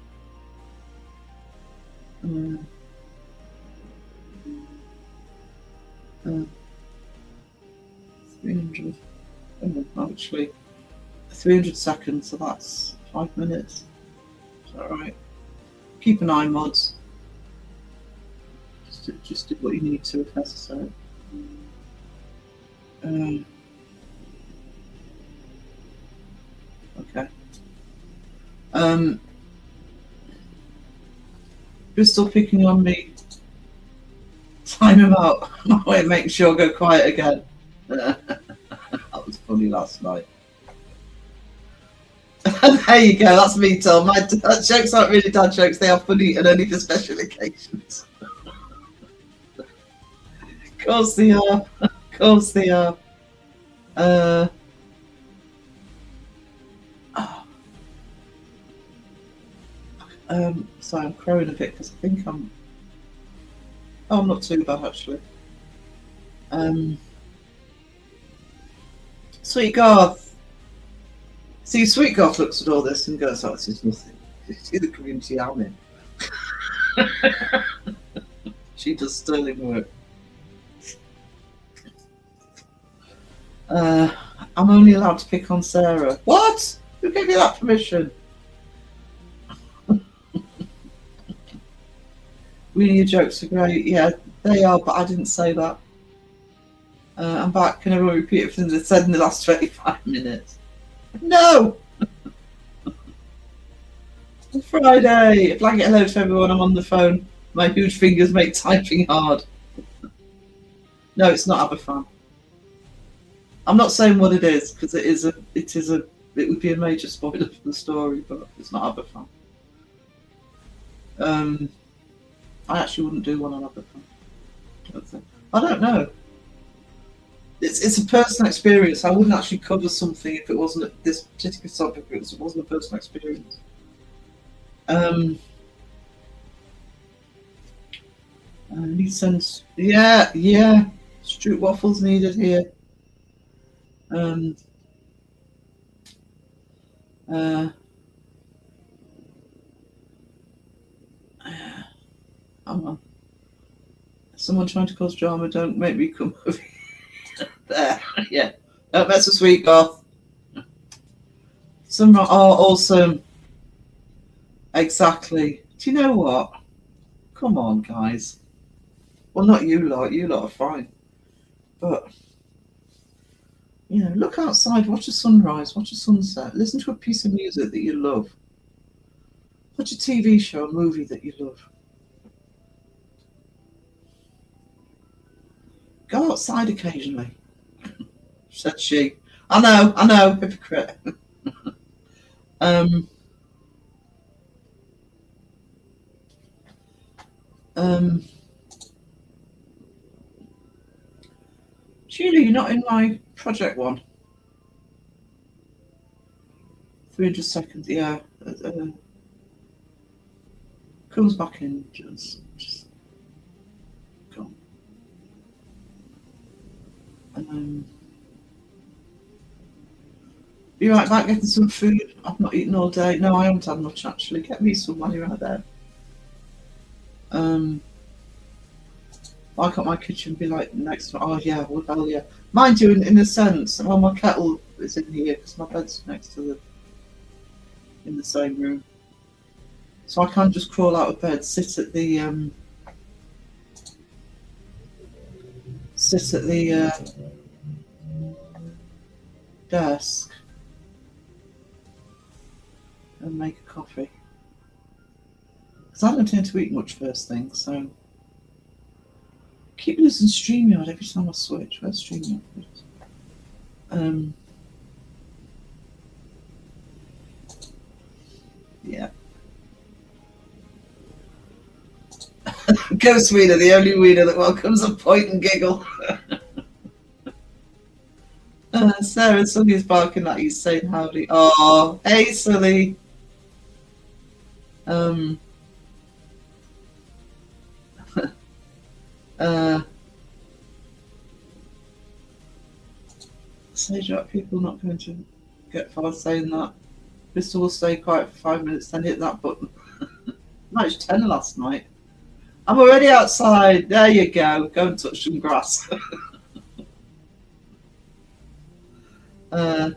300. Oh, actually, 300 seconds. So that's 5 minutes. Is that right? Keep an eye, mods. Just do what you need to if necessary. Okay. You're still picking on me. Time him out. Wait, make sure I go quiet again. That was funny last night. There you go. That's me, Tom. My jokes aren't really dad jokes. They are funny and only for special occasions. Of course they are. Of course they are. Oh. Sorry, I'm crowing a bit because I think I'm. Oh, I'm not too bad actually. Sweet Garth. See, Sweet Garth looks at all this and goes, "Oh, this is nothing. See the community I'm in." She does sterling work. I'm only allowed to pick on Sarah. What? Who gave you that permission? Really, your jokes are great. Yeah, they are, but I didn't say that. I'm back. Can everyone repeat everything they said in the last 25 minutes? No! Friday! Blanket hello to everyone. I'm on the phone. My huge fingers make typing hard. No, it's not Aberfan. I'm not saying what it is because it would be a major spoiler for the story, but it's not Aberfan. I actually wouldn't do one on Aberfan. I don't know. It's a personal experience. I wouldn't actually cover something if it wasn't this particular topic. If it wasn't a personal experience. He sends. Yeah. Stroop waffles needed here. Hang on. Someone trying to cause drama, don't make me come over there. Yeah. Don't mess with Sweet Goth. Some are awesome. Exactly. Do you know what? Come on, guys. Well, not you lot. You lot are fine. But, you know, look outside, watch a sunrise, watch a sunset, listen to a piece of music that you love. Watch a TV show, a movie that you love. Go outside occasionally, said she. I know, hypocrite. Julie, you're not in my project one. 300 seconds, yeah. Comes back in, just go on. Be right back getting some food. I've not eaten all day. No, I haven't had much actually. Get me some while you're out there. Why can't my kitchen be like next to? Oh yeah, well hell yeah. Mind you, in a sense, well my kettle is in here because my bed's next to in the same room, so I can't just crawl out of bed, sit at the desk and make a coffee. Because I don't tend to eat much first thing, so keep losing StreamYard every time I switch. Where's StreamYard? Yeah. Ghost Wiener, the only wiener that welcomes a point and giggle. Sarah, somebody's barking at you saying howdy. Oh, hey, Sully. Sage up, people not going to get far saying that. Crystal will stay quiet for 5 minutes, then hit that button. Nice 10 last night. I'm already outside. There you go. Go and touch some grass. Do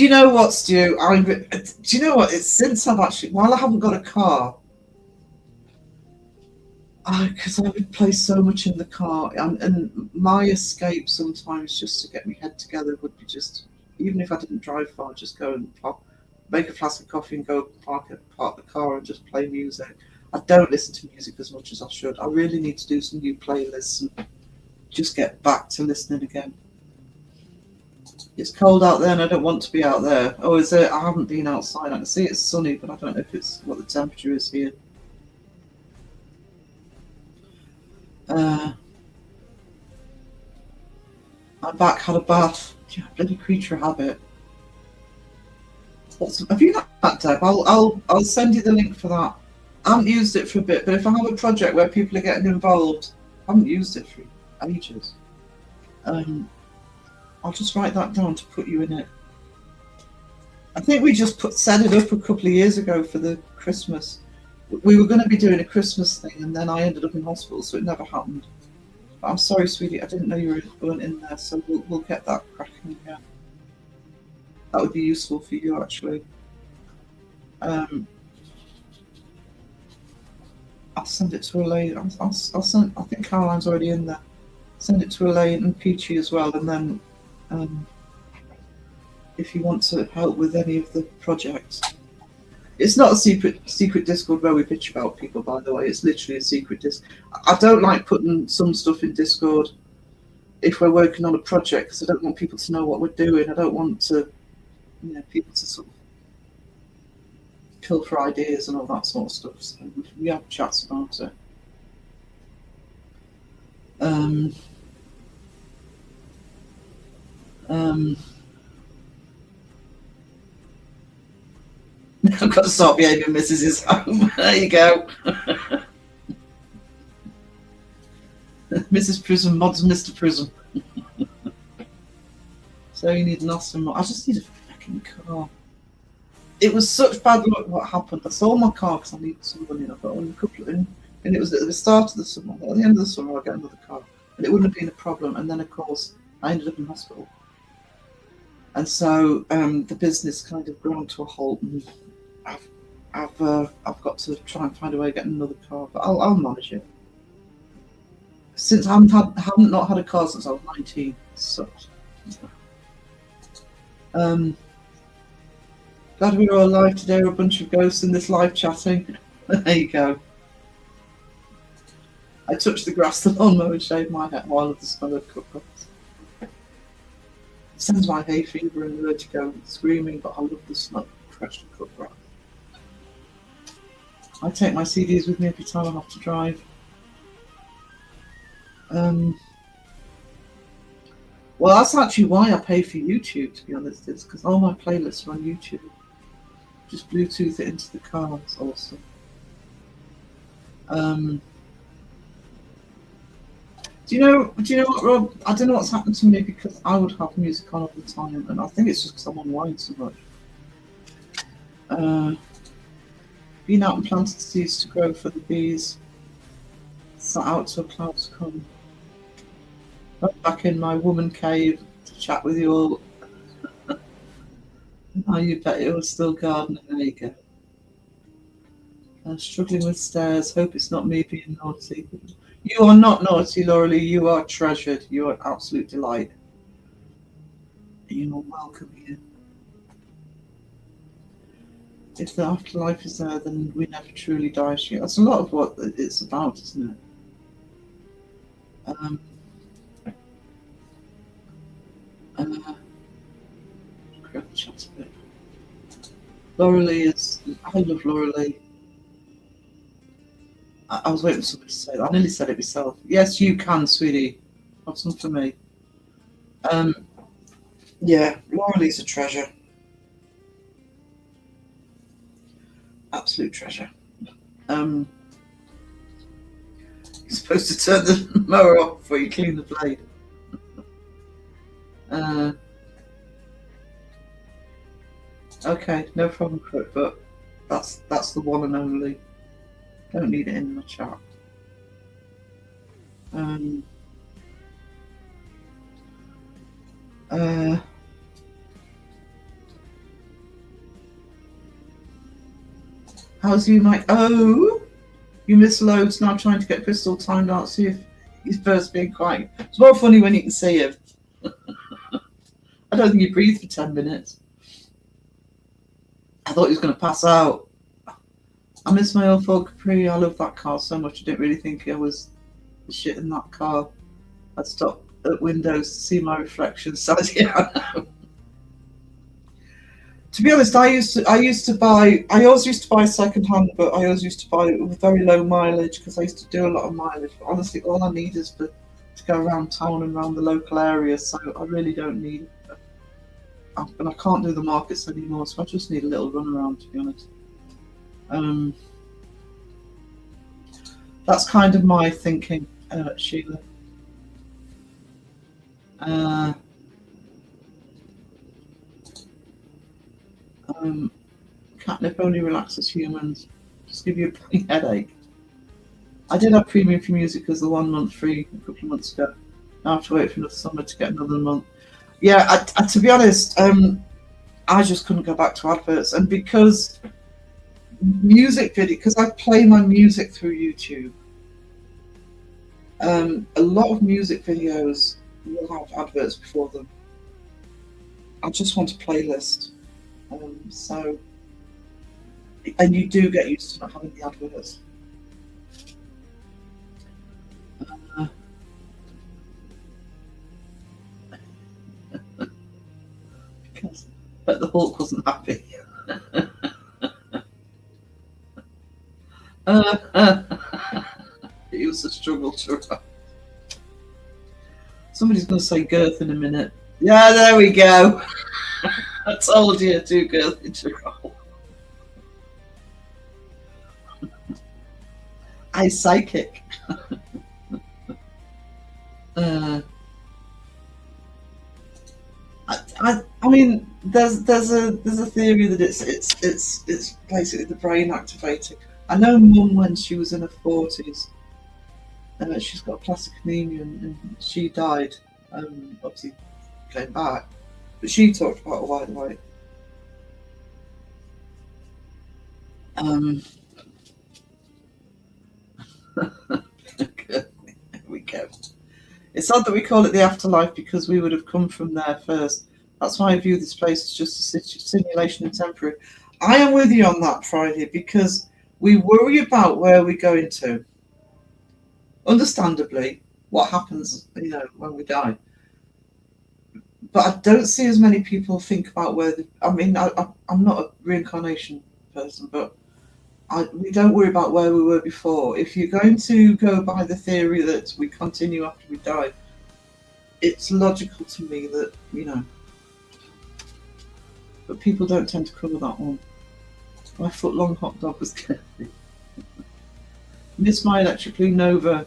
you know what, Stu? Do you know what? It's since I've actually, while I haven't got a car, because I would play so much in the car, and my escape sometimes just to get my head together would be just, even if I didn't drive far, just go and make a flask of coffee and go park the car and just play music. I don't listen to music as much as I should. I really need to do some new playlists and just get back to listening again. It's cold out there and I don't want to be out there. Oh, is it? I haven't been outside. I can see it's sunny, but I don't know if it's what the temperature is here. I'm back, had a bath. Yeah, bloody creature habit. Have you got that, Deb? I'll send you the link for that. I haven't used it for a bit, but if I have a project where people are getting involved, I haven't used it for ages. I'll just write that down to put you in it. I think we just set it up a couple of years ago for the Christmas. We were going to be doing a Christmas thing, and then I ended up in hospital, so it never happened. But I'm sorry, sweetie, I didn't know you weren't in there, so we'll get that cracking again. That would be useful for you, actually. I'll send it to Elaine. I'll send. I think Caroline's already in there. Send it to Elaine and Peachy as well, and then if you want to help with any of the projects. It's not a secret Discord where we bitch about people, by the way. It's literally a secret Discord. I don't like putting some stuff in Discord if we're working on a project, because I don't want people to know what we're doing. I don't want to, people to sort of kill for ideas and all that sort of stuff. So we have chats about it. I've got to start behaving. Mrs. is home. There you go. Mrs. Prism mods Mr. Prism. So you need an Aston Martin. I just need a fucking car. It was such bad luck what happened. I sold my car because I needed some money. I got only a couple in, and it was at the start of the summer. At the end of the summer, I got another car, and it wouldn't have been a problem. And then, of course, I ended up in hospital, and so the business kind of ground to a halt. And I've got to try and find a way of getting another car, but I'll manage it. Since I haven't not had a car since I was 19. It sucks. Glad we were all alive today. We're a bunch of ghosts in this live chatting. There you go. I touched the grass, the lawnmower, and shaved my head while of the smell of cookbooks. It sends my hay fever and vertigo screaming, but I love the smell of freshly cooked grass. I take my CDs with me every time I have to drive. Well, that's actually why I pay for YouTube, to be honest. It's because all my playlists are on YouTube. Just Bluetooth it into the car. It's awesome. Do you know what, Rob? I don't know what's happened to me, because I would have music on all the time, and I think it's just because I'm online so much. Been out and planted seeds to grow for the bees. Sat out till clouds come. Went back in my woman cave to chat with you all. Now you bet it was still gardening. There you go. Struggling with stairs. Hope it's not me being naughty. You are not naughty, Laura-Lee. You are treasured. You are an absolute delight. You are welcome here. If the afterlife is there, then we never truly die. That's a lot of what it's about, isn't it? Chat a bit. Laura-Lee is. I love Laura-Lee. I was waiting for somebody to say that. I nearly said it myself. Yes, you can, sweetie. Have some for me. Yeah, Laura-Lee's a treasure. Absolute treasure. You're supposed to turn the mower off before you clean the blade. Okay, no problem, Crook, but that's the one and only. Don't need it in my chat. How's you, Mike? Oh, you miss loads. Now trying to get Crystal timed out. See if he's first being quiet. It's more funny when you can see him. I don't think he breathed for 10 minutes. I thought he was going to pass out. I miss my old Ford Capri. I love that car so much. I didn't really think I was shit in that car. I'd stop at windows to see my reflection. So yeah, I know. To be honest, I always used to buy second hand, but I always used to buy it with very low mileage because I used to do a lot of mileage. But honestly, all I need is for to go around town and around the local area, so I really don't need. And I can't do the markets anymore, so I just need a little run around, to be honest. That's kind of my thinking, Sheila. Catnip only relaxes humans. Just give you a bloody headache. I did have Premium for Music because the 1 month free a couple of months ago. I have to wait for another summer to get another month. Yeah, to be honest, I just couldn't go back to adverts, and because music video, because I play my music through YouTube. A lot of music videos will have adverts before them. I just want a playlist. So, and you do get used to not having the adverts. But the Hulk wasn't happy. It was a struggle to write. Somebody's going to say girth in a minute. Yeah, there we go. I told you, too girthy to roll. I psychic. I mean, there's a theory that it's basically the brain activating. I know Mum, when she was in her 40s, she's got plastic anemia and she died. Obviously came back, but she talked about a wide awake. Here we go. It's odd that we call it the afterlife because we would have come from there first. That's why I view this place as just a simulation and temporary. I am with you on that, Friday, because we worry about where we're going to. Understandably, what happens, when we die. But I don't see as many people think about where. I'm not a reincarnation person, but we don't worry about where we were before. If you're going to go by the theory that we continue after we die, it's logical to me that, but people don't tend to cover that one. My foot-long hot dog was careful. Miss my electric blue Nova.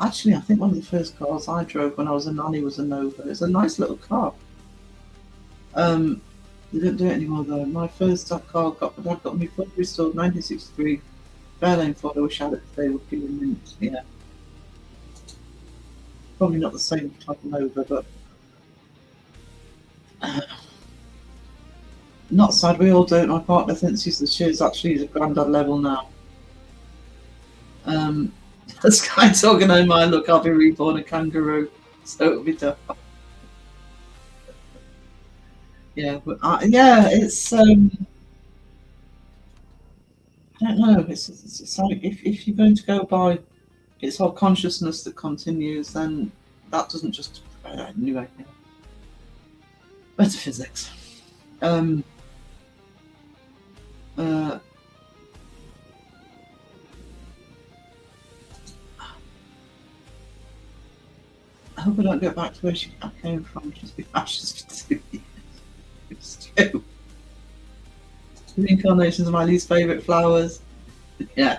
Actually, I think one of the first cars I drove when I was a nanny was a Nova. It's a nice little car. They don't do it anymore though. My first car my dad got me fully restored 1963 Fairlane Ford. I wish I had it today with peeling mint. Yeah. Probably not the same type of Nova, but not sad. We all don't. My partner thinks she's actually a granddad level now. The Sky Talking Oh My, look, I'll be reborn a kangaroo, so it'll be tough. Yeah, but it's I don't know. It's like if you're going to go by it's our consciousness that continues, then that doesn't just anyway. Yeah. Metaphysics. I hope I don't get back to where I came from. Just be ashes for 2 years. It's true. Reincarnations are my least favourite flowers. Yeah.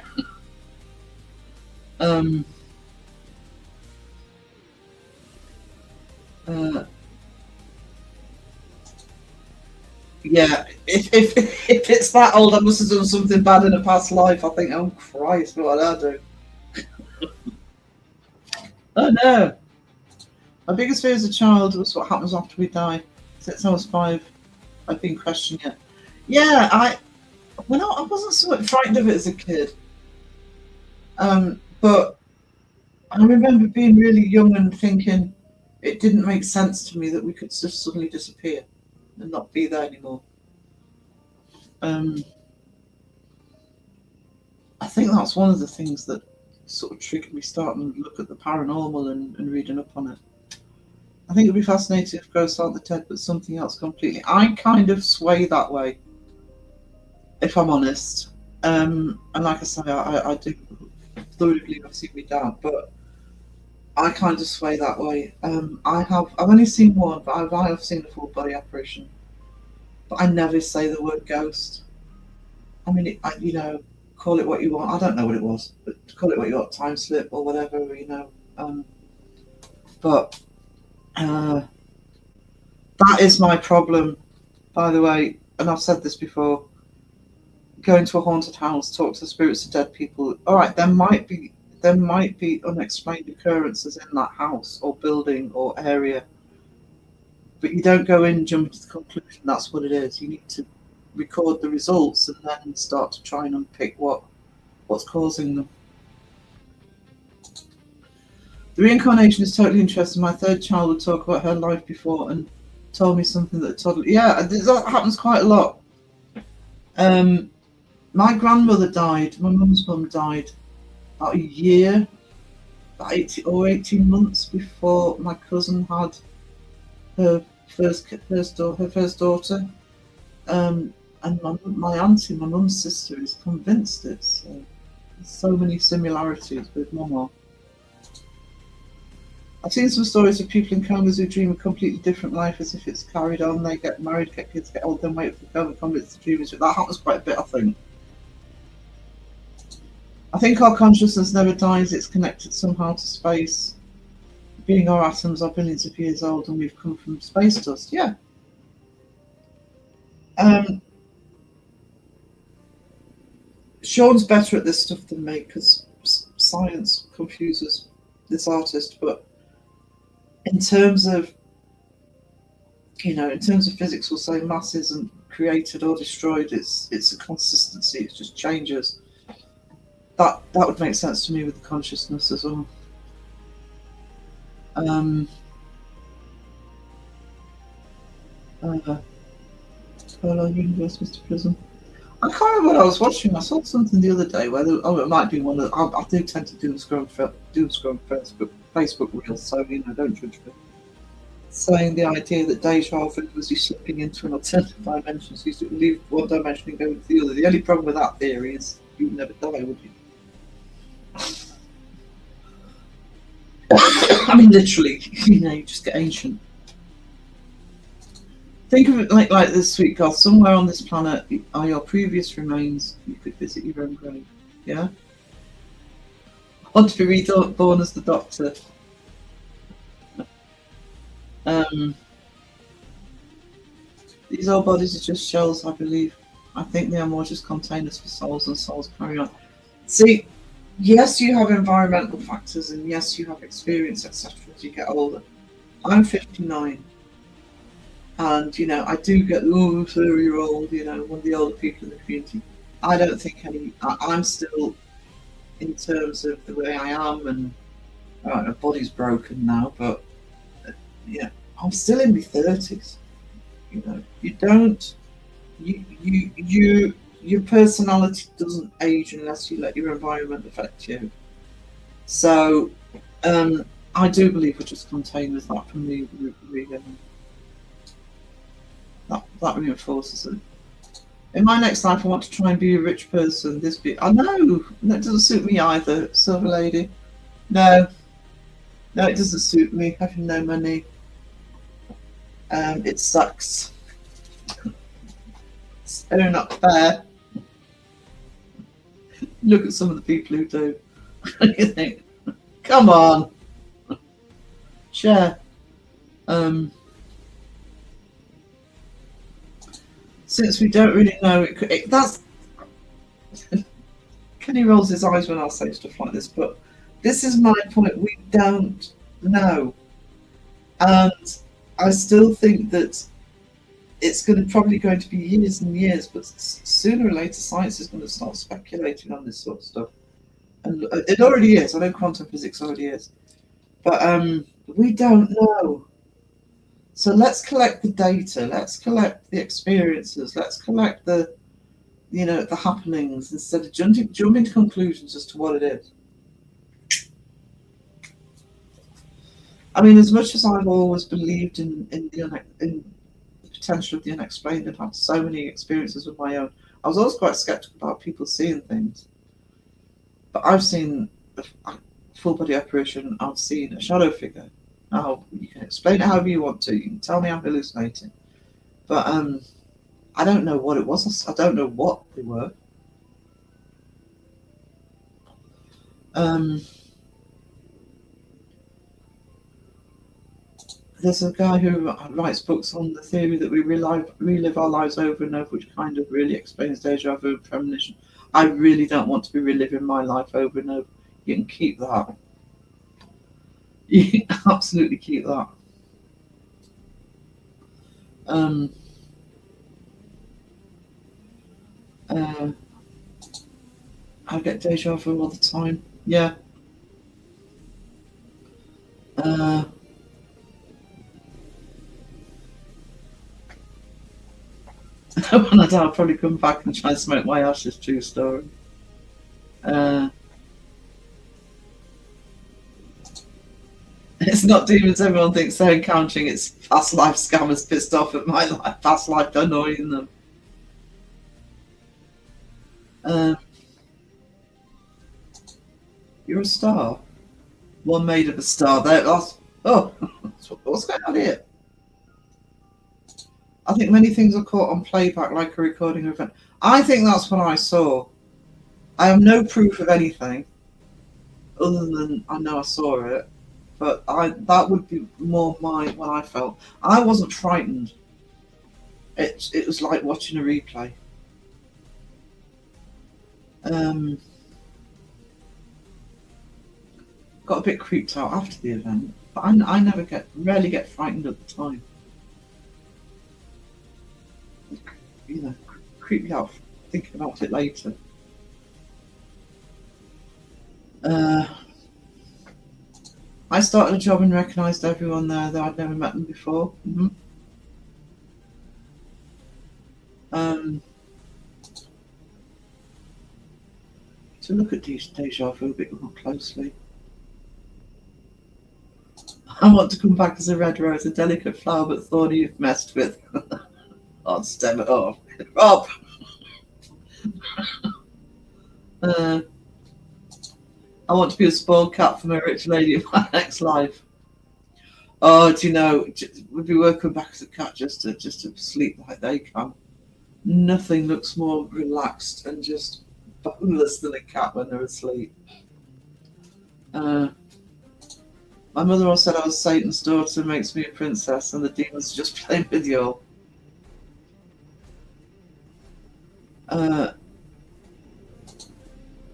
Yeah, if it's that old, I must have done something bad in a past life. I think, oh Christ, what did I do? Oh no. My biggest fear as a child was what happens after we die. Since I was 5, I've been questioning it. Yeah, I wasn't so frightened of it as a kid. But I remember being really young and thinking it didn't make sense to me that we could just suddenly disappear and not be there anymore. I think that's one of the things that sort of triggered me starting to look at the paranormal and reading up on it. I think it'd be fascinating if ghosts aren't the dead, but something else completely. I kind of sway that way, if I'm honest. And like I say, I do thoroughly believe I've seen my dad, but I kind of sway that way. I've only seen one, but I have seen a full body apparition. But I never say the word ghost. I mean, you know, call it what you want. I don't know what it was, but call it what you want, time slip or whatever, you know. But that is my problem, by the way. And I've said this before. Go into a haunted house, talk to the spirits of dead people. All right, there might be unexplained occurrences in that house or building or area, but you don't go in jumping to the conclusion that's what it is. You need to record the results and then start to try and unpick what's causing them. The reincarnation is totally interesting. My third child would talk about her life before and told me something that totally, yeah, that happens quite a lot. My grandmother died, my mum's mum died about a year, about 18 months before my cousin had her first daughter. And my auntie, my mum's sister, is convinced it's there's so many similarities with Mama. I've seen some stories of people in comas who dream a completely different life as if it's carried on. They get married, get kids, get old, then wait for the coma, convince the dream is that happens quite a bit, I think. I think our consciousness never dies, it's connected somehow to space. Being our atoms are billions of years old and we've come from space dust, yeah. Sean's better at this stuff than me because science confuses this artist, but in terms of physics, we'll say mass isn't created or destroyed, it's a consistency, it just changes. That would make sense to me with the consciousness as well. Polo Universe, Mr. Prism. I can't remember what I was watching. I saw something the other day where it might be one that I do tend to doom scroll Facebook reels, so don't judge me. Saying the idea that deja vu was you slipping into an alternative dimension, so you leave one dimension and go into the other. The only problem with that theory is you would never die, would you? I mean, literally, you just get ancient. Think of it like this, sweet God. Somewhere on this planet are your previous remains. You could visit your own grave. Yeah? I want to be reborn as the Doctor. These old bodies are just shells, I believe. I think they are more just containers for souls, and souls carry on. See, yes, you have environmental factors, and yes, you have experience, etc. as you get older. I'm 59. And, I do get, 30-year-old, one of the older people in the community. I don't think I'm still, in terms of the way I am, and my body's broken now, but, I'm still in my 30s. Your personality doesn't age unless you let your environment affect you. So, I do believe we're just containers. That for me, that reinforces it. In my next life, I want to try and be a rich person. I know that doesn't suit me either, Silver Lady. No, it doesn't suit me. Having no money, it sucks. It's very not fair. Look at some of the people who do. You think, come on, share. Since we don't really know, that's Kenny rolls his eyes when I say stuff like this, but this is my point. We don't know, and I still think that it's probably going to be years and years, but sooner or later, science is going to start speculating on this sort of stuff, and it already is. I know quantum physics already is, but we don't know. So let's collect the data, let's collect the experiences, let's collect the happenings instead of jumping to conclusions as to what it is. I mean, as much as I've always believed in the potential of the unexplained and had so many experiences of my own, I was always quite skeptical about people seeing things. But I've seen full body apparition, I've seen a shadow figure. Now, you can explain it however you want to. You can tell me I'm hallucinating. But I don't know what it was. I don't know what they were. There's a guy who writes books on the theory that we relive our lives over and over, which kind of really explains deja vu and premonition. I really don't want to be reliving my life over and over. You can keep that. You can absolutely keep that. I get deja vu all the time. Yeah. When I die, I'll probably come back and try and smoke my ashes. True story. It's not demons everyone thinks they're encountering. It's past life scammers pissed off at my life, past life annoying them. You're a star. One made of a star. What's going on here? I think many things are caught on playback like a recording of event. I think that's what I saw. I have no proof of anything other than I know I saw it. But that would be more what I felt. I wasn't frightened. It was like watching a replay. Got a bit creeped out after the event, but I rarely get frightened at the time. You know, creep me out thinking about it later. I started a job and recognised everyone there, though I'd never met them before. To look at deja vu a bit more closely. I want to come back as a red rose, a delicate flower but thorny you've messed with. I'll stem it off. Rob! I want to be a spoiled cat from a rich lady in my next life. Oh, do you know, would be working back as a cat just to sleep like they can. Nothing looks more relaxed and just boneless than a cat when they're asleep. My mother always said I was Satan's daughter, makes me a princess, and the demons just playing with you all.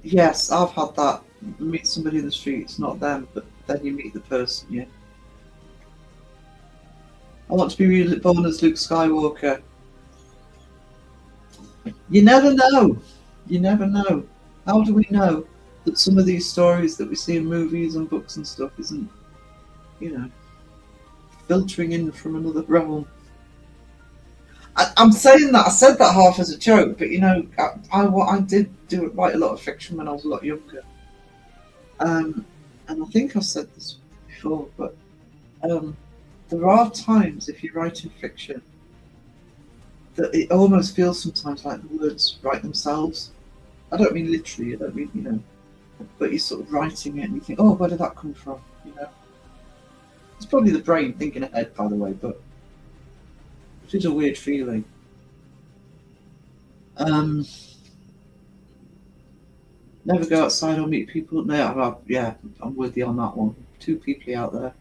Yes, I've had that. Meet somebody in the street, it's not them, but then you meet the person, yeah. I want to be reborn as Luke Skywalker. You never know. You never know. How do we know that some of these stories that we see in movies and books and stuff isn't, you know, filtering in from another realm? I'm saying that, I said that half as a joke, but you know, I did write a lot of fiction when I was a lot younger. And I think I've said this before, but there are times if you're writing fiction that it almost feels sometimes like the words write themselves. I don't mean literally, I don't mean, you know, but you're sort of writing it and you think, oh, where did that come from? You know, it's probably the brain thinking ahead, by the way, but it is a weird feeling. Never go outside or meet people. No, yeah, I'm with you on that one. Too peoply out there.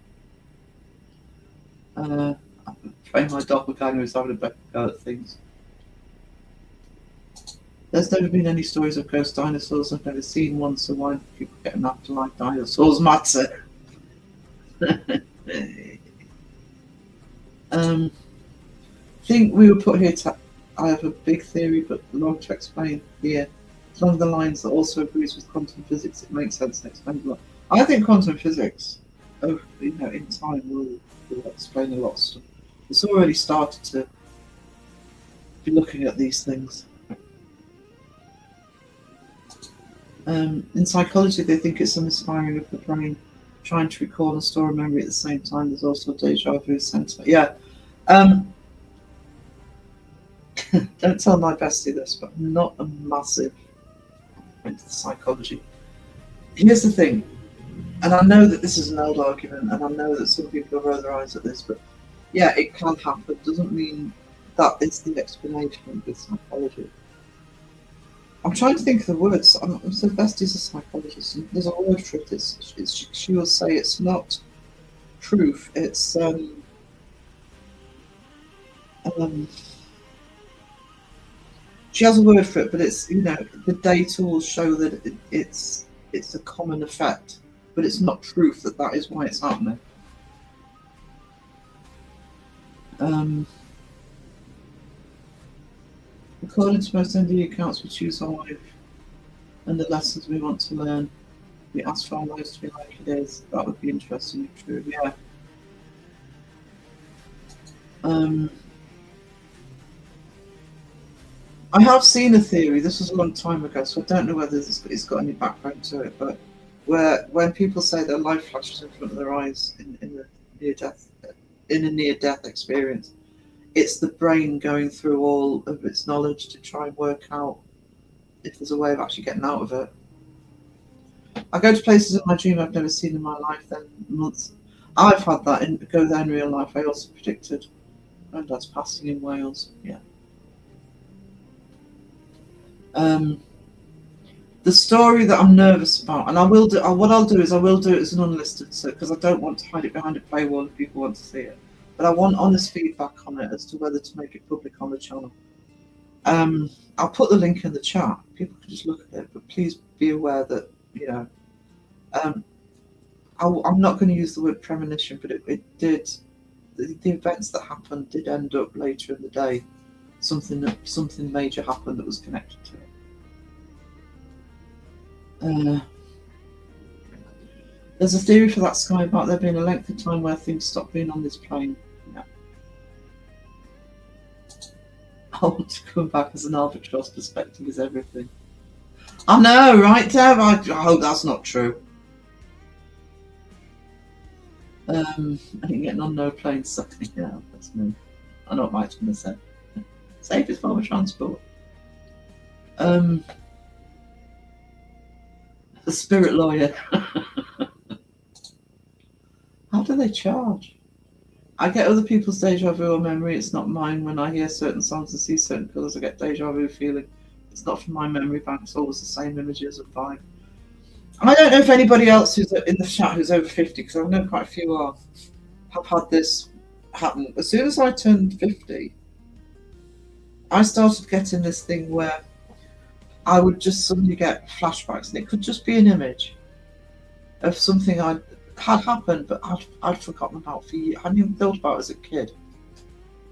I'm praying my doppelganger is having a better go at things. There's never been any stories of ghost dinosaurs. I've never seen one, so why do people get an afterlife? Dinosaurs matter. Think we were put here to. I have a big theory, but long to explain here. Along the lines that also agrees with quantum physics, it makes sense and explains a lot. I think quantum physics, in time, will explain a lot of stuff. It's already started to be looking at these things. In psychology, they think it's a misfiring of the brain, trying to recall and store a memory at the same time. There's also a deja vu center. Yeah. Don't tell my bestie this, but I'm not a massive into the psychology. Here's the thing. And I know that this is an old argument, and I know that some people roll their eyes at this, but yeah, it can happen. Doesn't mean that is the explanation with psychology. I'm trying to think of the words. Sylvester's a psychologist, and there's a word for it. She will say it's not proof. It's she has a word for it, but it's the data will show that it's a common effect, but it's not proof that that is why it's happening. According to most NDE accounts, we choose our life and the lessons we want to learn. We ask for our lives to be like it is. That would be interesting if true. Yeah. I have seen a theory. This was a long time ago, so I don't know whether it's got any background to it. But when people say their life flashes in front of their eyes in a near-death experience, it's the brain going through all of its knowledge to try and work out if there's a way of actually getting out of it. I go to places in my dream I've never seen in my life. Then months, I've had that go there in real life. I also predicted Granddad's passing in Wales. Yeah. The story that I'm nervous about, and I will do. What I'll do is I will do it as an unlisted, so because I don't want to hide it behind a paywall if people want to see it. But I want honest feedback on it as to whether to make it public on the channel. I'll put the link in the chat. People can just look at it, but please be aware that I'm not going to use the word premonition, but it did. The events that happened did end up later in the day. Something major happened that was connected to it. There's a theory for that, Sky, about there being a length of time where things stop being on this plane. Yeah. I want to come back as an albatross. Perspective is everything. I know, right, Dev? I hope that's not true. I think getting on no plane sucking. Yeah, that's me. I know what Mike's going to say. Safest form of transport. The spirit lawyer. How do they charge? I get other people's deja vu or memory. It's not mine. When I hear certain songs and see certain colours, I get deja vu feeling. It's not from my memory bank. It's always the same images of vibe. I don't know if anybody else who's in the chat who's over 50, because I know quite a few have had this happen. As soon as I turned 50, I started getting this thing where I would just suddenly get flashbacks, and it could just be an image of something had happened, but I'd forgotten about for years. I hadn't even thought about it as a kid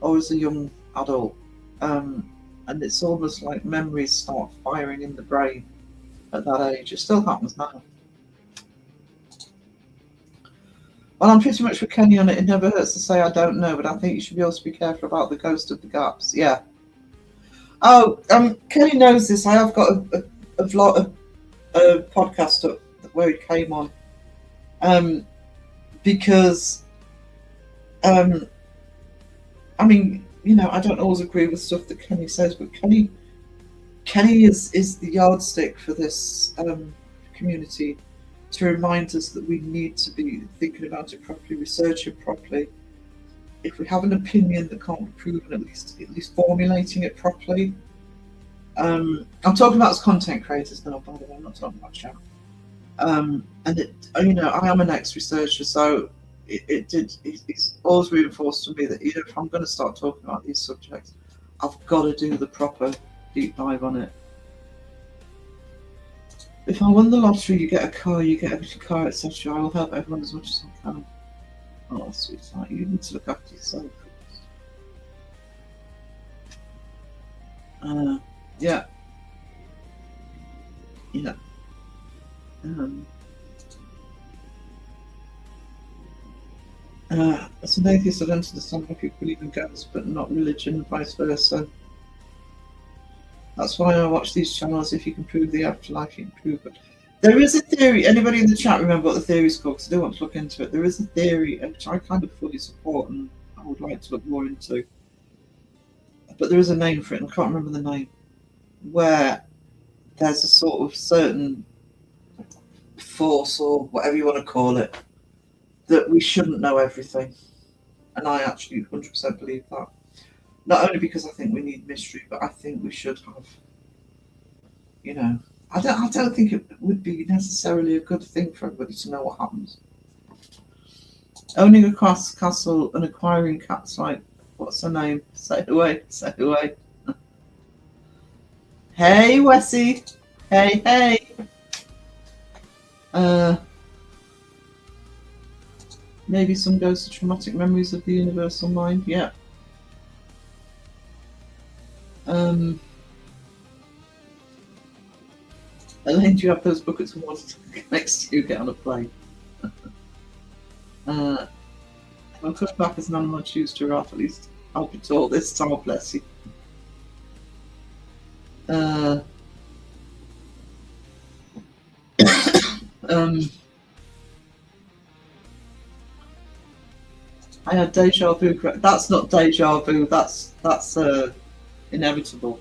or as a young adult. And it's almost like memories start firing in the brain at that age. It still happens now. Well, I'm pretty much with Kenny on it. It never hurts to say I don't know, but I think you should also be careful about the ghost of the gaps. Yeah. Oh, Kenny knows this. I have got a vlog, a podcast up where he came on, because, I mean, I don't always agree with stuff that Kenny says, but Kenny is the yardstick for this community to remind us that we need to be thinking about it properly, research it properly. If we have an opinion that can't be proven, at least formulating it properly. I'm talking about as content creators now, by the way. I'm not talking about chat. And I am an ex-researcher, so it's always reinforced to me that if I'm going to start talking about these subjects, I've got to do the proper deep dive on it. If I won the lottery, you get a car, etc. I will help everyone as much as I can. Oh, sweetheart, you need to look after yourself. Yeah. As an atheist, I don't understand why people believe in ghosts, but not religion, and vice versa. That's why I watch these channels. If you can prove the afterlife, you can prove it. There is a theory. Anybody in the chat remember what the theory is called? Because I do want to look into it. There is a theory, which I kind of fully support, and I would like to look more into. But there is a name for it, and I can't remember the name. Where there's a sort of certain force or whatever you want to call it, that we shouldn't know everything. And I actually 100% believe that. Not only because I think we need mystery, but I think we should have, you know, I don't think it would be necessarily a good thing for everybody to know what happens. Owning a castle and acquiring cats like, what's her name? Say it away, say it away. Hey, Wessie. Hey, hey. Maybe some ghosts of traumatic memories of the universal mind. Yeah. Elaine, do you have those buckets of water next to you? Get on a plane. I'll come back as an animal and choose to giraffe, at least I'll be tall this time, bless you. I had deja vu. That's not deja vu. That's inevitable.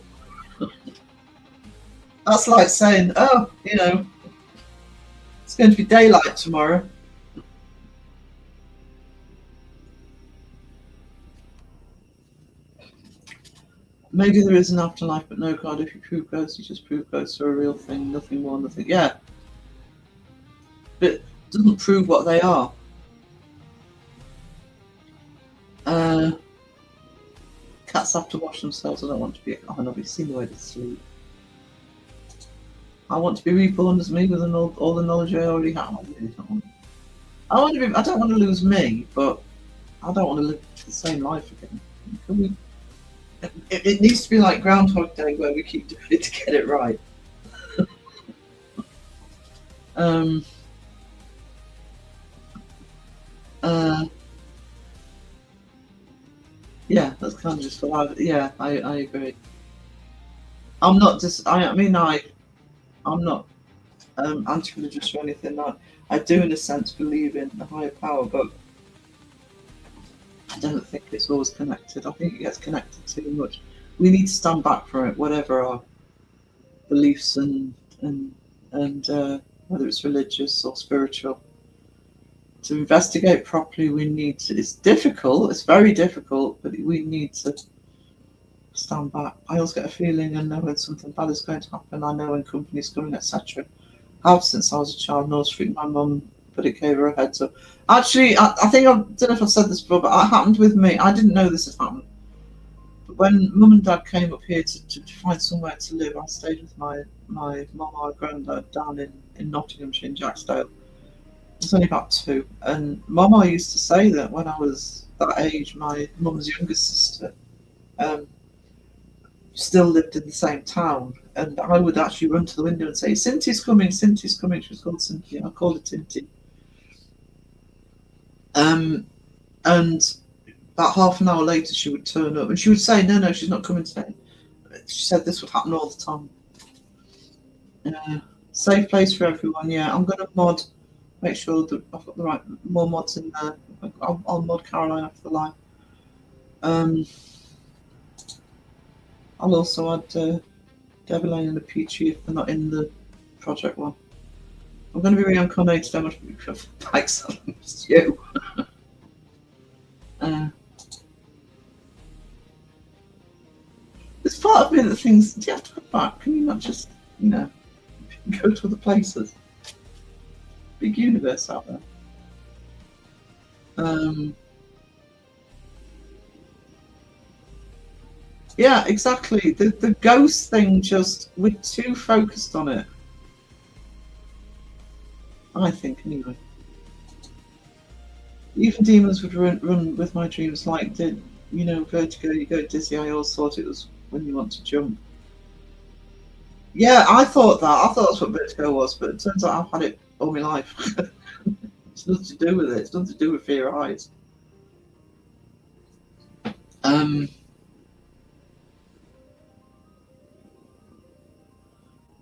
That's like saying, oh, you know, it's going to be daylight tomorrow. Maybe there is an afterlife, but no God, if you prove ghosts, you just prove ghosts are a real thing, nothing more, nothing. Yeah. But it doesn't prove what they are. Cats have to wash themselves. I don't want to be. Oh, no, we've seen the way they sleep. I want to be reborn as me with all the knowledge I already have. I really don't want. I don't want to lose me, but I don't want to live the same life again. Can we? It needs to be like Groundhog Day, where we keep doing it to get it right. Yeah, that's kind of just what I agree. I'm not just. I'm not anti-religious or anything. I do, in a sense, believe in a higher power, but I don't think it's always connected. I think it gets connected too much. We need to stand back from it, whatever our beliefs and whether it's religious or spiritual. To investigate properly, we need to. It's difficult. It's very difficult, but we need to stand back. I always get a feeling and know when something bad is going to happen. I know when companies coming, etc. I've since I was a child, North Street, my mum, but it gave her a heads up. Actually, I think I don't know if I've said this before, but it happened with me. I didn't know this had happened. But when Mum and Dad came up here to find somewhere to live, I stayed with my mum and granddad down in Nottinghamshire, in Jacksdale. I was only about 2, and Mama used to say that when I was that age, my mum's youngest sister still lived in the same town, and I would actually run to the window and say, Cynthia's coming, Cynthia's coming. She was called Cynthia. I called her Tinty. And about half an hour later, she would turn up, and she would say, no, she's not coming today. She said this would happen all the time. Safe place for everyone. Yeah, I'm going to make sure that I've got the right more mods in there. I'll mod Caroline after the line. I'll also add Devilane and the Peachy if they're not in the project one. I'm going to be reincarnated. How much bikes it's you. There's part of me that thinks, do you have to go back? Can you not just, go to other places? Big universe out there. Yeah, exactly. The ghost thing, we're too focused on it. I think, anyway. Even demons would run with my dreams, like did, vertigo, you go dizzy. I always thought it was when you want to jump. Yeah, I thought that. I thought that's what vertigo was, but it turns out I've had it all my life. It's nothing to do with it. It's nothing to do with fear of heights.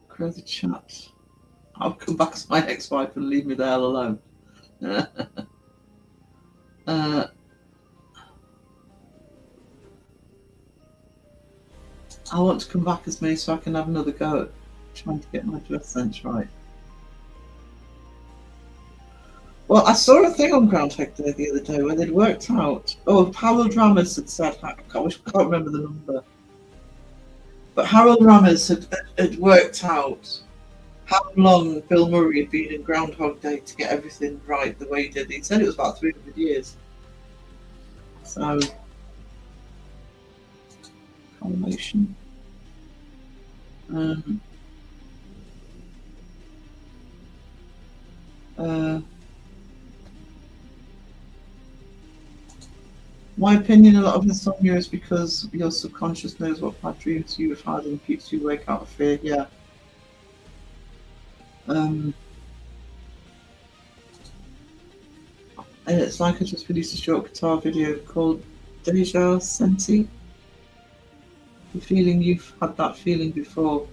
Grow the chat. I'll come back as my ex-wife and leave me the hell alone. I want to come back as me so I can have another go at trying to get my dress sense right. Well, I saw a thing on Groundhog Day the other day where they'd worked out. Oh, Harold Ramis had said, I can't remember the number, but Harold Ramis had worked out how long Bill Murray had been in Groundhog Day to get everything right the way he did. He said it was about 300 years. So, correlation. My opinion, a lot of insomnia is because your subconscious knows what bad dreams you have had and keeps you awake out of fear. Yeah. And it's like I just released a short guitar video called Deja Senti. The feeling you've had that feeling before.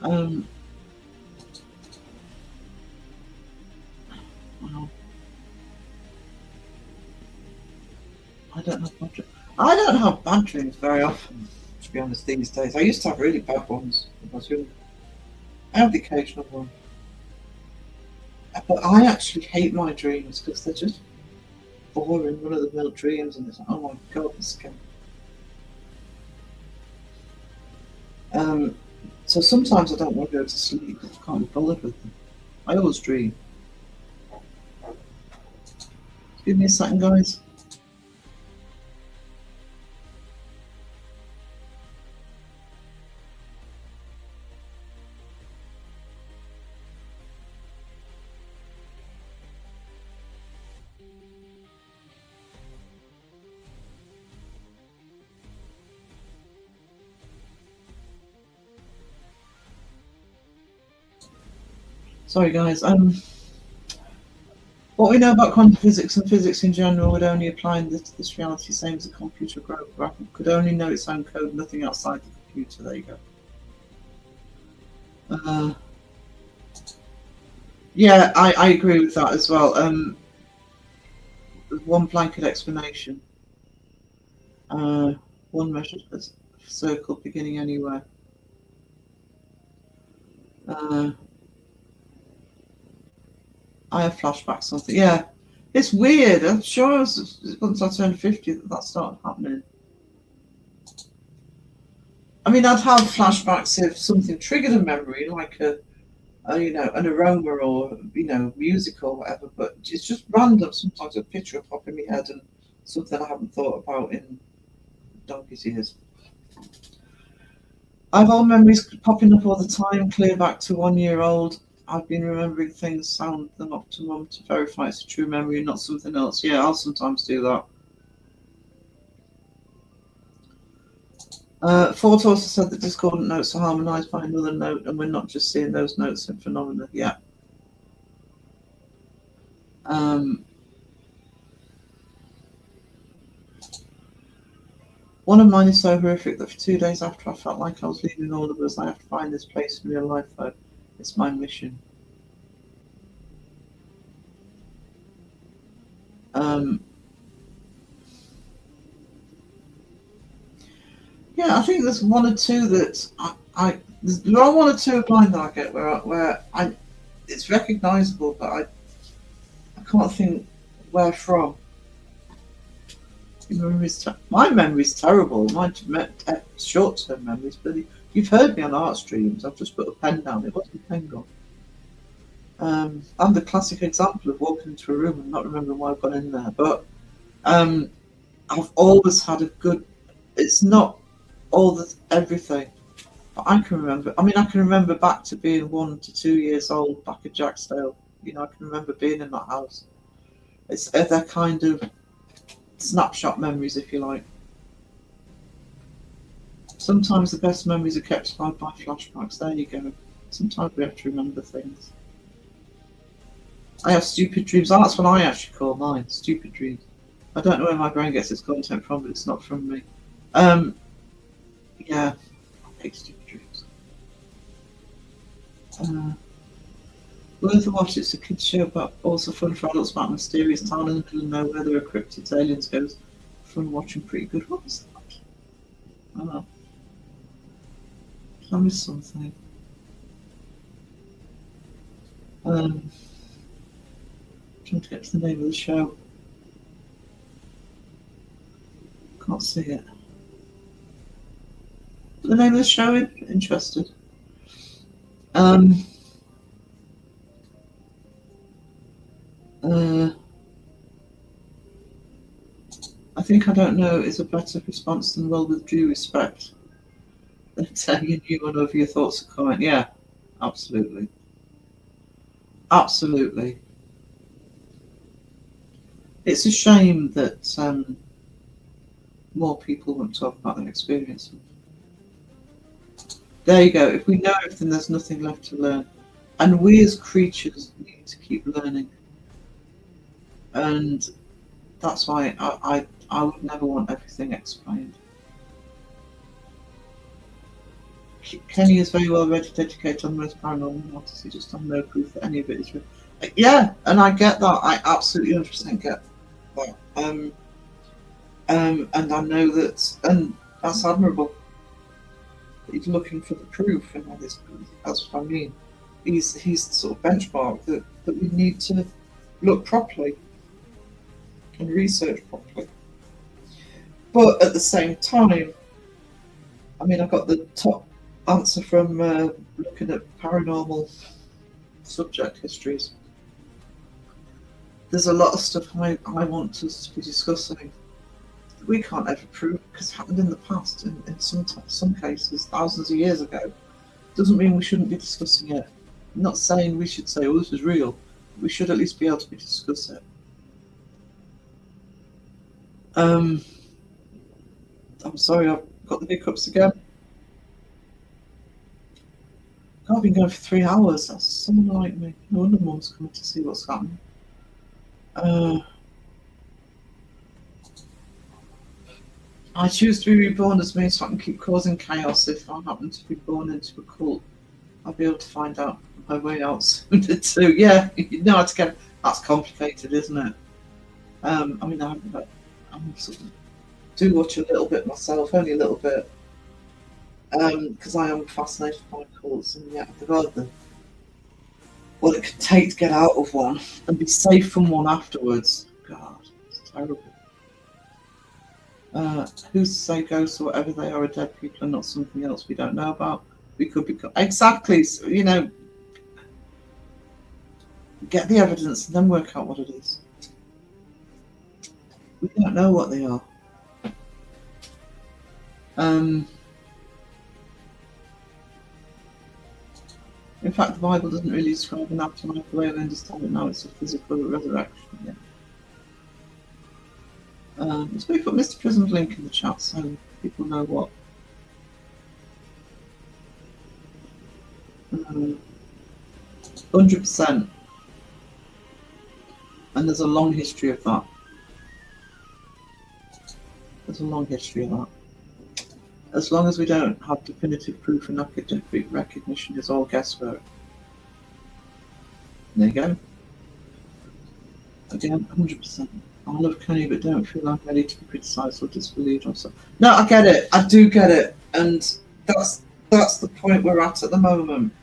Wow. I don't have bad dreams very often, to be honest, these days. I used to have really bad ones when I was younger. I have the occasional one. But I actually hate my dreams because they're just boring, run-of-the-mill dreams, and it's like, oh my god, this can. So sometimes I don't want to go to sleep because I can't be bothered with them. I always dream. Give me a second, guys. Sorry, guys. What we know about quantum physics and physics in general would only apply in this reality, same as a computer program. Could only know its own code, nothing outside the computer. There you go. Yeah, I agree with that as well. One blanket explanation. One measured as a circle beginning anywhere. I have flashbacks. Something, yeah. It's weird. I'm sure once I turned 50 that started happening. I mean, I'd have flashbacks if something triggered a memory, like an aroma or music or whatever. But it's just random. Sometimes a picture will pop in my head and something I haven't thought about in donkey's years. I have old memories popping up all the time, clear back to 1 year old. I've been remembering things, sound them up to mum to verify it's a true memory and not something else. Yeah, I'll sometimes do that. Ford also said that discordant notes are harmonised by another note, and we're not just seeing those notes in phenomena. Yeah. One of mine is so horrific that for 2 days after I felt like I was leaving all of us, I have to find this place in real life, though. It's my mission. Yeah, I think there's one or two that there are one or two blind that I get where it's recognisable, but I can't think where from. My memory's terrible. My short-term memories, but you've heard me on art streams. I've just put a pen down. It wasn't a pen gone. I'm the classic example of walking into a room and not remembering why I've gone in there. But I've always had a good. It's not everything, but I can remember. I mean, I can remember back to being 1 to 2 years old back at Jacksdale. I can remember being in that house. They're kind of snapshot memories, if you like. Sometimes the best memories are kept alive by flashbacks. There you go. Sometimes we have to remember things. I have stupid dreams. Oh, that's what I actually call mine, stupid dreams. I don't know where my brain gets its content from, but it's not from me. Yeah, I hate stupid dreams. Worth a watch. It's a kids show, but also fun for adults about a mysterious town in the middle of nowhere. There are cryptids, aliens, ghosts. Fun watching, pretty good. What was that? I don't know. I missed something. Trying to get to the name of the show. Can't see it. The name of the show, interested. I think I don't know is a better response than well with due respect. Than telling you one of your thoughts or comment. Yeah, absolutely. Absolutely. It's a shame that more people won't talk about their experience. There you go. If we know everything, there's nothing left to learn. And we as creatures need to keep learning. And that's why I would never want everything explained. Kenny is very well ready to educate on most paranormal matters. He just has no proof that any of it is real. Yeah, and I get that. I absolutely 100% get that. And I know that, and that's admirable. He's looking for the proof, and that's what I mean. He's the sort of benchmark that we need to look properly and research properly. But at the same time, I mean, I got the top answer from looking at paranormal subject histories. There's a lot of stuff I want us to be discussing that we can't ever prove because it happened in the past, in some cases, thousands of years ago. Doesn't mean we shouldn't be discussing it. I'm not saying we should say, oh, this is real. We should at least be able to discuss it. I'm sorry, I've got the hiccups again. God, I've been going for 3 hours. That's someone like me. No wonder Mum's coming to see what's happening. I choose to be reborn as me so I can keep causing chaos. If I happen to be born into a cult, I'll be able to find out my way out sooner too. Yeah, you know, that's complicated, isn't it? I mean, I'm sort of do watch a little bit myself, only a little bit, because I am fascinated by cults, and yet what it can take to get out of one and be safe from one afterwards. God, it's terrible. Who's to say ghosts or whatever they are dead people and not something else we don't know about? We could be exactly, so, you know, get the evidence and then work out what it is. We don't know what they are. In fact, the Bible doesn't really describe an afterlife the way I understand it now. It's a physical resurrection. Yeah. So we put Mr. Prism's link in the chat so people know what. 100%. And there's a long history of that. There's a long history of that. As long as we don't have definitive proof and academic recognition, it's all guesswork. There you go. Again, 100%. I love Kenny, but don't feel I'm ready to be criticised or disbelieved or so. No, I get it. I do get it, and that's the point we're at the moment.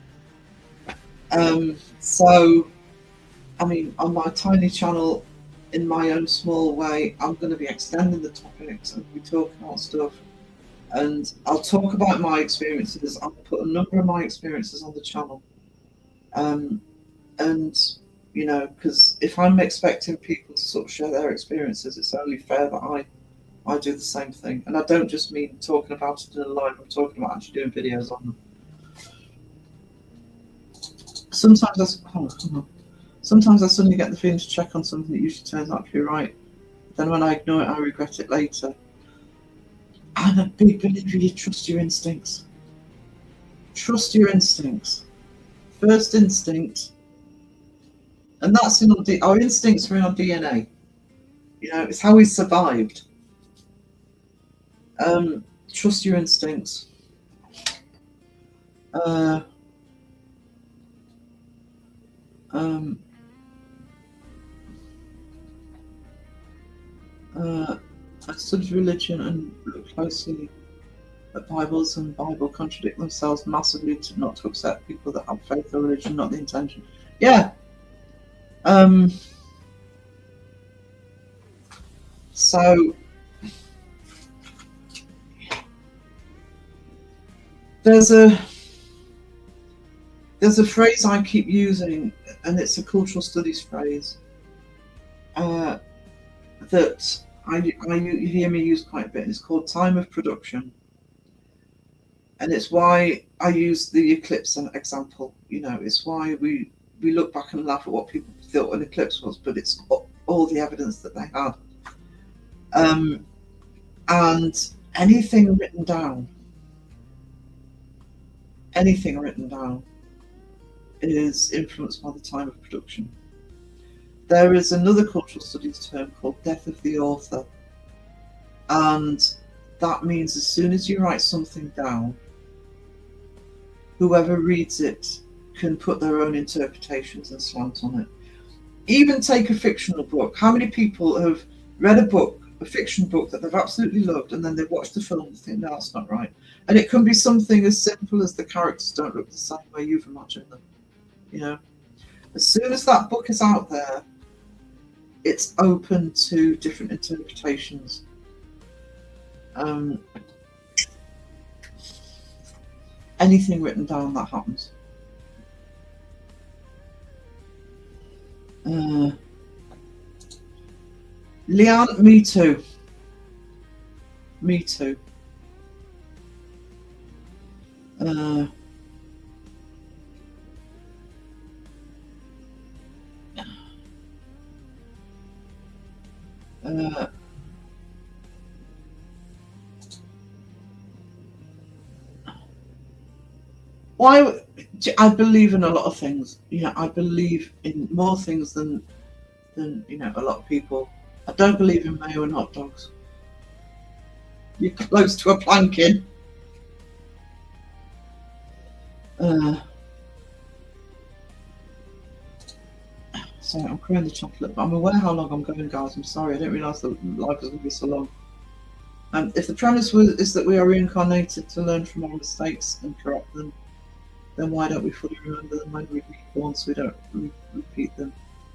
So, I mean, on my tiny channel, in my own small way, I'm going to be extending the topics and be talking about stuff. And I'll talk about my experiences. I'll put a number of my experiences on the channel. And, you know, because if I'm expecting people to sort of share their experiences, it's only fair that I do the same thing. And I don't just mean talking about it in a live, I'm talking about actually doing videos on them. Sometimes I suddenly get the feeling to check on something that usually turns out to be right. Then when I ignore it, I regret it later. I'm a big believer you trust your instincts. Trust your instincts. First instinct, and that's in our instincts are in our DNA. You know, it's how we survived. Trust your instincts. I studied religion and looked closely at Bibles, and Bible contradict themselves massively not to accept people that have faith or religion, not the intention. Yeah, Um, so there's a phrase I keep using, and it's a cultural studies phrase that you hear me use quite a bit, and it's called time of production. And it's why I use the eclipse example. You know, it's why we look back and laugh at what people thought an eclipse was, but it's all the evidence that they had. And anything written down is influenced by the time of production. There is another cultural studies term called death of the author, and that means as soon as you write something down, whoever reads it can put their own interpretations and slant on it. Even take a fictional book. How many people have read a fiction book that they've absolutely loved, and then they watch the film and think, no, that's not right. And it can be something as simple as the characters don't look the same way you've imagined them. You know, as soon as that book is out there, it's open to different interpretations. Anything written down, that happens. Leanne, me too. Me too. Why? I believe in a lot of things. Yeah, I believe in more things than you know, a lot of people. I don't believe in mayo and hot dogs. You're close to a planking. Sorry, I'm craving the chocolate, but I'm aware how long I'm going, guys. I'm sorry, I didn't realise the life was going to be so long. If the premise is that we are reincarnated to learn from our mistakes and correct them, then why don't we fully remember them when we're reborn so we don't repeat them?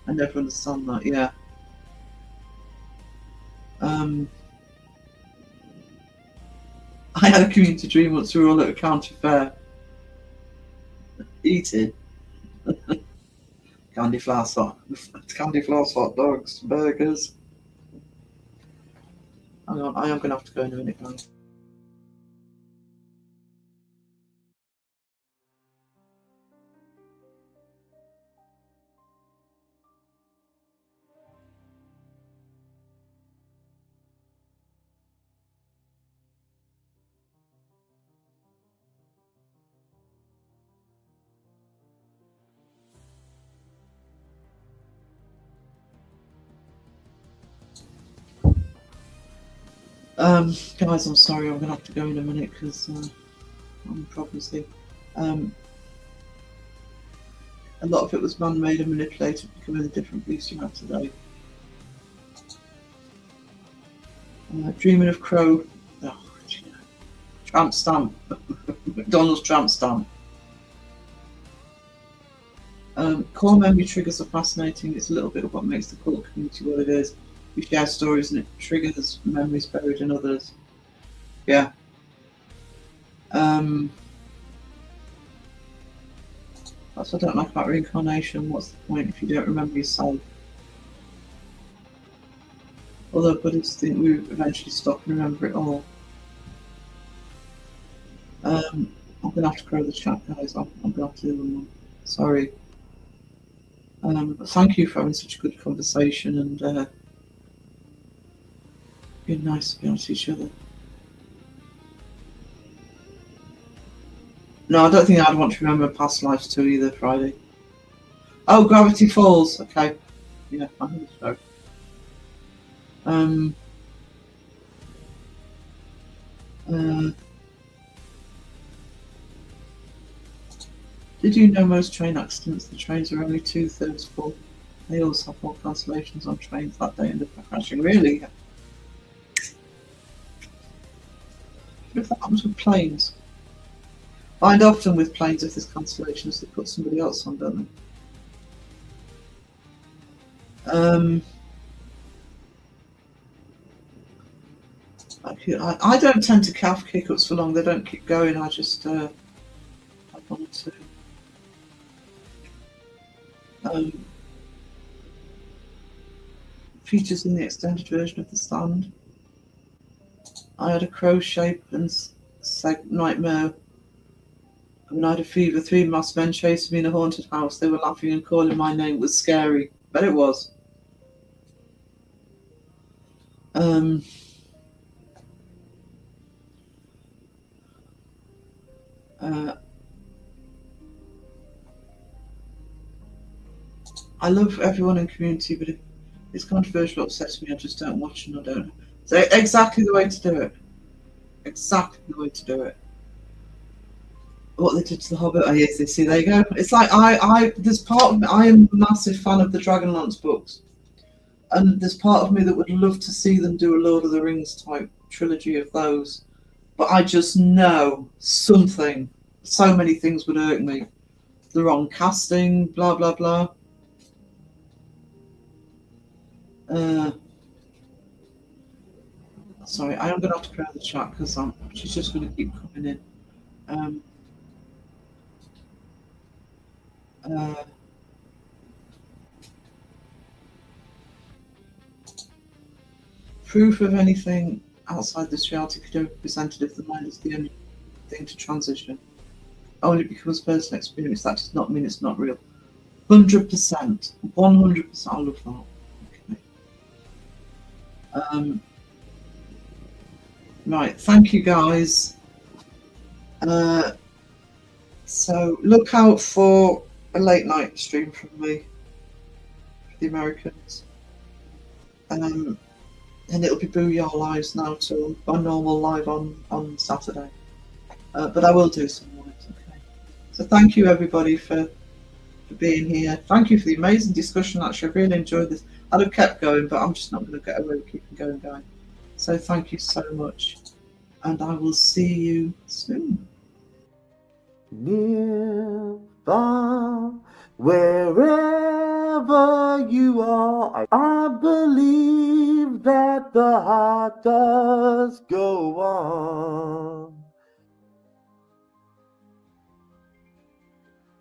I never understand that, yeah. I had a community dream once we were all at a county fair. Eating. Candy floss hot dogs, burgers. Hang on, I am going to have to go in a minute, guys. Guys, I'm sorry, I'm going to have to go in a minute because I'm problems here. A lot of it was man-made and manipulated, becoming the different beast you have today. Dreaming of Crow. Oh, tramp stamp. McDonald's tramp stamp. Core memory triggers are fascinating. It's a little bit of what makes the cult community what it is. We share stories and it triggers memories buried in others. Yeah. That's what I don't like about reincarnation. What's the point if you don't remember yourself? Although Buddhists think we eventually stop and remember it all. I'm going to have to grow the chat, guys. I'm going to have to do them. Sorry. Thank you for having such a good conversation and being nice to be honest with each other. No, I don't think I'd want to remember past lives too either, Friday. Oh, Gravity Falls. Okay. Yeah, I think so. Did you know most train accidents, the trains are only 2/3 full? They also have more cancellations on trains that day and up crashing. Really? What if that happens with planes? I find often with planes, if there's cancellations, they put somebody else on, don't they? Um, I don't tend to calf kick-ups for long. They don't keep going. I just I want to. Features in the extended version of the stand. I had a crow shape and nightmare. When I had a fever, 3 masked men chased me in a haunted house. They were laughing and calling my name. It was scary. Bet it was. I love everyone in Community, but if it's controversial, upsets me. I just don't watch and I don't. So exactly the way to do it. Exactly the way to do it. What they did to the Hobbit. Oh yes, see, there you go. It's like there's part of me. I am a massive fan of the Dragonlance books, and there's part of me that would love to see them do a Lord of the Rings type trilogy of those. But I just know something. So many things would irk me. The wrong casting, blah blah blah. Sorry, I am going to have to clear the chat because she's just going to keep coming in. Proof of anything outside this reality could only be presented if the mind is the only thing to transition. Only becomes personal experience. That does not mean it's not real. 100%. 100%. I love that. Okay. Right, thank you guys. So look out for a late night stream from me for the Americans. And it'll be Booyah Lives now to a normal live on Saturday. But I will do some lives, okay. So thank you everybody for being here. Thank you for the amazing discussion, actually. I really enjoyed this. I'd have kept going, but I'm just not going to get away with keeping going. So thank you so much. And I will see you soon. Near, far, wherever you are, I believe that the heart does go on.